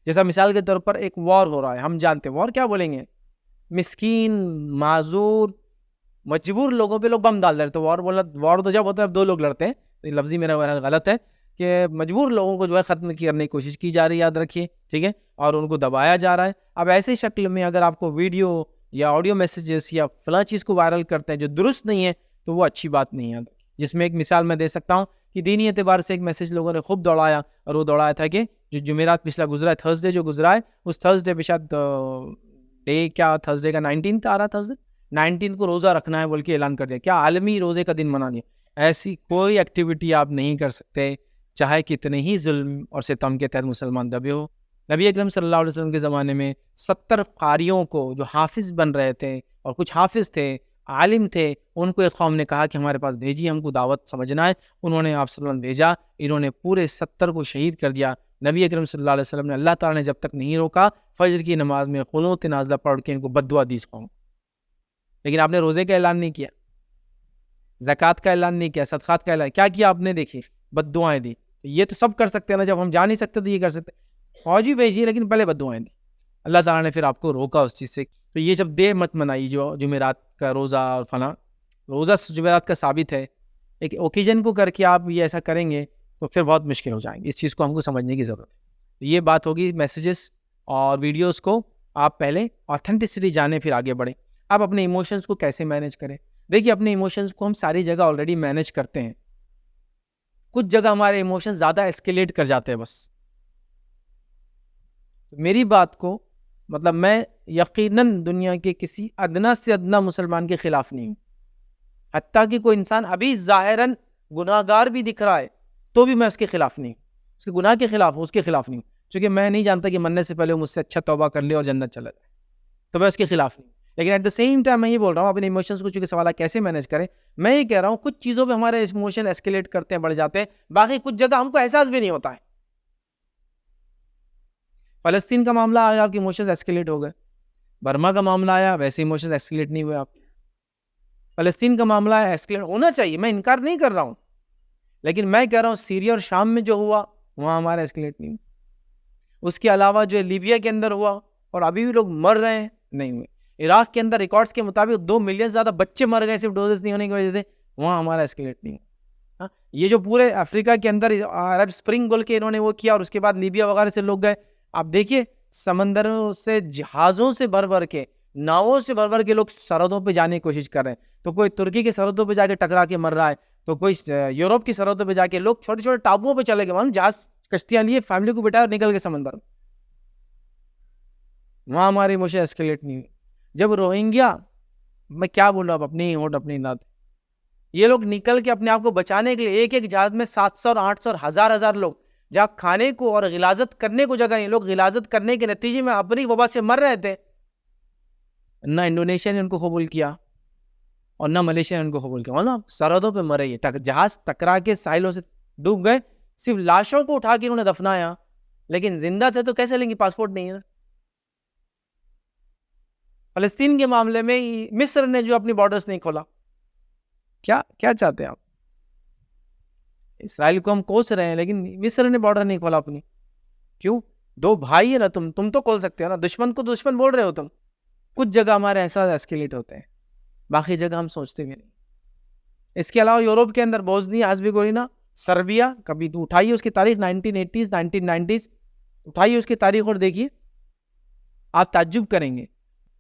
جیسا مثال کے طور پر ایک وار ہو رہا ہے، ہم جانتے ہیں وار کیا بولیں گے، مسکین، معذور، مجبور لوگوں پہ لوگ بم ڈال رہے. تو وار تو جب ہوتا ہے اب دو لوگ لڑتے ہیں، تو یہ لفظی میرا غلط ہے، کہ مجبور لوگوں کو جو ہے ختم کرنے کی کوشش کی جا رہی ہے، یاد رکھیے. ٹھیک ہے، اور ان کو دبایا جا رہا ہے. اب ایسے شکل میں اگر آپ کو ویڈیو یا آڈیو میسیجز یا فلاں چیز کو وائرل کرتے ہیں جو درست نہیں ہے، تو وہ اچھی بات نہیں ہے. جس میں ایک مثال میں دے سکتا ہوں کہ دینی اعتبار سے ایک میسیج لوگوں نے خوب دوڑایا، اور وہ دوڑایا تھا کہ جو جمعرات پچھلا گزرا ہے، تھرسڈے جو گزرا ہے، اس تھرسڈے پہ شاید ڈے کیا تھرسڈے کا 19 آ رہا، تھرسڈے 19 کو روزہ رکھنا ہے بول کے اعلان کر دیا. کیا عالمی روزے کا دن منانی ہے؟ ایسی کوئی ایکٹیویٹی آپ نہیں کر سکتے چاہے کتنے ہی ظلم اور ستم کے تحت مسلمان دبے ہو. نبی اکرم صلی اللہ علیہ وسلم کے زمانے میں 70 قاریوں کو جو حافظ بن رہے تھے، اور کچھ حافظ تھے، عالم تھے، ان کو ایک قوم نے کہا کہ ہمارے پاس بھیجیے، ہم کو دعوت سمجھنا ہے. انہوں نے آپ صلی اللہ علیہ وسلم بھیجا، انہوں نے پورے 70 کو شہید کر دیا. نبی اکرم صلی اللہ علیہ وسلم نے، اللہ تعالیٰ نے جب تک نہیں روکا، فجر کی نماز میں قنوت نازلہ پڑھ کے ان کو بد دعا دی اس قوم. لیکن آپ نے روزے کا اعلان نہیں کیا، زکوٰۃ کا اعلان نہیں کیا، صدقات کا اعلان کیا کیا آپ نے؟ دیکھیے بد دعائیں دی. یہ تو سب کر سکتے ہیں نا، جب ہم جا نہیں سکتے تو یہ کر سکتے. فوجی بھیجیے لیکن پہلے بد دعائیں دی. اللہ تعالیٰ نے پھر آپ کو روکا اس چیز سے. تو یہ جب دیر مت منائی، جو جمعرات کا روزہ اور فلاں روزہ جمعرات کا ثابت ہے، ایک اوکیجن کو کر کے آپ یہ ایسا کریں گے تو پھر بہت مشکل ہو جائیں گے. اس چیز کو ہم کو سمجھنے کی ضرورت ہے. یہ بات ہوگی میسیجز اور ویڈیوز کو آپ پہلے آتھینٹسٹی جانیں پھر آگے بڑھیں. آپ اپنے ایموشنز کو کیسے مینیج کریں؟ دیکھیے اپنے ایموشنز کو ہم ساری جگہ آلریڈی مینیج کرتے ہیں. کچھ جگہ ہمارے ایموشنز زیادہ اسکیلیٹ کر جاتے ہیں. بس میری بات کو مطلب میں یقیناً دنیا کے کسی ادنا سے ادنا مسلمان کے خلاف نہیں ہوں، حتیٰ کہ کوئی انسان ابھی ظاہراً گناہ گار بھی دکھ رہا ہے تو بھی میں اس کے خلاف نہیں ہوں، اس کے گناہ کے خلاف ہوں، اس کے خلاف نہیں ہوں. چونکہ میں نہیں جانتا کہ مرنے سے پہلے وہ مجھ سے اچھا توبہ کر لے اور جنت چلا جائے، تو میں اس کے خلاف نہیں. لیکن ایٹ دا سیم ٹائم میں یہ بول رہا ہوں اپنے ایموشنس کو، چونکہ سوال ہے کیسے مینیج کریں، میں یہ کہہ رہا ہوں کچھ چیزوں پہ ہمارے ایموشن ایسکیلیٹ کرتے ہیں، بڑھ جاتے ہیں، باقی کچھ جگہ ہم کو احساس بھی نہیں ہوتا ہے. فلسطین کا معاملہ آیا، آپ کے ایموشنز ایسکیلیٹ ہو گئے. برما کا معاملہ آیا، ویسے ایموشنز ایسکیلیٹ نہیں ہوئے آپ کے. فلسطین کا معاملہ ہے، ایسکیلیٹ ہونا چاہیے، میں انکار نہیں کر رہا ہوں، لیکن میں کہہ رہا ہوں سیریا اور شام میں جو ہوا وہاں ہمارا ایسکیلیٹ نہیں ہوا. اس کے علاوہ جو لیبیا کے اندر ہوا اور ابھی بھی لوگ مر رہے ہیں، نہیں ہوئے. عراق کے اندر ریکارڈز کے مطابق 2 ملین زیادہ بچے مر گئے صرف ڈوزز نہیں ہونے کی وجہ سے. وہاں ہمارا اسکیلیٹ نہیں ہوا. یہ جو پورے افریقہ کے اندر عرب اسپرنگ بول کے انہوں نے وہ کیا, اور اس کے بعد لیبیا وغیرہ سے لوگ گئے. آپ دیکھیے سمندروں سے جہازوں سے بھر بھر کے, ناؤں سے بھر بھر کے لوگ سرحدوں پہ جانے کی کوشش کر رہے ہیں. تو کوئی ترکی کی سرحدوں پہ جا کے ٹکرا کے مر رہا ہے, تو کوئی یورپ کی سرحدوں پہ جا کے, لوگ چھوٹے چھوٹے ٹاپوؤں پہ چلے گئے, معلوم جہاز کشتیاں لیے فیملی کو بٹھایا اور نکل گئے سمندر. وہاں ہماری ایموشن اسکیلیٹ نہیں ہوئی. جب روہنگیا, میں کیا بول رہا ہوں, اپنی ہوٹ اپنی ناد, یہ لوگ نکل کے اپنے آپ کو بچانے کے لیے ایک ایک جہاز میں 700 اور 800 اور ہزار لوگ, جہاں کھانے کو اور غلاظت کرنے کو جگہ نہیں, لوگ غلاظت کرنے کے نتیجے میں اپنی وبا سے مر رہے تھے. نہ انڈونیشیا نے ان کو قبول کیا اور نہ ملیشیا نے ان کو قبول کیا. نا سرحدوں پہ مرے, یہ جہاز ٹکرا کے ساحلوں سے ڈوب گئے, صرف لاشوں کو اٹھا کے انہوں نے دفنایا, لیکن زندہ تھے تو کیسے لیں گے, پاسپورٹ نہیں ہے. فلسطین کے معاملے میں مصر نے جو اپنی بارڈرز نہیں کھولا, کیا چاہتے ہیں آپ؟ اسرائیل کو ہم کوس رہے ہیں, لیکن مصر نے بارڈر نہیں کھولا اپنی. کیوں؟ 2 بھائی ہے نا, تم تو کھول سکتے ہو نا. دشمن کو دشمن بول رہے ہو تم. کچھ جگہ ہمارے ایسا ایسکیلیٹ ہوتے ہیں, باقی جگہ ہم سوچتے بھی نہیں. اس کے علاوہ یورپ کے اندر بوسنیا ہرزیگووینا, سربیا, کبھی تو اٹھائیے اس کی تاریخ 1980s 1990s, اٹھائیے اس کی تاریخ اور دیکھیے, آپ تعجب کریں گے.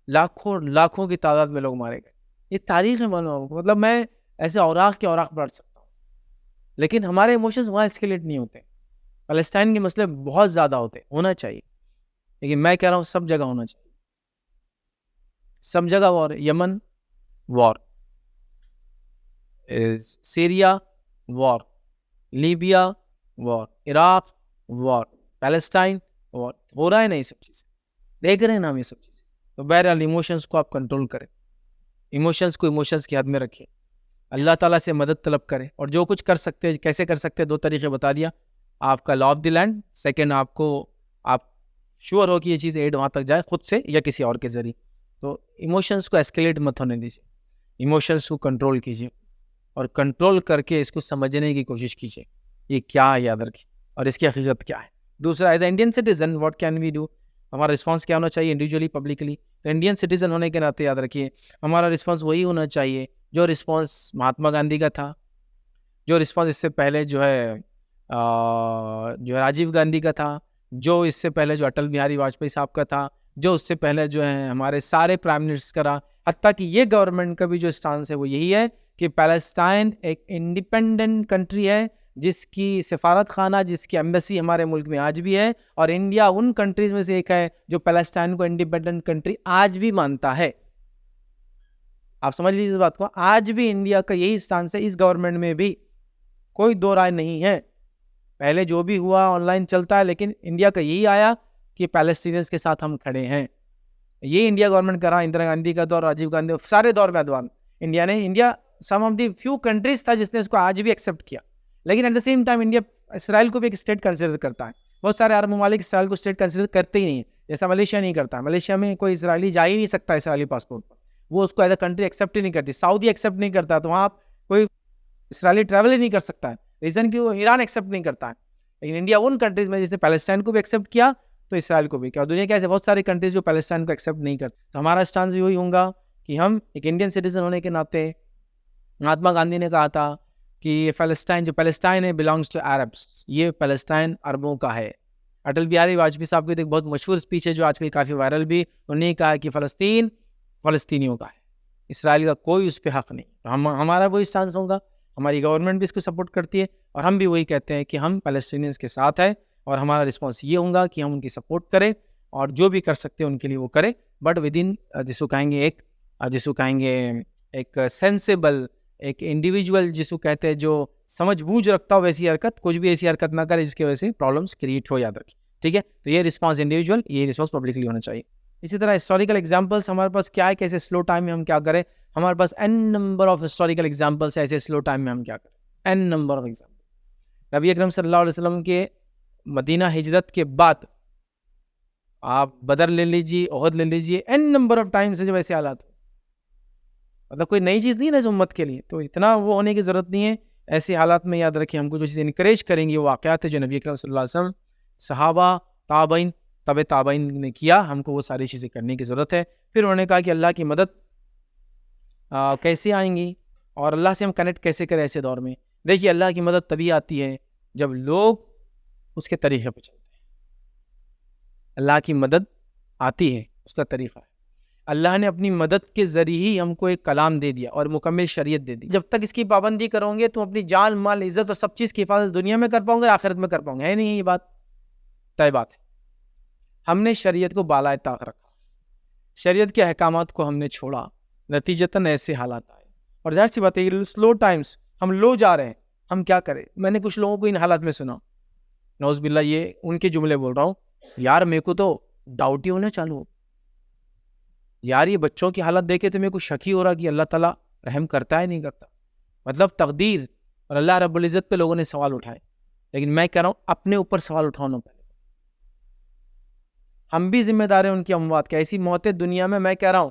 لاکھوں کی تعداد میں لوگ مارے گئے. یہ تاریخ ہے, مطلب میں ایسے اوراق کے اوراق پڑھ سکتا ہوں, لیکن ہمارے ایموشنز وہاں اسکیلیٹ نہیں ہوتے. فلسطین کے مسئلے بہت زیادہ ہونا چاہیے, لیکن میں کہہ رہا ہوں سب جگہ ہونا چاہیے. سب جگہ وار, یمن وار, سیریا وار, لیبیا وار, عراق وار, پیلسٹائن وار. ہو رہا ہے نا یہ سب چیزیں, دیکھ رہے ہیں نا ہم یہ سب چیزیں. تو بہرحال ایموشنز کو آپ کنٹرول کریں, ایموشنز کو ایموشنز کی حد میں رکھیں, اللہ تعالیٰ سے مدد طلب کریں, اور جو کچھ کر سکتے ہیں کیسے کر سکتے ہیں 2 طریقے بتا دیا. آپ کا law of the land, second آپ شور ہو کہ یہ چیز ایڈ وہاں تک جائے خود سے یا کسی اور کے ذریعے. تو ایموشنز کو اسکیلیٹ مت ہونے دیجیے, ایموشنز کو کنٹرول کیجیے, اور کنٹرول کر کے اس کو سمجھنے کی کوشش کیجیے یہ کیا ہے, یاد رکھیے, اور اس کی حقیقت کیا ہے. دوسرا, as a Indian citizen what can we do, ہمارا رسپانس کیا ہونا چاہیے انڈیویجولی پبلکلی. تو انڈین سٹیزن ہونے کے ناطے یاد رکھیے ہمارا رسپانس وہی ہونا چاہیے جو رسپانس مہاتما گاندھی کا تھا, جو رسپانس اس سے پہلے جو ہے راجیو گاندھی کا تھا, جو اس سے پہلے جو اٹل بہاری واجپئی صاحب کا تھا, جو اس سے پہلے جو ہے ہمارے سارے پرائم منسٹر کا, حتیٰ کہ یہ گورنمنٹ کا بھی جو اسٹانس ہے وہ یہی ہے کہ پیلسٹائن ایک انڈیپینڈنٹ کنٹری ہے, جس کی سفارت خانہ, جس کی ایمبیسی ہمارے ملک میں آج بھی ہے, اور انڈیا ان کنٹریز میں سے ایک ہے جو پیلسٹائن کو انڈیپینڈنٹ کنٹری آج بھی مانتا ہے. آپ سمجھ لیجیے اس بات کو, آج بھی انڈیا کا یہی اسٹانس ہے, اس گورنمنٹ میں بھی کوئی دو رائے نہیں ہے. پہلے جو بھی ہوا آن لائن چلتا ہے, لیکن انڈیا کا یہی آیا کہ پیلسٹینینز کے ساتھ ہم کھڑے ہیں. یہ انڈیا گورنمنٹ کر رہا, اندرا گاندھی کا دور, راجیو گاندھی, سارے دور میں ادوان India some of the few countries تھا جس نے اس کو آج بھی ایکسیپٹ کیا. لیکن at the same time India Israel کو بھی ایک اسٹیٹ کنسیڈر کرتا ہے. بہت سارے عرب ممالک اسرائیل کو اسٹیٹ کنسیڈر کرتے ہی نہیں ہیں, جیسا ملیشیا نہیں کرتا. ملیشیا میں کوئی اسرائیلی جا ہی نہیں سکتا اسرائیلی پاسپورٹ پر, وہ اس کو ایز اے کنٹری ایکسیپٹ ہی نہیں کرتی. سعودی ایکسیپٹ نہیں کرتا, تو وہاں کوئی اسرائیلی ٹریول ہی نہیں کر سکتا ہے. ریزن کہ وہ ایران ایکسیپٹ نہیں کرتا ہے. لیکن انڈیا ان کنٹریز میں جس نے پیلسٹائن کو بھی ایکسیپٹ کیا تو اسرائیل کو بھی کیا. دنیا کے ایسے بہت سارے کنٹریز جو پیلسٹائن کو ایکسیپٹ نہیں کرتے. تو ہمارا اسٹانس بھی وہی ہوگا کہ ہم ایک انڈین سٹیزن ہونے کے ناطے, مہاتما گاندھی نے کہا تھا کہ فلسطین جو پیلسٹائن ہے بلانگس ٹو عربس, یہ پیلسٹائن عربوں کا ہے. اٹل بہاری واجپئی صاحب کی ایک بہت مشہور اسپیچ ہے جو آج کل کافی وائرل بھی, انہوں نے کہا کہ فلسطین فلسطینیوں کا ہے, اسرائیل کا کوئی اس پہ حق نہیں. تو ہمارا وہی اسٹانس ہوگا, ہماری گورنمنٹ بھی اس کو سپورٹ کرتی ہے, اور ہم بھی وہی کہتے ہیں کہ ہم پیلسٹینینز کے ساتھ ہیں, اور ہمارا رسپانس یہ ہوگا کہ ہم ان کی سپورٹ کریں, اور جو بھی کر سکتے ہیں ان کے لیے وہ کریں, بٹ ود ان جس کو کہیں گے ایک سینسیبل, ایک انڈیویجول جس کو کہتے ہیں جو سمجھ بوجھ رکھتا ہو ویسی حرکت, کچھ بھی ایسی حرکت نہ کرے جس کی وجہ سے پرابلمس کریٹ ہو, یاد رکھیں. ٹھیک ہے, تو یہ رسپانس انڈیویجول, یہ رسپانس پبلکلی ہونا چاہیے. اسی طرح ہسٹوریکل ایگزامپلس ہمارے پاس کیا ہے, کیسے سلو ٹائم میں ہم کیا کریں. ہمارے پاس n number of historical examples ایسے سلو ٹائم میں ہم کیا کریں, n نمبر آف ایگزامپلس. نبی اکرم صلی اللہ علیہ وسلم کے مدینہ ہجرت کے بعد آپ بدر لے لیجیے, احد لے لیجیے, n نمبر آف ٹائم سے جب ایسے حالات ہو, مطلب کوئی نئی چیز نہیں ہے اس امت کے لیے, تو اتنا وہ ہونے کی ضرورت نہیں ہے. ایسے حالات میں یاد رکھیں ہم کو جو چیزیں انکریج کریں گے وہ واقعات ہے جو نبی اکرم صلی اللہ علیہ وسلم, صحابہ, تابعین, تب تابعین نے کیا، ہم کو وہ ساری چیزیں کرنے کی ضرورت ہے۔ پھر انہوں نے کہا کہ اللہ کی مدد کیسے آئیں گی اور اللہ سے ہم کنیکٹ کیسے کریں ایسے دور میں؟ دیکھیے اللہ کی مدد تبھی آتی ہے جب لوگ اس کے طریقے پہ چلتے ہیں۔ اللہ کی مدد آتی ہے، اس کا طریقہ ہے۔ اللہ نے اپنی مدد کے ذریعے ہی ہم کو ایک کلام دے دیا اور مکمل شریعت دے دی۔ جب تک اس کی پابندی کرو گے تو اپنی جان مال عزت اور سب چیز کی حفاظت دنیا میں کر پاؤں گے، آخرت میں کر پاؤں گے، ہے نہیں یہ بات؟ طے بات ہے۔ ہم نے شریعت کو بالائے طاق رکھا، شریعت کے احکامات کو ہم نے چھوڑا، نتیجتاً ایسے حالات آئے۔ اور ظاہر سی بات ہے سلو ٹائمز، ہم لو جا رہے ہیں، ہم کیا کریں؟ میں نے کچھ لوگوں کو ان حالات میں سنا، نعوذ باللہ یہ ان کے جملے بول رہا ہوں، یار میرے کو تو ڈاؤٹ ہی ہونا چالو ہو، یار یہ بچوں کی حالت دیکھے تو میرے کو شک ہی ہو رہا کہ اللہ تعالیٰ رحم کرتا ہے نہیں کرتا۔ مطلب تقدیر اور اللہ رب العزت پہ لوگوں نے سوال اٹھائے، لیکن میں کہہ رہا ہوں اپنے اوپر سوال اٹھانا پہلے۔ ہم بھی ذمہ دار ہیں ان کی اموات کے۔ ایسی موتیں دنیا میں کہہ رہا ہوں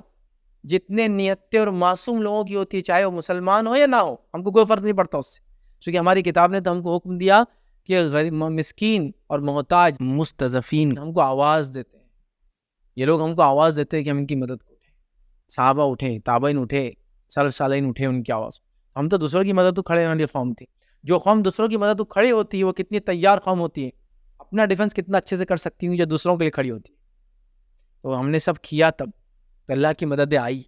جتنے نیتیں اور معصوم لوگوں کی ہوتی ہے، چاہے وہ مسلمان ہو یا نہ ہو، ہم کو کوئی فرق نہیں پڑتا اس سے، کیونکہ ہماری کتاب نے تو ہم کو حکم دیا کہ غریب مسکین اور محتاج مستضعفین ہم کو آواز دیتے ہیں، یہ لوگ ہم کو آواز دیتے ہیں کہ ہم ان کی مدد کو اٹھیں۔ صحابہ اٹھے، تابعین اٹھے، سلف صالحین اٹھے، ان کی آواز۔ ہم تو دوسروں کی مدد تو کھڑے ہونے والی قوم تھی۔ جو قوم دوسروں کی مدد تو کھڑی ہوتی ہے وہ کتنی تیار قوم ہوتی ہے، اپنا ڈیفنس کتنا اچھے سے کر سکتی ہوں جو دوسروں کے لیے کھڑی ہوتی ہے۔ تو ہم نے سب کیا تب تو اللہ کی مددیں آئی۔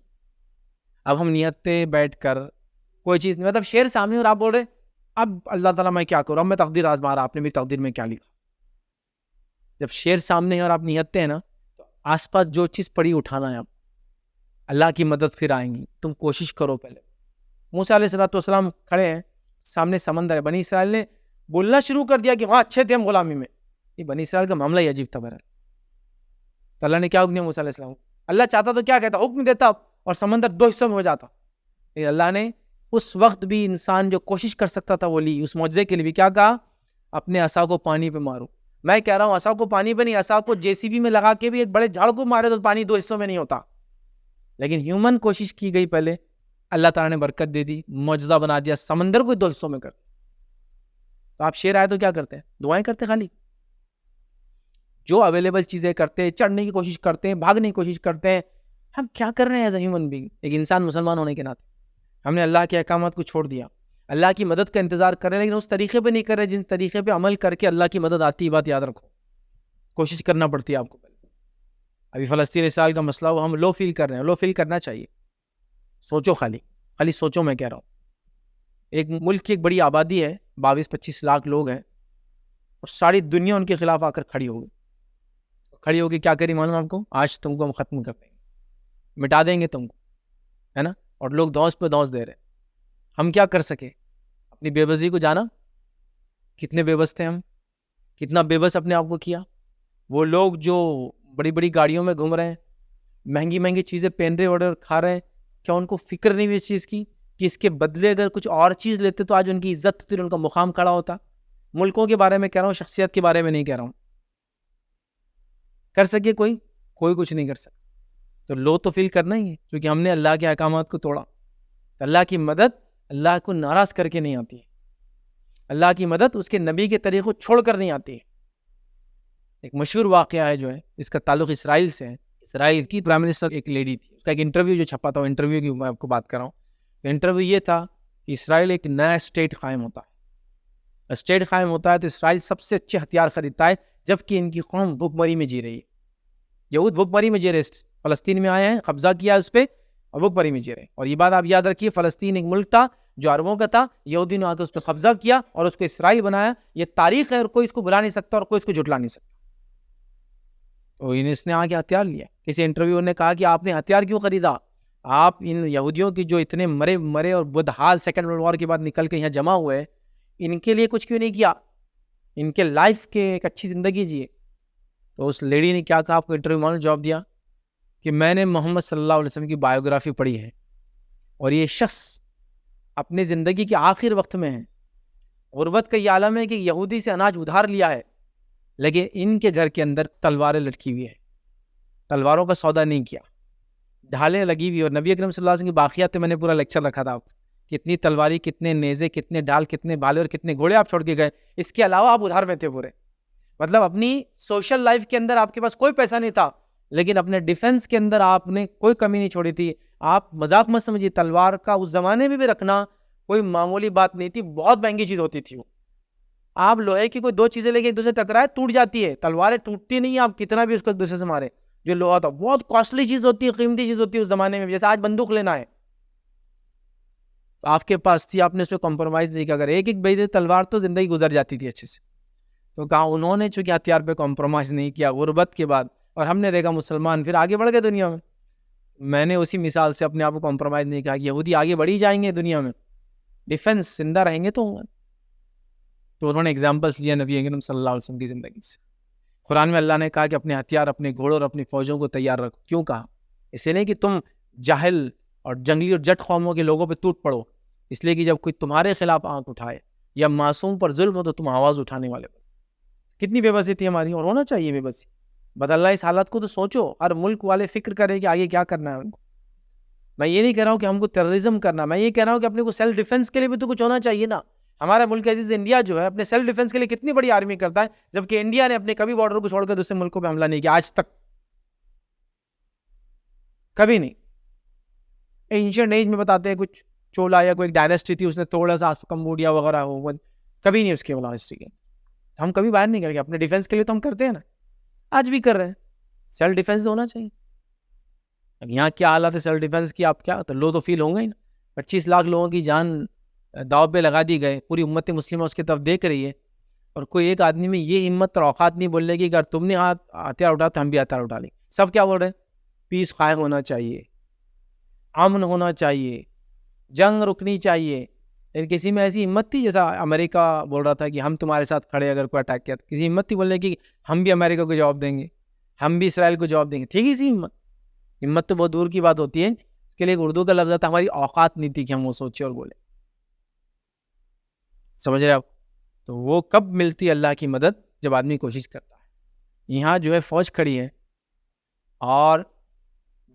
اب ہم نیتیں بیٹھ کر کوئی چیز نہیں، مطلب شیر سامنے اور آپ بول رہے اب اللہ تعالیٰ میں کیا کروں، اب میں تقدیر آزما رہا، آپ نے میری تقدیر میں کیا لکھا؟ جب شیر سامنے ہے اور آپ نیتیں ہیں نا، تو آس پاس جو چیز پڑی اٹھانا ہے آپ، اللہ کی مدد پھر آئیں گی، تم کوشش کرو۔ پہلے موسیٰ علیہ السلام کھڑے ہیں، سامنے سمندر ہے، بنی اسرائیل نے بولنا شروع کر دیا کہ وہاں اچھے تھے ہم غلامی میں۔ یہ بنی اسرائیل کا معاملہ ہی عجیب تھا بہرحال۔ تو اللہ نے کیا حکم دیا موسیٰ علیہ السلام کو؟ اللہ چاہتا تو کیا کہتا، حکم دیتا اور سمندر 2 حصوں میں ہو جاتا، لیکن اللہ نے اس وقت بھی انسان جو کوشش کر سکتا تھا وہ لی، اس معجزے کے لیے بھی کیا کہا؟ اپنے عصا کو پانی پہ مارو۔ میں کہہ رہا ہوں عصا کو پانی پہ نہیں، عصا کو JCB میں لگا کے بھی ایک بڑے جھاڑ کو مارے تو پانی 2 حصوں میں نہیں ہوتا، لیکن ہیومن کوشش کی گئی پہلے، اللہ تعالیٰ نے برکت دے دی، معجزہ بنا دیا، سمندر کو 2 حصوں میں کر دیا۔ تو آپ شیر آئے تو کیا کرتے ہیں؟ دعائیں کرتے خالی؟ جو اویلیبل چیزیں کرتے ہیں، چڑھنے کی کوشش کرتے ہیں، بھاگنے کی کوشش کرتے ہیں، ہم کیا کر رہے ہیں ایز اے ہیومن بینگ؟ ایک انسان مسلمان ہونے کے ناطے ہم نے اللہ کے احکامات کو چھوڑ دیا، اللہ کی مدد کا انتظار کر رہے ہیں، لیکن اس طریقے پہ نہیں کر رہے جن طریقے پہ عمل کر کے اللہ کی مدد آتی ہے۔ بات یاد رکھو، کوشش کرنا پڑتی ہے آپ کو پہلے۔ ابھی فلسطین اسرائیل کا مسئلہ ہو، ہم لو فیل کر رہے ہیں، لو فیل کرنا چاہیے، سوچو، خالی سوچو۔ میں کہہ رہا ہوں ایک ملک کی ایک بڑی آبادی ہے، 22-25 لاکھ لوگ ہیں، اور ساری دنیا ان کے خلاف آ کر کھڑی ہو گئی، کیا کری معلوم آپ کو؟ آج تم کو ہم ختم کر دیں گے، مٹا دیں گے تم کو، ہے نا؟ اور لوگ دوس پہ دوس دے رہے ہیں۔ ہم کیا کر سکے؟ اپنی بے بسی کو جانا، کتنے بے بس تھے ہم، کتنا بے بس اپنے آپ کو کیا۔ وہ لوگ جو بڑی بڑی گاڑیوں میں گھوم رہے ہیں، مہنگی چیزیں پہن رہے اور کھا رہے ہیں، کیا ان کو فکر نہیں ہوئی اس چیز کی کہ اس کے بدلے اگر کچھ اور چیز لیتے تو آج ان کی عزت ہوتی، ان کا مقام کھڑا ہوتا؟ ملکوں کے بارے میں کہہ رہا ہوں، شخصیت کے بارے میں نہیں کہہ رہا ہوں۔ کر سکے کوئی کچھ نہیں کر سکتا، تو لو تو فیل کرنا ہی ہے، کیونکہ ہم نے اللہ کے احکامات کو توڑا۔ تو اللہ کی مدد اللہ کو ناراض کر کے نہیں آتی ہے، اللہ کی مدد اس کے نبی کے طریقے کو چھوڑ کر نہیں آتی ہے۔ ایک مشہور واقعہ ہے جو ہے، اس کا تعلق اسرائیل سے ہے۔ اسرائیل کی پرائم منسٹر ایک لیڈی تھی، اس کا ایک انٹرویو جو چھپا تھا، وہ انٹرویو کی میں آپ کو بات کر رہا ہوں۔ تو انٹرویو یہ تھا کہ اسرائیل ایک نیا اسٹیٹ قائم ہوتا ہے، اسٹیٹ قائم ہوتا ہے تو اسرائیل سب سے اچھے ہتھیار خریدتا ہے، جبکہ ان کی قوم بھوک مری میں جی رہی ہے۔ یہود بھوک مری میں جی رہے، فلسطین میں آئے ہیں، قبضہ کیا اس پہ، اور بھوک مری میں جی رہے۔ اور یہ بات آپ یاد رکھیے، فلسطین ایک ملک تھا جو عربوں کا تھا، یہودی نے آ کے اس پہ قبضہ کیا اور اس کو اسرائیل بنایا۔ یہ تاریخ ہے اور کوئی اس کو بلا نہیں سکتا اور کوئی اس کو جھٹلا نہیں سکتا۔ تو اس نے آ کے ہتھیار لیا۔ کسی انٹرویو نے کہا کہ آپ نے ہتھیار کیوں خریدا؟ آپ ان یہودیوں کی جو اتنے مرے اور بدحال سیکنڈ ورلڈ وار کے بعد نکل کے یہاں جمع ہوئے، ان کے لیے کچھ کیوں نہیں کیا؟ ان کے لائف کے ایک اچھی زندگی جیے۔ تو اس لیڈی نے کیا کہا آپ کو انٹرویو میں جواب دیا کہ میں نے محمد صلی اللہ علیہ وسلم کی بایوگرافی پڑھی ہے، اور یہ شخص اپنے زندگی کے آخر وقت میں ہے، غربت کا یہ عالم ہے کہ یہودی سے اناج ادھار لیا ہے، لیکن ان کے گھر کے اندر تلواریں لٹکی ہوئی ہے، تلواروں کا سودا نہیں کیا، ڈھالیں لگی ہوئی۔ اور نبی اکرم صلی اللہ علیہ وسلم کی باقیات میں نے پورا لیکچر رکھا تھا، آپ کتنی تلواری، کتنے نیزے، کتنے ڈھال، کتنے بالے اور کتنے گھوڑے آپ چھوڑ کے گئے، اس کے علاوہ آپ ادھار میں تھے پورے۔ مطلب اپنی سوشل لائف کے اندر آپ کے پاس کوئی پیسہ نہیں تھا، لیکن اپنے ڈیفنس کے اندر آپ نے کوئی کمی نہیں چھوڑی تھی. آپ مذاق مت سمجھیے، تلوار کا اس زمانے میں بھی رکھنا کوئی معمولی بات نہیں تھی، بہت مہنگی چیز ہوتی تھی وہ. آپ لوہے کی کوئی دو چیزیں لے کے ایک دوسرے ٹکرائے ٹوٹ جاتی ہے، تلواریں ٹوٹتی نہیں ہیں، آپ کتنا بھی اس کو ایک دوسرے سے مارے. جو لوہا تھا بہت کاسٹلی چیز ہوتی ہے، قیمتی چیز ہوتی ہے اس زمانے میں بھی. جیسے آج بندوق لینا ہے تو آپ کے پاس تھی، آپ نے اس پہ کمپرومائز نہیں کیا. اگر ایک ایک بھائی تلوار تو زندگی گزر جاتی تھی اچھے سے. تو کہا انہوں نے چونکہ ہتھیار پہ کمپرومائز نہیں کیا غربت کے بعد، اور ہم نے دیکھا مسلمان پھر آگے بڑھ گئے دنیا میں. میں نے اسی مثال سے اپنے آپ کو کمپرومائز نہیں کیا. یہودی آگے بڑھی جائیں گے دنیا میں، ڈیفنس زندہ رہیں گے تو انہوں نے اگزامپلس لیا نبی اکرم صلی اللہ علیہ وسلم کی زندگی سے. قرآن میں اللہ نے کہا کہ اپنے ہتھیار، اپنے گھوڑوں اور اپنی فوجوں کو تیار رکھو. کیوں کہا؟ اس لیے کہ تم جاہل اور جنگلی اور جٹ قوموں کے لوگوں پہ ٹوٹ پڑو. اس لیے کہ جب کوئی تمہارے خلاف آنکھ اٹھائے یا معصوم پر ظلم ہو تو تم آواز اٹھانے والے ہو. کتنی بے بسی تھی ہماری، اور ہونا چاہیے بے بسی. بدلنا اس حالت کو تو سوچو. ہر ملک والے فکر کریں کہ آگے کیا کرنا ہے ان کو. میں یہ نہیں کہہ رہا ہوں کہ ہم کو ٹیررزم کرنا، میں یہ کہہ رہا ہوں کہ اپنے کو سیلف ڈیفنس کے لیے بھی تو کچھ ہونا چاہیے نا. ہمارا ملک عزیز انڈیا جو ہے اپنے سیلف ڈیفنس کے لیے کتنی بڑی آرمی کرتا ہے، جبکہ انڈیا نے اپنے کبھی بارڈر کو چھوڑ کر دوسرے ملکوں پہ حملہ نہیں کیا آج تک، کبھی نہیں. اینشنٹ ایج میں بتاتے ہیں کچھ چولا یا کوئی ڈائناسٹی تھی اس نے توڑا سا کمبوڈیا وغیرہ ہو، کبھی نہیں اس کے خلاف ہسٹری کے. ہم کبھی باہر نہیں کریں گے اپنے ڈیفنس کے لیے. تو ہم کرتے ہیں نا، آج بھی کر رہے ہیں. سیلف ڈیفنس تو ہونا چاہیے. اب یہاں کیا حالت ہے سیلف ڈیفنس کی، آپ کیا تو لو تو فیل ہوں گے ہی نا. 25 لاکھ لوگوں کی جان داؤ پہ لگا دی گئے، پوری امت مسلمہ اس کی طرف دیکھ رہی ہے، اور کوئی ایک آدمی میں یہ ہمت اور اوقات نہیں بولنے کی کہ اگر تم نے ہتھیار اٹھا تو ہم بھی ہتھیار اٹھا لیں. سب کیا بول رہے ہیں؟ پیس قائم ہونا چاہیے، امن ہونا چاہیے، جنگ رکنی چاہیے. لیکن کسی میں ایسی ہمت تھی، جیسا امریکہ بول رہا تھا کہ ہم تمہارے ساتھ کھڑے اگر کوئی اٹیک کیا، تو کسی ہمت تھی بولنے کی ہم بھی امریکہ کو جواب دیں گے، ہم بھی اسرائیل کو جواب دیں گے؟ ٹھیک ہے، اسی ہمت تو بہت دور کی بات ہوتی ہے. اس کے لیے ایک اردو کا لفظ تھا، ہماری اوقات نہیں تھی کہ ہم وہ سوچے اور بولے. سمجھ رہے آپ؟ تو وہ کب ملتی اللہ کی مدد؟ جب آدمی کوشش کرتا ہے. یہاں جو ہے فوج کھڑی ہے، اور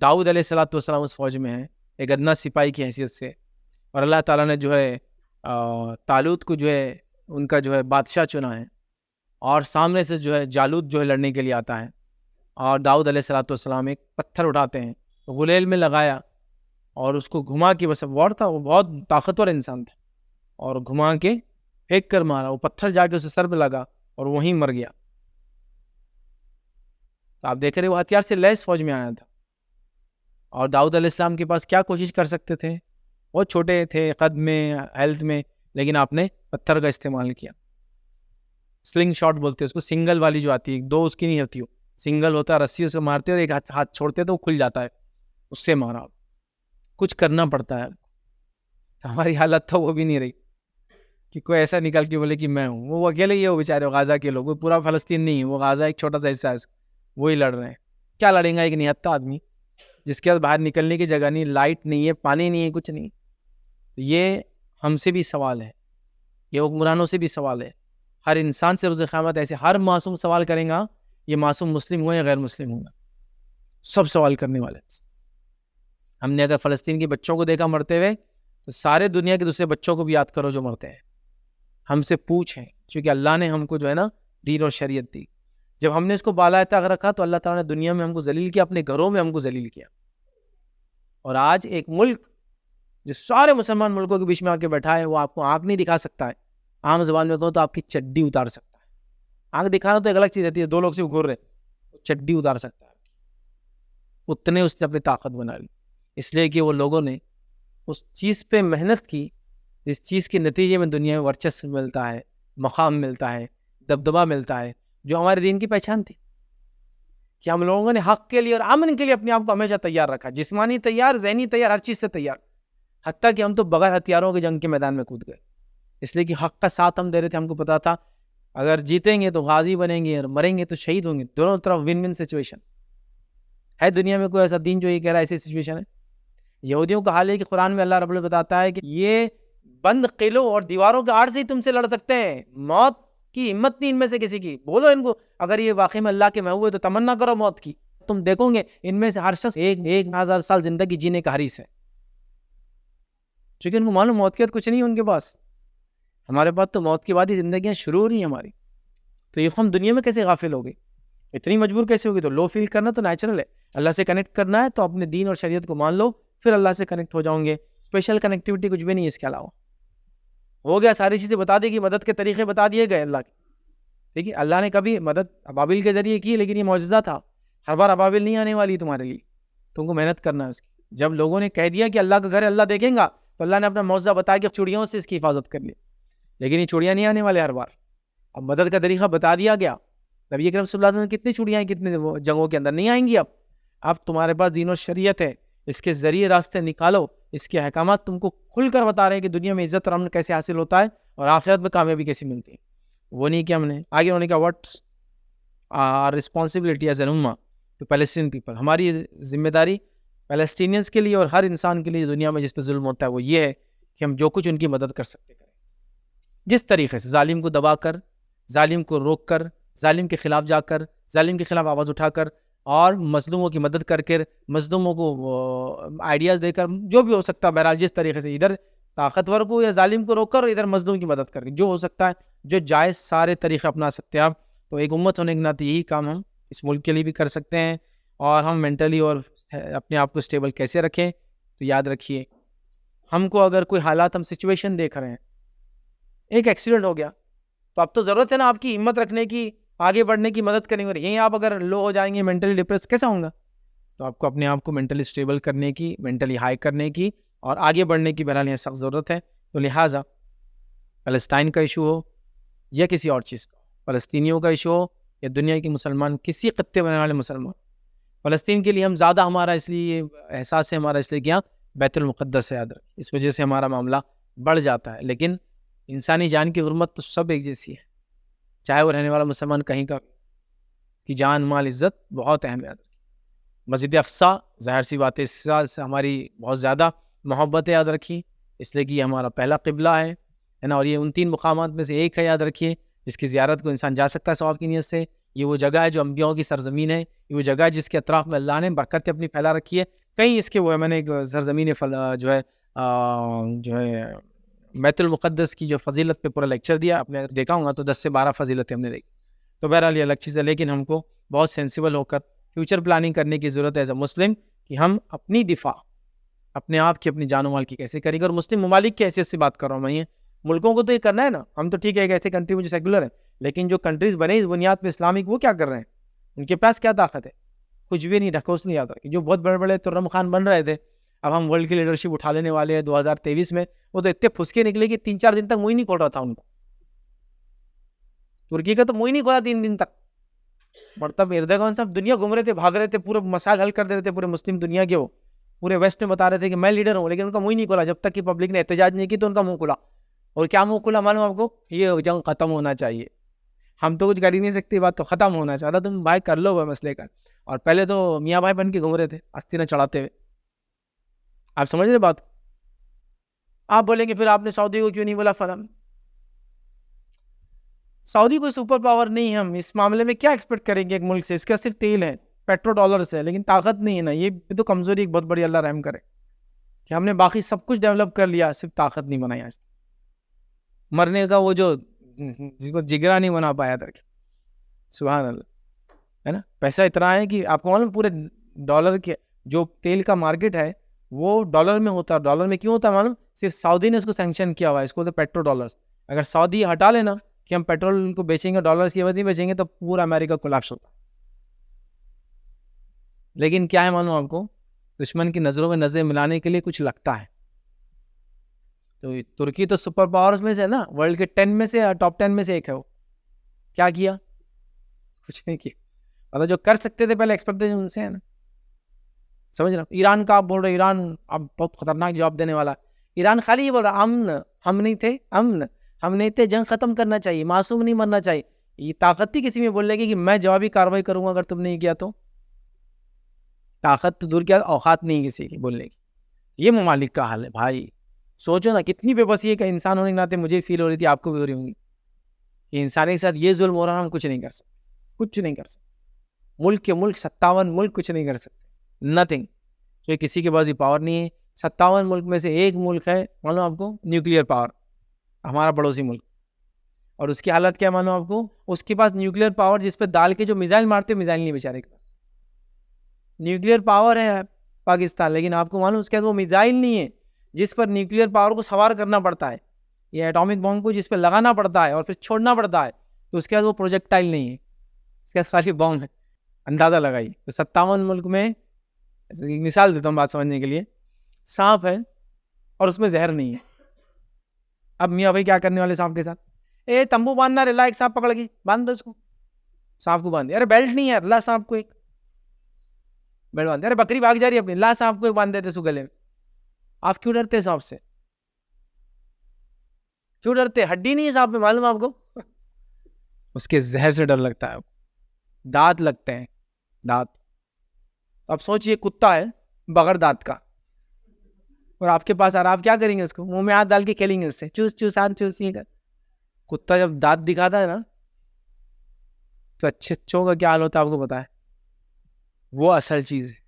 داؤد علیہ السلام اس فوج میں ہے ایک ادنا سپاہی کی حیثیت سے، اور اللہ تعالیٰ نے جو ہے طالوت کو جو ہے ان کا جو ہے بادشاہ چنا ہے، اور سامنے سے جو ہے جالوت جو ہے لڑنے کے لیے آتا ہے، اور داؤد علیہ السلام ایک پتھر اٹھاتے ہیں، غلیل میں لگایا اور اس کو گھما کے، بس وار تھا، وہ بہت طاقتور انسان تھا، اور گھما کے پھینک کر مارا. وہ پتھر جا کے اسے سر پہ لگا اور وہیں مر گیا. تو آپ دیکھ رہے وہ ہتھیار سے لیس فوج میں آیا تھا. اور داؤد علیہ السلام کے پاس کیا کوشش کر سکتے تھے؟ وہ چھوٹے تھے قد میں، ہیلتھ میں، لیکن آپ نے پتھر کا استعمال کیا. سلنگ شاٹ بولتے ہیں اس کو، سنگل والی جو آتی ہے، دو اس کی نہیں ہوتی، وہ سنگل ہوتا ہے، رسی اسے مارتے اور ایک ہاتھ چھوڑتے تو وہ کھل جاتا ہے، اس سے مارا. کچھ کرنا پڑتا ہے. ہماری حالت تو وہ بھی نہیں رہی کہ کوئی ایسا نکل کے بولے کہ میں ہوں. وہ اکیلے ہی ہے، وہ بیچارے غازہ کے لوگ، وہ پورا فلسطین نہیں ہے، وہ غازہ ایک چھوٹا سا حصہ ہے، وہی لڑ رہے ہیں. کیا لڑیں گا ایک نہتہ آدمی جس کے بعد باہر نکلنے کی جگہ نہیں، لائٹ نہیں ہے، پانی نہیں ہے، کچھ نہیں. یہ ہم سے بھی سوال ہے، یہ حکمرانوں سے بھی سوال ہے، ہر انسان سے روز قیامت ایسے ہر معصوم سوال کریں گا. یہ معصوم مسلم ہوا یا غیر مسلم ہوگا، سب سوال کرنے والے. ہم نے اگر فلسطین کے بچوں کو دیکھا مرتے ہوئے تو سارے دنیا کے دوسرے بچوں کو بھی یاد کرو جو مرتے ہیں. ہم سے پوچھیں، چونکہ اللہ نے ہم کو جو ہے نا دین اور شریعت دی. جب ہم نے اس کو بالائے طاق رکھا تو اللہ تعالیٰ نے دنیا میں ہم کو ذلیل کیا، اپنے گھروں میں ہم کو ذلیل کیا. اور آج ایک ملک جو سارے مسلمان ملکوں کے بیچ میں آ کے بیٹھا ہے، وہ آپ کو آنکھ نہیں دکھا سکتا ہے. عام زبان میں کہوں تو آپ کی چڈی اتار سکتا ہے. آنکھ دکھانا تو ایک الگ چیز رہتی ہے، دو لوگ سے گھور رہے، چڈی اتار سکتا ہے. اتنے اس نے اپنی طاقت بنا لی، اس لیے کہ وہ لوگوں نے اس چیز پہ محنت کی جس چیز کے نتیجے میں دنیا میں ورچسو ملتا ہے، مقام ملتا ہے، دبدبہ ملتا ہے، جو ہمارے دین کی پہچان تھی کہ ہم لوگوں نے حق کے لیے اور امن کے لیے اپنے آپ کو ہمیشہ تیار رکھا، جسمانی تیار، ذہنی تیار، ہر چیز سے تیار. حتیٰ کہ ہم تو بغیر ہتھیاروں کے جنگ کے میدان میں کود گئے، اس لیے کہ حق کا ساتھ ہم دے رہے تھے. ہم کو پتا تھا اگر جیتیں گے تو غازی بنیں گے اور مریں گے تو شہید ہوں گے. دونوں طرف ون ون سچویشن ہے. دنیا میں کوئی ایسا دین جو یہ کہہ رہا ہے ایسی سچویشن ہے؟ یہودیوں کا حال ہے کہ قرآن میں اللہ رب العزت بتاتا ہے کہ یہ بند قلعوں اور دیواروں کے آڑ سے ہی تم سے لڑ سکتے ہیں، موت کی ہمت نہیں ان میں سے کسی کی. بولو ان کو اگر یہ واقعی میں اللہ کے محبوب ہے تو تمنا کرو موت کی. تم دیکھو گے ان میں سے ہر شخص 1000 سال زندگی جینے کا حریص ہے، چونکہ ان کو معلوم موت کے بعد کچھ نہیں ہے ان کے پاس. ہمارے پاس تو موت کے بعد ہی زندگیاں شروع ہو رہی ہیں ہماری. تو یہ ہم دنیا میں کیسے غافل ہو گئے, اتنی مجبور کیسے ہوگی؟ تو لو فیل کرنا تو نیچرل ہے. اللہ سے کنیکٹ کرنا ہے تو اپنے دین اور شریعت کو مان لو, پھر اللہ سے کنیکٹ ہو جاؤں گے. اسپیشل کنیکٹیوٹی کچھ بھی نہیں ہے اس کے علاوہ. ہو گیا, ساری چیزیں بتا دی گئی, مدد کے طریقے بتا دیے گئے اللہ کے. ٹھیک ہے, اللہ نے کبھی مدد ابابیل کے ذریعے کی, لیکن یہ معجزہ تھا. ہر بار ابابیل نہیں آنے والی تمہارے لیے, تم کو محنت کرنا ہے اس کی. جب لوگوں نے کہہ دیا کہ اللہ کا گھر ہے, اللہ دیکھیں گا, تو اللہ نے اپنا معجزہ بتا کے چڑیوں سے اس کی حفاظت کر لی. لیکن یہ چڑیاں نہیں آنے والے ہر بار. اب مدد کا طریقہ بتا دیا گیا. نبی اکرم صلی اللہ علیہ وسلم کتنی چڑیاں ہیں, کتنے جگہوں کے اندر نہیں آئیں گی. اب تمہارے پاس دین و شریعت ہے, اس کے ذریعے راستے نکالو. اس کے احکامات تم کو کھل کر بتا رہے ہیں کہ دنیا میں عزت اور امن کیسے حاصل ہوتا ہے اور آخرت میں کامیابی کیسی ملتی ہے. وہ نہیں کہ ہم نے آگے انہوں نے کہا what's our responsibility as an اما ٹو پیلسٹین پیپل. ہماری ذمہ داری پیلسٹینینس کے لیے اور ہر انسان کے لیے دنیا میں جس پہ ظلم ہوتا ہے وہ یہ ہے کہ ہم جو کچھ ان کی مدد کر سکتے کریں. جس طریقے سے ظالم کو دبا کر, ظالم کو روک کر, ظالم کے خلاف جا کر, ظالم کے خلاف آواز اٹھا کر, اور مظلوموں کی مدد کر کے, مظلوموں کو آئیڈیاز دے کر, جو بھی ہو سکتا ہے بہرحال جس طریقے سے ادھر طاقتور کو یا ظالم کو روک کر, ادھر مظلوم کی مدد کر کے, جو ہو سکتا ہے, جو جائز سارے طریقے اپنا سکتے ہیں آپ. تو ایک امت ہونے کے ناطے یہی کام ہم اس ملک کے لیے بھی کر سکتے ہیں. اور ہم مینٹلی اور اپنے آپ کو اسٹیبل کیسے رکھیں, تو یاد رکھیے ہم کو اگر کوئی حالات, ہم سچویشن دیکھ رہے ہیں, ایک ایکسیڈنٹ ہو گیا, تو اب تو ضرورت ہے نا آپ کی ہمت رکھنے کی, آگے بڑھنے کی, مدد کریں گے. یہیں آپ اگر لو ہو جائیں گے, مینٹلی ڈپریس کیسا ہوں گا؟ تو آپ کو اپنے آپ کو مینٹلی اسٹیبل کرنے کی, مینٹلی ہائی کرنے کی اور آگے بڑھنے کی بہرحال یہ سخت ضرورت ہے. تو لہٰذا فلسطین کا ایشو ہو یا کسی اور چیز کا, فلسطینیوں کا ایشو ہو یا دنیا کے مسلمان, کسی خطے بنانے والے مسلمان, فلسطین کے لیے ہم زیادہ ہمارا اس لیے احساس ہے ہمارا, اس لیے کیا بیت المقدس ہے یاد رکھ, اس وجہ سے ہمارا معاملہ بڑھ جاتا ہے. لیکن انسانی جان کی حرمت تو سب ایک جیسی ہے, چاہے وہ رہنے والا مسلمان کہیں کا, اس کی جان مال عزت بہت اہم ہے. مسجد اقصیٰ ظاہر سی بات ہے اس سے ہماری بہت زیادہ محبت ہے, یاد رکھیے, اس لیے کہ یہ ہمارا پہلا قبلہ ہے نا, اور یہ ان 3 مقامات میں سے ایک ہے, یاد رکھیے, جس کی زیارت کو انسان جا سکتا ہے ثواب کی نیت سے. یہ وہ جگہ ہے جو انبیاؤں کی سرزمین ہے, یہ وہ جگہ ہے جس کے اطراف میں اللہ نے برکت اپنی پھیلا رکھی ہے. کہیں اس کے وہ ہے, میں نے ایک سرزمین جو ہے بیت المقدس کی جو فضیلت پہ پورا لیکچر دیا, آپ نے دیکھا ہوگا, تو 10 سے 12 فضیلتیں ہم نے دیکھی. تو بہرحال یہ الگ چیز ہے, لیکن ہم کو بہت سینسیبل ہو کر فیوچر پلاننگ کرنے کی ضرورت ہے ایز اے مسلم, کہ ہم اپنی دفاع اپنے آپ کی, اپنی جان و مال کی کیسے کریں گے. اور مسلم ممالک کی حیثیت سے بات کر رہا ہوں میں, یہ ملکوں کو تو یہ کرنا ہے نا. ہم تو ٹھیک ہے ایک ایسے کنٹری میں جو سیکولر ہے, لیکن جو کنٹریز بنے اس بنیاد پہ اسلامک, وہ کیا کر رہے ہیں؟ ان کے پاس کیا طاقت ہے؟ کچھ بھی نہیں رکھا. اس نے یاد رکھا جو بہت بڑے بڑے ترم خان بن رہے تھے, اب ہم ورلڈ کی لیڈرشپ اٹھا لینے والے ہیں 2023 میں, وہ تو اتنے پھسکے نکلے کہ 3-4 دن تک منہ ہی نہیں کھول رہا تھا ان کا. ترکی کا تو منہ ہی نہیں کھولا 3 دن تک. مطلب اردگان صاحب دنیا گھوم رہے تھے, بھاگ رہے تھے, پورے مسائل حل کر دے رہے تھے پورے مسلم دنیا کے, وہ پورے ویسٹ میں بتا رہے تھے کہ میں لیڈر ہوں, لیکن ان کا منہ ہی نہیں کھولا جب تک کہ پبلک نے احتجاج نہیں کی, تو ان کا منہ کھلا. اور کیا منہ کھلا معلوم آپ کو؟ یہ جنگ ختم ہونا چاہیے, ہم تو کچھ کر ہی نہیں سکتے, بات تو ختم ہونا چاہتا, تم بھائی کر لو وہ مسئلے کا. اور پہلے تو میاں بھائی بن کے گھوم رہے تھے استینہ چڑھاتے ہوئے. آپ سمجھ رہے بات؟ آپ بولیں گے پھر آپ نے سعودی کو کیوں نہیں بولا فلاں. سعودی کوئی سپر پاور نہیں ہے, ہم اس معاملے میں کیا ایکسپیکٹ کریں گے ایک ملک سے؟ اس کا صرف تیل ہے, پیٹرو ڈالرز ہے, لیکن طاقت نہیں ہے نا. یہ تو کمزوری ایک بہت بڑی, اللہ رحم کرے, کہ ہم نے باقی سب کچھ ڈیولپ کر لیا, صرف طاقت نہیں بنائی آج. مرنے کا وہ جو جس کو جگرا نہیں بنا پایا تھا, سبحان اللہ, ہے نا. پیسہ اتنا ہے کہ آپ کو معلوم پورے ڈالر کے جو تیل کا مارکیٹ ہے وہ ڈالر میں ہوتا ہے. ڈالر میں کیوں ہوتا ہے معلوم؟ صرف سعودی نے اس کو سینکشن کیا ہوا ہے, اس کو پیٹرو ڈالرز. اگر سعودی ہٹا لینا کہ ہم پیٹرول کو بیچیں گے, ڈالرز کی عوض نہیں بیچیں گے, تو پورا امریکہ کولیپس ہوتا. لیکن کیا ہے معلوم آپ کو, دشمن کی نظروں میں نظریں ملانے کے لیے کچھ لگتا ہے. تو ترکی تو سپر پاورز میں سے ہے نا, ورلڈ کے 10 میں سے, ٹاپ 10 میں سے ایک ہے. وہ کیا کیا؟ کچھ نہیں کیا. مطلب جو کر سکتے تھے پہلے ایکسپیکٹیشن ان سے ہے نا, سمجھ رہا. ایران کا آپ بول رہے, ایران اب بہت خطرناک جواب دینے والا. ایران خالی یہ بول رہا امن, ہم نہیں تھے, امن ہم نہیں تھے, جنگ ختم کرنا چاہیے, معصوم نہیں مرنا چاہیے. یہ طاقت تھی کسی میں بولنے کی کہ میں جوابی کارروائی کروں گا اگر تم نہیں کیا تو؟ طاقت تو دور کیا, اوقات نہیں کسی کی بولنے کی. یہ ممالک کا حال ہے بھائی. سوچو نا کتنی بے بسی ہے کہ انسان ہونے کے ناطے مجھے فیل ہو رہی تھی, آپ کو بھی ہو رہی ہوں گی, کہ انسان کے ساتھ یہ ظلم ہو رہا, ہم کچھ نہیں کر سکتے, کچھ نہیں کر سکتے. ملک کے ملک 57 ملک کچھ نہیں کر سکتے, نتھنگ. تو کسی کے پاس یہ پاور نہیں ہے. 57 ملک میں سے ایک ملک ہے معلوم آپ کو, نیوکلیئر پاور, ہمارا پڑوسی ملک. اور اس کی حالت کیا مانو آپ کو, اس کے پاس نیوکلیئر پاور جس پہ ڈال کے جو میزائل مارتے, میزائل نہیں بیچارے کے پاس. نیوکلیئر پاور ہے پاکستان, لیکن آپ کو معلوم اس کے بعد وہ میزائل نہیں ہے جس پر نیوکلیئر پاور کو سوار کرنا پڑتا ہے, یہ ایٹامک بم کو جس پہ لگانا پڑتا ہے اور پھر چھوڑنا پڑتا ہے, تو اس کے بعد وہ پروجیکٹائل نہیں ہے, اس کے بعد خالی بم ہے. اندازہ لگائیے. تو 57 ملک میں, ایک مثال دیتا ہوں بات سمجھنے کے لیے, سانپ ہے اور اس میں زہر نہیں ہے. اب میاں بھائی کیا کرنے والے سانپ کے ساتھ, تمبو باندھنا رہا, ایک سانپ پکڑ کے باندھ دو اس کو, سانپ کو باندھ دیا. ارے بیلٹ نہیں ہے, لا سانپ کو ایک بیلٹ باندھ دیا. ارے بکری بھاگ جا رہی ہے اپنی, لا سانپ کو ایک باندھ دیتے اس کو گلے میں. آپ کیوں ڈرتے سانپ سے, کیوں ڈرتے؟ ہڈی نہیں ہے سانپ میں, معلوم آپ کو, اس کے زہر سے ڈر لگتا ہے. دانت لگتے ہیں, دانت. اب سوچئے کتا ہے بغیر دانت کا, اور آپ کے پاس, اور آپ کیا کریں گے, اس کو منہ میں ہاتھ ڈال کے کھیلیں گے اس سے, چوس چوس ہاتھ چوس. یہ کر, کتا جب دانت دکھاتا ہے نا تو اچھوں کا کیا حال ہوتا ہے آپ کو پتا ہے. وہ اصل چیز ہے,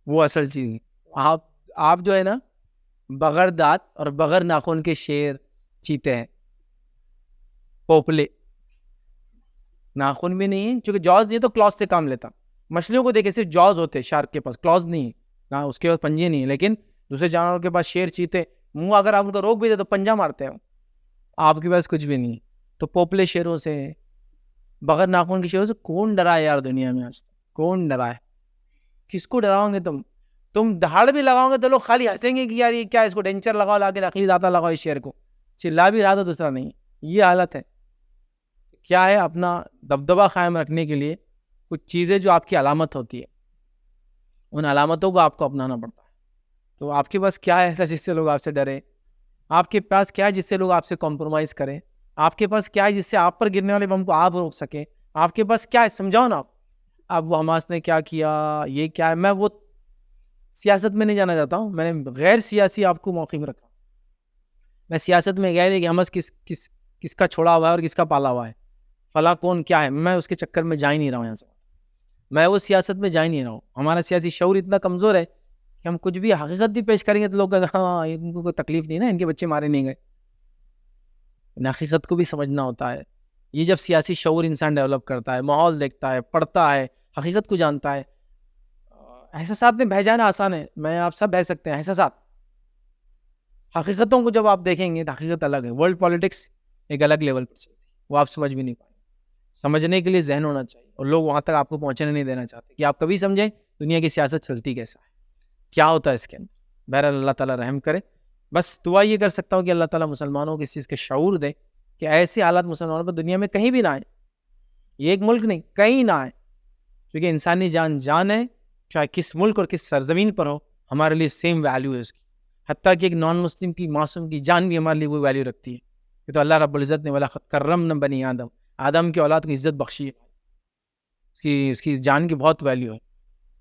وہ اصل چیز ہے. آپ جو ہے نا بغیر دانت اور بغیر ناخن کے شیر, چیتے ہیں, پوپلے, ناخن بھی نہیں ہے, چونکہ جاز نہیں ہے تو کلاس سے کام لیتا. مچھلیوں کو دیکھے صرف جاز ہوتے, شارک کے پاس کلاس نہیں ہے, نہ اس کے پاس پنجے نہیں ہے. لیکن دوسرے جانوروں کے پاس شیر, چیتے, منہ اگر آپ ان کو روک بھی دے تو پنجہ مارتے ہیں. آپ کے پاس کچھ بھی نہیں. تو پوپلے شیروں سے, بغیر ناخن کے شیروں سے کون ڈرا ہے یار دنیا میں آج تک؟ کون ڈرا ہے؟ کس کو ڈراؤ گے تم دہاڑ بھی لگاؤ گے تو لوگ خالی ہنسیں گے کہ یار یہ کیا, اس کو ڈینچر لگاؤ, لا کے نقلی داتا لگاؤ اس شیر کو, چلا بھی رہا تو دوسرا نہیں. یہ حالت ہے. کیا ہے, اپنا دبدبہ قائم رکھنے کے لیے کچھ چیزیں جو آپ کی علامت ہوتی ہے, ان علامتوں کو آپ کو اپنانا پڑتا ہے. تو آپ کے پاس کیا ہے ایسا جس سے لوگ آپ سے ڈرے؟ آپ کے پاس کیا ہے جس سے لوگ آپ سے کمپرومائز کریں؟ آپ کے پاس کیا ہے جس سے آپ پر گرنے والے بم کو آپ روک سکیں؟ آپ کے پاس کیا ہے, سمجھاؤ نا آپ. اب وہ حماس نے کیا کیا, یہ کیا ہے, میں وہ سیاست میں نہیں جانا چاہتا ہوں. میں نے غیر سیاسی آپ کو موقع میں رکھا. میں سیاست میں غیر ہے کہ حماس کس کا چھوڑا ہوا ہے اور کس کا پالا ہوا ہے, فلاں کون کیا ہے, میں اس کے چکر میں جا ہی نہیں رہا ہوں. یہاں سے میں وہ سیاست میں جا ہی نہیں رہا ہوں. ہمارا سیاسی شعور اتنا کمزور ہے کہ ہم کچھ بھی حقیقت بھی پیش کریں گے تو لوگ کہیں ہاں ان کو کوئی تکلیف نہیں نا, ان کے بچے مارے نہیں گئے. حقیقت کو بھی سمجھنا ہوتا ہے. یہ جب سیاسی شعور انسان ڈیولپ کرتا ہے, ماحول دیکھتا ہے, پڑھتا ہے, حقیقت کو جانتا ہے. احساسات میں بہہ جانا آسان ہے, میں آپ سب بہہ سکتے ہیں احساسات. حقیقتوں کو جب آپ دیکھیں گے تو حقیقت الگ ہے. ورلڈ پالیٹکس ایک الگ لیول پر چلتی ہے, وہ آپ سمجھ بھی نہیں پائیں. سمجھنے کے لیے ذہن ہونا چاہیے, اور لوگ وہاں تک آپ کو پہنچنے نہیں دینا چاہتے کہ آپ کبھی سمجھیں دنیا کی سیاست چلتی کیسا ہے, کیا ہوتا ہے اس کے اندر. بہرحال اللہ تعالیٰ رحم کرے. بس دعا یہ کر سکتا ہوں کہ اللہ تعالیٰ مسلمانوں کو اس چیز کے شعور دے کہ ایسے حالات مسلمانوں پر دنیا میں کہیں بھی نہ آئیں. یہ ایک ملک نہیں, کہیں نہ آئیں, کیونکہ انسانی جان ہے, چاہے کس ملک اور کس سرزمین پر ہو, ہمارے لیے سیم ویلیو ہے اس کی. حتیٰ کہ ایک نان مسلم کی, معصوم کی جان بھی ہمارے لیے وہ ویلیو رکھتی ہے. یہ تو اللہ رب العزت نے وَلَقَدْ كَرَّمْنَا بَنِي آدم, آدم کی اولاد کو عزت بخشی ہے, اس کی جان کی بہت ویلیو ہے.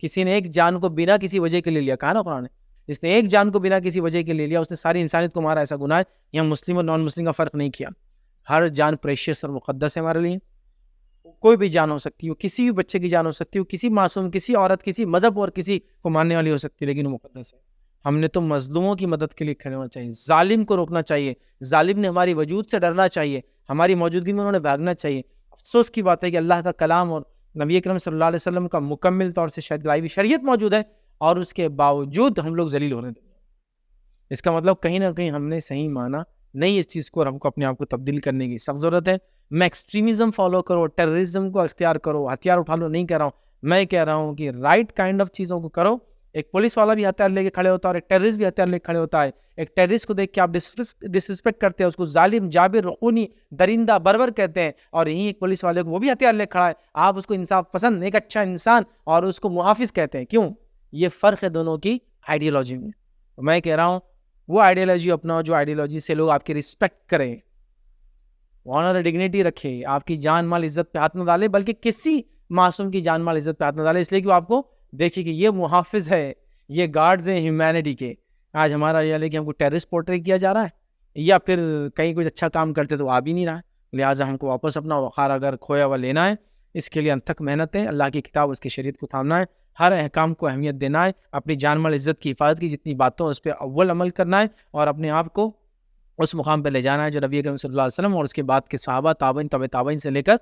کسی نے ایک جان کو بنا کسی وجہ کے لے لیا, کہا نا قرآن نے, جس نے ایک جان کو بنا کسی وجہ کے لے لیا اس نے ساری انسانیت کو مارا. ایسا گناہ ہے. یہاں مسلم اور نان مسلم کا فرق نہیں کیا. ہر جان پریشیس اور مقدس ہے ہمارے لیے. کوئی بھی جان ہو سکتی ہے, کسی بھی بچے کی جان ہو سکتی ہے, کسی معصوم, کسی عورت, کسی مذہب اور کسی کو ماننے والی ہو سکتی ہے, لیکن وہ مقدس ہے. ہم نے تو مظلوموں کی مدد کے لیے کھڑے ہونا چاہیے, ظالم کو روکنا چاہیے, ظالم نے ہماری وجود سے ڈرنا چاہیے, ہماری موجودگی میں انہوں نے بھاگنا چاہیے. افسوس کی بات ہے کہ اللہ کا کلام اور نبی اکرم صلی اللہ علیہ وسلم کا مکمل طور سے شریعت موجود ہے, اور اس کے باوجود ہم لوگ ذلیل ہو رہے ہیں. اس کا مطلب کہیں نہ کہیں ہم نے صحیح مانا نہیں اس چیز کو, اور ہم کو اپنے آپ کو تبدیل کرنے کی سخت ضرورت ہے. میں ایکسٹریمزم فالو کرو, ٹیررزم کو اختیار کرو, ہتھیار اٹھا لو نہیں کہہ رہا ہوں. میں کہہ رہا ہوں کہ رائٹ کائنڈ آف چیزوں کو کرو. ایک پولیس والا بھی ہتھیار لے کے کھڑے ہوتا ہے, اور ایک ٹیررسٹ بھی ہتھیار لے کے کھڑے ہوتا ہے. ایک ٹیررسٹ کو دیکھ کے آپ ڈسرسپیکٹ کرتے ہیں, اس کو ظالم, جابر, خونی, درندہ, بربر کہتے ہیں, اور یہیں ایک پولیس والے کو وہ بھی ہتھیار لے کھڑا ہے, آپ اس کو انصاف پسند, ایک اچھا انسان, اور اس کو محافظ کہتے ہیں. کیوں؟ یہ فرق ہے دونوں کی آئیڈیالوجی میں. میں کہہ رہا ہوں وہ آئیڈیالوجی اپناؤ جو آئیڈیالوجی سے لوگ آپ کی رسپیکٹ کریں, آنر ڈگنیٹی رکھے, آپ کی جان مال عزت پہ ہاتھ نہ ڈالے, بلکہ کسی معصوم کی جان مال عزت پہ ہاتھ نہ ڈالے, اس لیے کہ وہ آپ کو دیکھیے کہ یہ محافظ ہے, یہ گارڈز ہیں ہیومینٹی کے. آج ہمارا یہ ہے کہ ہم کو ٹیررسٹ پورٹری کیا جا رہا ہے, یا پھر کہیں کچھ اچھا کام کرتے تو آ بھی نہیں رہا ہے. لہٰذا ہم کو واپس اپنا وقار اگر کھویا ہوا لینا ہے, اس کے لیے انتھک محنت ہے. اللہ کی کتاب, اس کی شریعت کو تھامنا ہے, ہر احکام کو اہمیت دینا ہے, اپنی جان مال عزت کی حفاظت کی جتنی باتوں اس پہ اول عمل کرنا ہے, اور اپنے آپ کو اس مقام پہ لے جانا ہے جو نبی کریم صلی اللہ علیہ وسلم اور اس کے بعد کے صحابہ تابعین طبع تابعین سے لے کر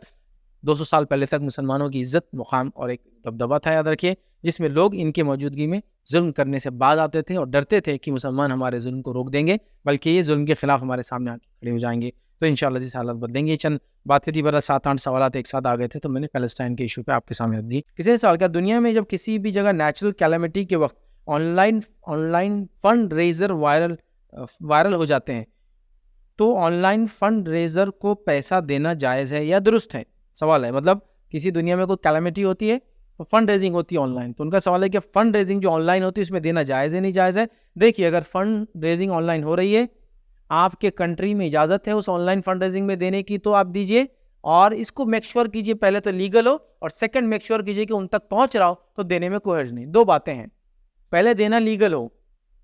200 سال پہلے تک مسلمانوں کی عزت مقام اور ایک دبدبہ تھا، یاد رکھیے، جس میں لوگ ان کے موجودگی میں ظلم کرنے سے باز آتے تھے اور ڈرتے تھے کہ مسلمان ہمارے ظلم کو روک دیں گے، بلکہ یہ ظلم کے خلاف ہمارے سامنے آ کے کھڑے ہو جائیں گے۔ تو انشاءاللہ جس حالات بدلیں گے۔ چند باتیں تھی، برا 7-8 سوالات ایک ساتھ آ گئے تھے تو میں نے پیلسٹائن کے ایشو پہ آپ کے سامنے رکھ دی۔ کسی نے سوال کیا، دنیا میں جب کسی بھی جگہ نیچرل کیلامٹی کے وقت online fund raiser viral ہو جاتے ہیں تو آن لائن فنڈ ریزر کو پیسہ دینا جائز ہے یا درست ہے؟ سوال ہے، مطلب کسی دنیا میں کوئی کیلامٹی ہوتی ہے تو فنڈ ریزنگ ہوتی ہے آن لائن، تو ان کا سوال ہے کہ فنڈ ریزنگ جو آن لائن ہوتی ہے اس میں دینا جائز ہے نہیں جائز ہے؟ دیکھیے، اگر فنڈ ریزنگ آن لائن ہو رہی ہے، آپ کے کنٹری میں اجازت ہے اس آن لائن فنڈ ریزنگ میں دینے کی تو آپ دیجئے، اور اس کو میک شور کیجئے پہلے تو لیگل ہو، اور سیکنڈ میک شور کیجئے کہ ان تک پہنچ رہا ہو تو دینے میں کوئی حرج نہیں۔ دو باتیں ہیں، پہلے دینا لیگل ہو،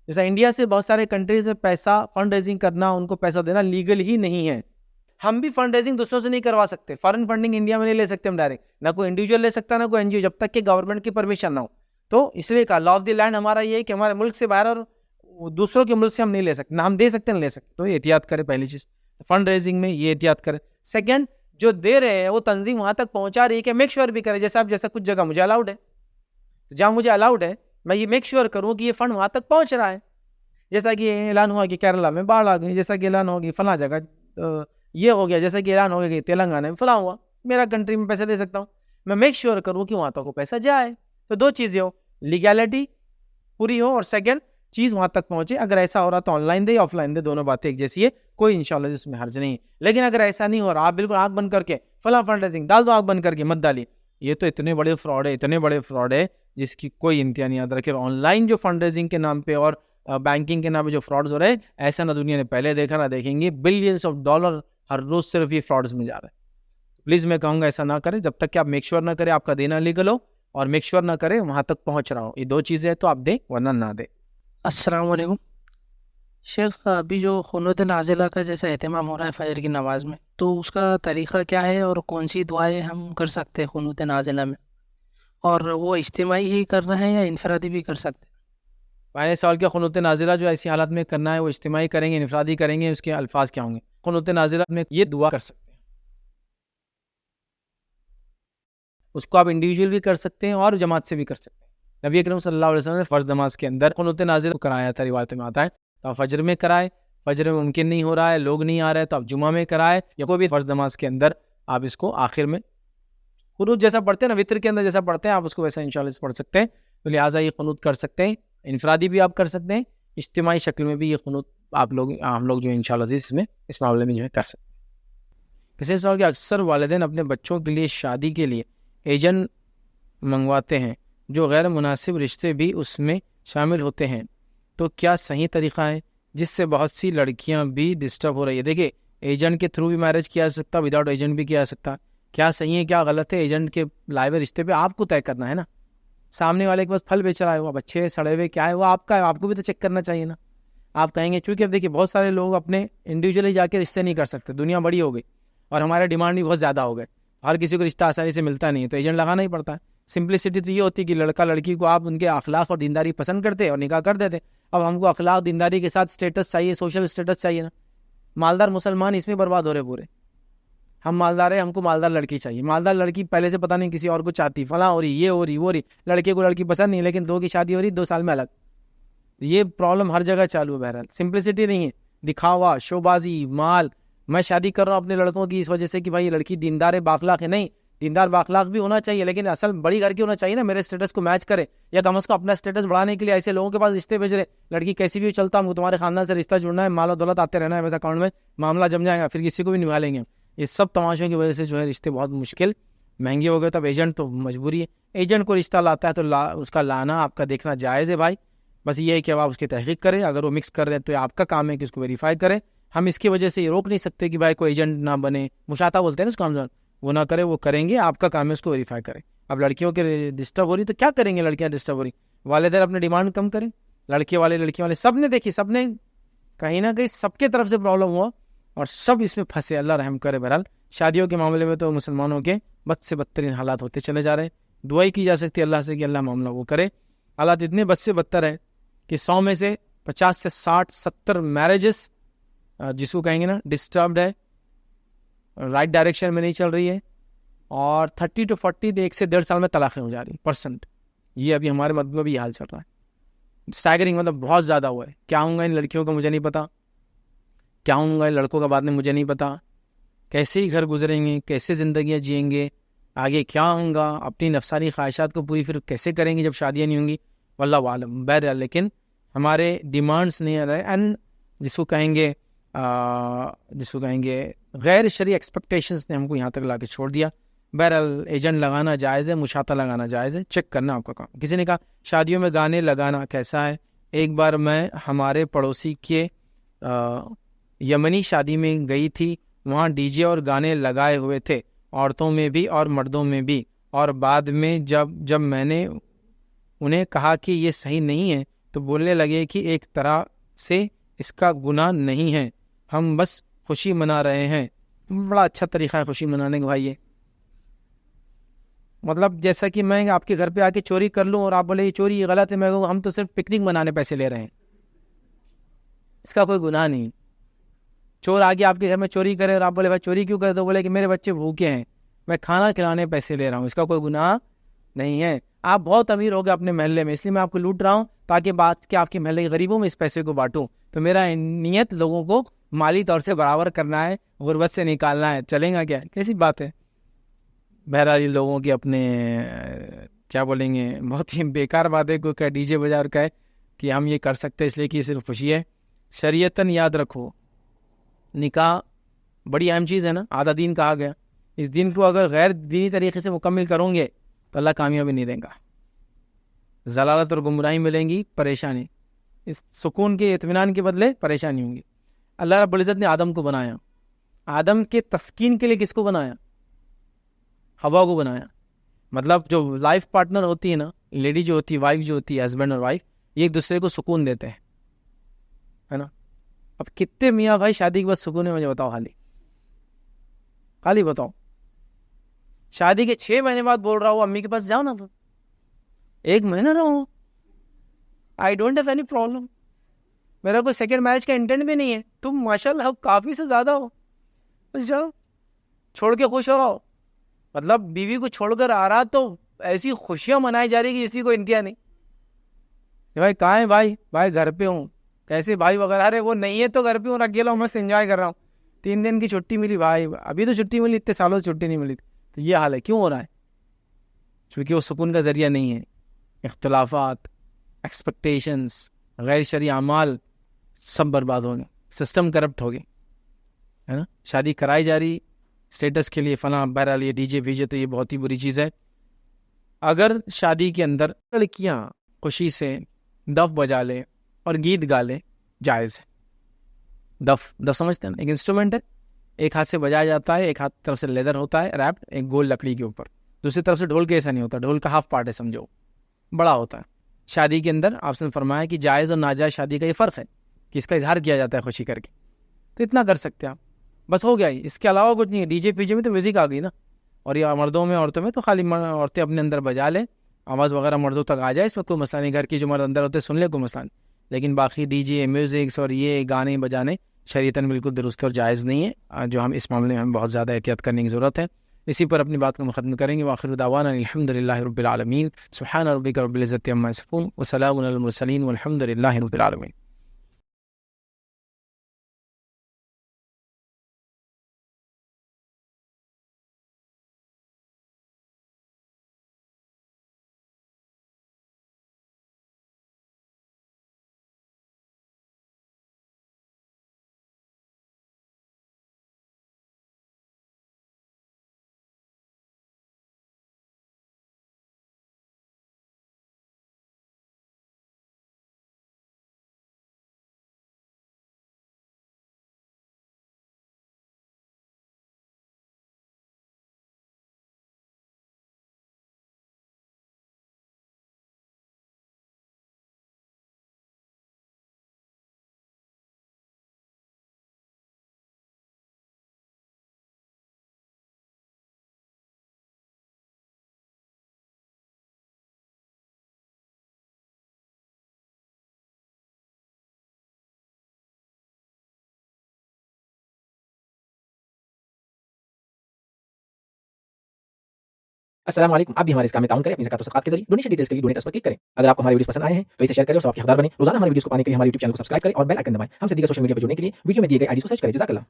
جیسا انڈیا سے بہت سارے کنٹریز میں پیسہ فنڈ ریزنگ کرنا، ان کو پیسہ دینا لیگل ہی نہیں ہے۔ ہم بھی فنڈ ریزنگ دوسروں سے نہیں کروا سکتے، فارن فنڈنگ انڈیا میں نہیں لے سکتے ہم ڈائریکٹ، نہ کوئی انڈیویجول لے سکتا نہ کوئی این جی او، جب تک کہ گورنمنٹ کی پرمیشن نہ ہو۔ تو اس لیے کہا لا آف دی لینڈ ہمارا یہ ہے کہ ہمارے ملک سے باہر اور دوسروں کے ملک سے ہم نہیں لے سکتے، نہ ہم دے سکتے نہ لے سکتے، تو یہ احتیاط کرے، پہلی چیز فنڈ ریزنگ میں یہ احتیاط کرے۔ سیکنڈ، جو دے رہے ہیں وہ تنظیم وہاں تک پہنچا رہی ہے کہ میک شور بھی کرے، جیسا کچھ جگہ مجھے الاؤڈ ہے، جہاں مجھے الاؤڈ ہے میں یہ میک شور کروں کہ یہ فنڈ وہاں تک پہنچ رہا ہے، جیسا کہ اعلان ہوا کہ کیرلا میں باڑھ آ گئی، جیسا کہ اعلان ہو گیا فلاں جگہ یہ ہو گیا، جیسا کہ اعلان ہو گیا کہ تلنگانہ میں فلاں ہوا، میرا کنٹری میں پیسے دے سکتا ہوں، میں میک شور کروں کہ وہاں تک وہ پیسہ جائے۔ تو دو چیزیں ہو، لیگیلٹی پوری ہو اور سیکنڈ چیز وہاں تک پہنچے۔ اگر ایسا ہو رہا تو آن لائن دے آف لائن دے، دونوں باتیں ایک جیسی ہے، کوئی انشاءاللہ اس میں حرج نہیں ہے۔ لیکن اگر ایسا نہیں ہو رہا، آپ بالکل آنکھ بند کر کے فلاں فنڈ ریزنگ ڈال دو، آنکھ بند کر کے مت ڈالیے، یہ تو اتنے بڑے فراڈ ہے جس کی کوئی انتہا نہیں۔ یاد رکھے، آن لائن جو فنڈ ریزنگ کے نام پہ اور بینکنگ کے نام پہ جو فراڈز ہو رہے ہیں، ایسا نہ دنیا نے پہلے دیکھا نہ دیکھیں گے، بلینس آف ڈالر ہر روز صرف یہ فراڈز میں جا رہا ہے۔ پلیز میں کہوں گا ایسا نہ کریں، جب تک کہ آپ میک شور نہ کریں آپ کا دینا لیگل ہو، اور میک شور نہ کریں وہاں تک پہنچ رہا ہو، یہ دو چیزیں تو آپ دیں ورنہ نہ دیں۔ السلام علیکم شیخ، ابھی جو قنوت نازلہ کا جیسا اہتمام ہو رہا ہے فجر کی نماز میں، تو اس کا طریقہ کیا ہے اور کون سی دعائیں ہم کر سکتے ہیں قنوت نازلہ میں، اور وہ اجتماعی ہی کرنا ہے یا انفرادی بھی کر سکتے ہیں؟ پہلے سوال کیا، قنوت نازلہ جو ایسی حالات میں کرنا ہے وہ اجتماعی کریں گے انفرادی کریں گے، اس کے الفاظ کیا ہوں گے؟ قنوت نازلہ میں یہ دعا کر سکتے ہیں، اس کو آپ انڈیویجول بھی کر سکتے ہیں اور جماعت سے بھی کر سکتے ہیں۔ نبی اکرم صلی اللہ علیہ وسلم نے فرض نماز کے اندر قنوت نازلہ کو کرایا تھا، روایتوں میں آتا ہے، تو آپ فجر میں کرائے، فجر میں ممکن نہیں ہو رہا ہے، لوگ نہیں آ رہے تو آپ جمعہ میں کرائے، یا کوئی بھی فرض نماز کے اندر آپ اس کو آخر میں قنوت جیسا پڑھتے ہیں نا، وتر کے اندر جیسا پڑھتے ہیں آپ اس کو ویسا انشاءاللہ پڑھ سکتے ہیں۔ تو لہٰذا یہ قنوت کر سکتے ہیں، انفرادی بھی آپ کر سکتے ہیں، اجتماعی شکل میں بھی یہ قنوت آپ لوگ ہم لوگ جو انشاءاللہ اس معاملے میں جو ہے کر سکتے ہیں۔ کسی سوال کہ اکثر والدین اپنے بچوں کے لیے شادی کے لیے ایجنٹ منگواتے ہیں، جو غیر مناسب رشتے بھی اس میں شامل ہوتے ہیں، تو کیا صحیح طریقہ ہے جس سے بہت سی لڑکیاں بھی ڈسٹرب ہو رہی ہے؟ دیکھیں، ایجنٹ کے تھرو بھی میرج کیا جا سکتا، وداؤٹ ایجنٹ بھی کیا جا سکتا، کیا صحیح ہے کیا غلط ہے، ایجنٹ کے لائے ہوئے رشتے پہ آپ کو طے کرنا ہے نا۔ سامنے والے کے پاس پھل بیچ رہا ہے، وہ اچھے سڑے ہوئے کیا ہے وہ آپ کا ہے، آپ کو بھی تو چیک کرنا چاہیے نا۔ آپ کہیں گے چونکہ اب دیکھیے بہت سارے لوگ اپنے انڈیویجولی جا کے رشتے نہیں کر سکتے، دنیا بڑی ہو گئی اور ہمارے ڈیمانڈ بھی بہت زیادہ ہو گئے، ہر کسی کو رشتہ آسانی سے ملتا نہیں ہے، تو ایجنٹ لگانا ہی پڑتا ہے۔ سمپلسٹی تو یہ ہوتی ہے کہ لڑکا لڑکی کو آپ ان کے اخلاق اور دینداری پسند کرتے اور نکاح کر دیتے، اب ہم کو اخلاق دینداری کے ساتھ اسٹیٹس چاہیے، سوشل اسٹیٹس چاہیے نا۔ مالدار مسلمان اس میں برباد ہو رہے پورے، ہم مالدار ہیں، ہم کو مالدار لڑکی چاہیے، مالدار لڑکی پہلے سے پتہ نہیں کسی اور کو چاہتی، فلاں ہو رہی، یہ ہو رہی، وہ ہو رہی، لڑکے کو لڑکی پسند نہیں، لیکن دو کی شادی ہو رہی 2 سال میں الگ۔ یہ پرابلم ہر جگہ چالو ہے۔ بہرحال سمپلسٹی نہیں ہے، دکھاوا، شو بازی، مال۔ میں شادی کر رہا ہوں اپنے لڑکوں کی اس وجہ سے کہ بھائی یہ لڑکی دیندار ہے، بااخلاق ہے، نہیں، دیندار بااخلاق بھی ہونا چاہیے، لیکن اصل بڑی گھر کی ہونا چاہیے نا، میرے اسٹیٹس کو میچ کرے، یا کم از کم اپنا اسٹیٹس بڑھانے کے لیے ایسے لوگوں کے پاس رشتے بھیج رہے، لڑکی کیسی بھی چلتا، ہم کو تمہارے خاندان سے رشتہ جڑنا ہے، مال و دولت آتے رہنا ہے، ویسا اکاؤنٹ میں معاملہ جم جائے گا، پھر کسی کو بھی نبھا لیں گے۔ یہ سب تماشوں کی وجہ سے جو ہے رشتے بہت مشکل مہنگے ہو گئے، تب ایجنٹ تو مجبوری ہے، ایجنٹ کو رشتہ لاتا ہے تو اس کا لانا آپ کا دیکھنا جائز ہے بھائی، بس یہ ہے کہ آپ اس کی تحقیق کریں، اگر وہ مکس کر رہے ہیں تو آپ کا کام ہے کہ اس کو ویریفائی کریں۔ ہم اس کی وجہ سے یہ روک نہیں سکتے کہ بھائی کوئی ایجنٹ نہ بنے، مشاطہ بولتے ہیں نا اس کو ہم، وہ نہ کرے، وہ کریں گے، آپ کا کام ہے اس کو ویریفائی کریں۔ اب لڑکیوں کے ڈسٹرب ہو رہی تو کیا کریں گے، لڑکیاں ڈسٹرب ہو رہی، والدین اپنے ڈیمانڈ کم کریں، لڑکے والے سب نے دیکھی، سب نے کہیں نہ کہیں سب کے طرف سے پرابلم ہوا اور سب اس میں پھنسے، اللہ رحم کرے۔ بہرحال شادیوں کے معاملے میں تو مسلمانوں کے بد سے بدترین حالات ہوتے چلے جا رہے ہیں، دعائی کی جا سکتی ہے اللہ سے کہ اللہ معاملہ وہ کرے۔ حالات اتنے بد سے بدتر ہے کہ 100 میں سے 50 سے 60 70 میرجز جس کو کہیں گے نا ڈسٹربڈ ہے, رائٹ ڈائریکشن میں نہیں چل رہی ہے, اور 30 to 40 1 سے 1.5 سال میں طلاقیں ہو جا رہی %. یہ ابھی ہمارے ملک میں بھی یہ حال چل رہا ہے. اسٹیگرنگ, مطلب بہت زیادہ ہوا ہے. کیا ہوں گا ان لڑکیوں کا مجھے نہیں پتا, کیا ہوں گا ان لڑکوں کا بعد میں مجھے نہیں پتا, کیسے ہی گھر گزریں گے, کیسے زندگیاں جئیں گے, آگے کیا ہوں گا, اپنی نفسانی خواہشات کو پوری پھر کیسے کریں گے جب شادیاں نہیں ہوں گی, واللہ عالم. بہرحال لیکن ہمارے ڈیمانڈس نہیں آ رہے, اینڈ جس کو کہیں گے غیر شرعی ایکسپیکٹیشنس نے ہم کو یہاں تک لا کے چھوڑ دیا. بہرحال ایجنٹ لگانا جائز ہے, مشاطہ لگانا جائز ہے, چیک کرنا آپ کا کام. کسی نے کہا شادیوں میں گانے لگانا کیسا ہے. ایک بار میں ہمارے پڑوسی کے یمنی شادی میں گئی تھی, وہاں ڈی جے اور گانے لگائے ہوئے تھے, عورتوں میں بھی اور مردوں میں بھی, اور بعد میں جب میں نے انہیں کہا کہ یہ صحیح نہیں ہے تو بولنے لگے کہ ایک طرح سے اس کا گناہ نہیں ہے, ہم بس خوشی منا رہے ہیں. بڑا اچھا طریقہ ہے خوشی منانے کا بھائی. یہ مطلب جیسا کہ میں آپ کے گھر پہ آ کے چوری کر لوں اور آپ بولے یہ چوری یہ غلط ہے, میں کہوں ہم تو صرف پکنک منانے پیسے لے رہے ہیں, اس کا کوئی گناہ نہیں. چور آگے آپ کے گھر میں چوری کرے اور آپ بولے بھائی چوری کیوں کرے, تو بولے کہ میرے بچے بھوکے ہیں, میں کھانا کھلانے پیسے لے رہا ہوں, اس کا کوئی گناہ نہیں ہے. آپ بہت امیر ہو گئے اپنے محلے میں, اس لیے میں آپ کو لوٹ رہا ہوں تاکہ بات کہ آپ کے محلے کے غریبوں میں اس پیسے کو بانٹوں. تو میرا نیت لوگوں کو مالی طور سے برابر کرنا ہے, غربت سے نکالنا ہے. چلیں گا کیا, کیسی بات ہے. بہرحال لوگوں کے اپنے کیا بولیں گے, بہت ہی بیکار بات ہے. کوئی ڈی جے بجا اور کہے کہ ہم یہ کر سکتے اس لیے کہ یہ صرف خوشی ہے. شریعتاً یاد رکھو, نکاح بڑی اہم چیز ہے نا, آدھا دین کہا گیا. اس دین کو اگر غیر دینی طریقے سے مکمل کروں گے تو اللہ کامیابی نہیں دے گا, ضلالت اور گمراہی ملیں گی, پریشانی. اس سکون کے اطمینان کے بدلے پریشانی ہوں گی. اللہ رب العزت نے آدم کو بنایا, آدم کے تسکین کے لیے کس کو بنایا, ہوا کو بنایا. مطلب جو لائف پارٹنر ہوتی ہے نا, لیڈی جو ہوتی ہے, وائف جو ہوتی ہے, ہسبینڈ اور وائف, یہ ایک دوسرے کو سکون دیتے ہیں, ہے نا. اب کتنے میاں بھائی شادی کے بعد سکون ہے, مجھے بتاؤ, خالی بتاؤ. شادی کے 6 مہینے بعد بول رہا ہوں امی کے پاس جاؤ نا, تو 1 مہینہ رہو, I don't have any problem, میرا کوئی سیکنڈ میرج کا انٹینٹ بھی نہیں ہے. تم ماشاء اللہ کافی سے زیادہ ہو, بس جاؤ, چھوڑ کے خوش ہو رہا ہو. مطلب بیوی کو چھوڑ کر آ رہا تو ایسی خوشیاں منائی جا رہی کہ کسی کو انتہا نہیں. بھائی کہاں ہے بھائی گھر پہ ہوں, کیسے بھائی وغیرہ, ارے وہ نہیں ہے تو گھر پہ ہوں, اکیلا ہوں, مست انجوائے کر رہا ہوں, 3 دن کی چھٹی ملی بھائی, ابھی تو چھٹی ملی, اتنے سالوں سے چھٹی نہیں ملی. تو یہ حال ہے, کیوں ہو رہا ہے؟ چونکہ وہ سکون کا ذریعہ نہیں ہے. اختلافات, ایکسپیکٹیشنز, غیر شرعی اعمال سب برباد ہو گئے, سسٹم کرپٹ ہو گئے, ہے نا. شادی کرائی جا رہی اسٹیٹس کے لیے فلاں. بہرحال یہ ڈی جے وی جے تو یہ بہت ہی بری چیز ہے. اگر شادی کے اندر لڑکیاں خوشی سے دف بجا لے اور گیت گا لے, جائز ہے. دف سمجھتے ہیں نا, ایک انسٹرومنٹ ہے, ایک ہاتھ سے بجایا جاتا ہے, ایک ہاتھ طرف سے لیدر ہوتا ہے ریپڈ, ایک گول لکڑی کے اوپر, دوسری طرف سے ڈھول کے ایسا نہیں ہوتا, ڈھول کا ہاف پارٹ ہے سمجھو, بڑا ہوتا ہے. شادی کے اندر آپ نے فرمایا کہ جائز اور ناجائز شادی کا یہ فرق ہے کہ اس کا اظہار کیا جاتا ہے خوشی کر کے, تو اتنا کر سکتے ہیں آپ, بس ہو گیا ہی, اس کے علاوہ کچھ نہیں ہے. ڈی جے پی جے میں تو میوزک آ گئی نا, اور یہ مردوں میں عورتوں میں تو خالی عورتیں اپنے اندر بجا لیں, آواز وغیرہ مردوں تک آ جائے, اس میں کوئی مسئلہ نہیں. گھر کی جو مرد اندر ہوتے سن لے, کوئی مسئلہ نہیں. لیکن باقی ڈی جے میوزکس اور یہ گانے بجانے شریعتاً بالکل درست اور جائز نہیں ہے, جو ہم اس معاملے میں ہمیں بہت زیادہ احتیاط کرنے کی ضرورت ہے. اسی پر اپنی بات کو ختم کریں گے. وآخر دعوانا الحمد للہ رب العالمین. سبحان ربک رب العزت عما یصفون وسلام علی المرسلین والحمد للہ رب العالمین. السلام علیکم. آپ بھی ہمارے اس کام میں تعاون کریں اپنی زکات و صدقات کے ذریعے. ڈونیشن ڈیٹیلز کے لیے ڈونیٹ پر کلک کریں. اگر آپ کو ہمارے ویڈیوز پسند آئے ہیں تو اسے شیئر کریں اور ثواب کے حقدار بنیں. روزانہ ہمارے ویڈیوز کو پانے کے لیے ہمارے یوٹیوب چینل کو سبسکرائب کریں اور بیل آئکن دبائیں. ہم سے دیگر سوشل میڈیا پر جڑنے کے لیے ویڈیو میں دیے گئے آئی ڈی کو سرچ کریں. جزاک اللہ.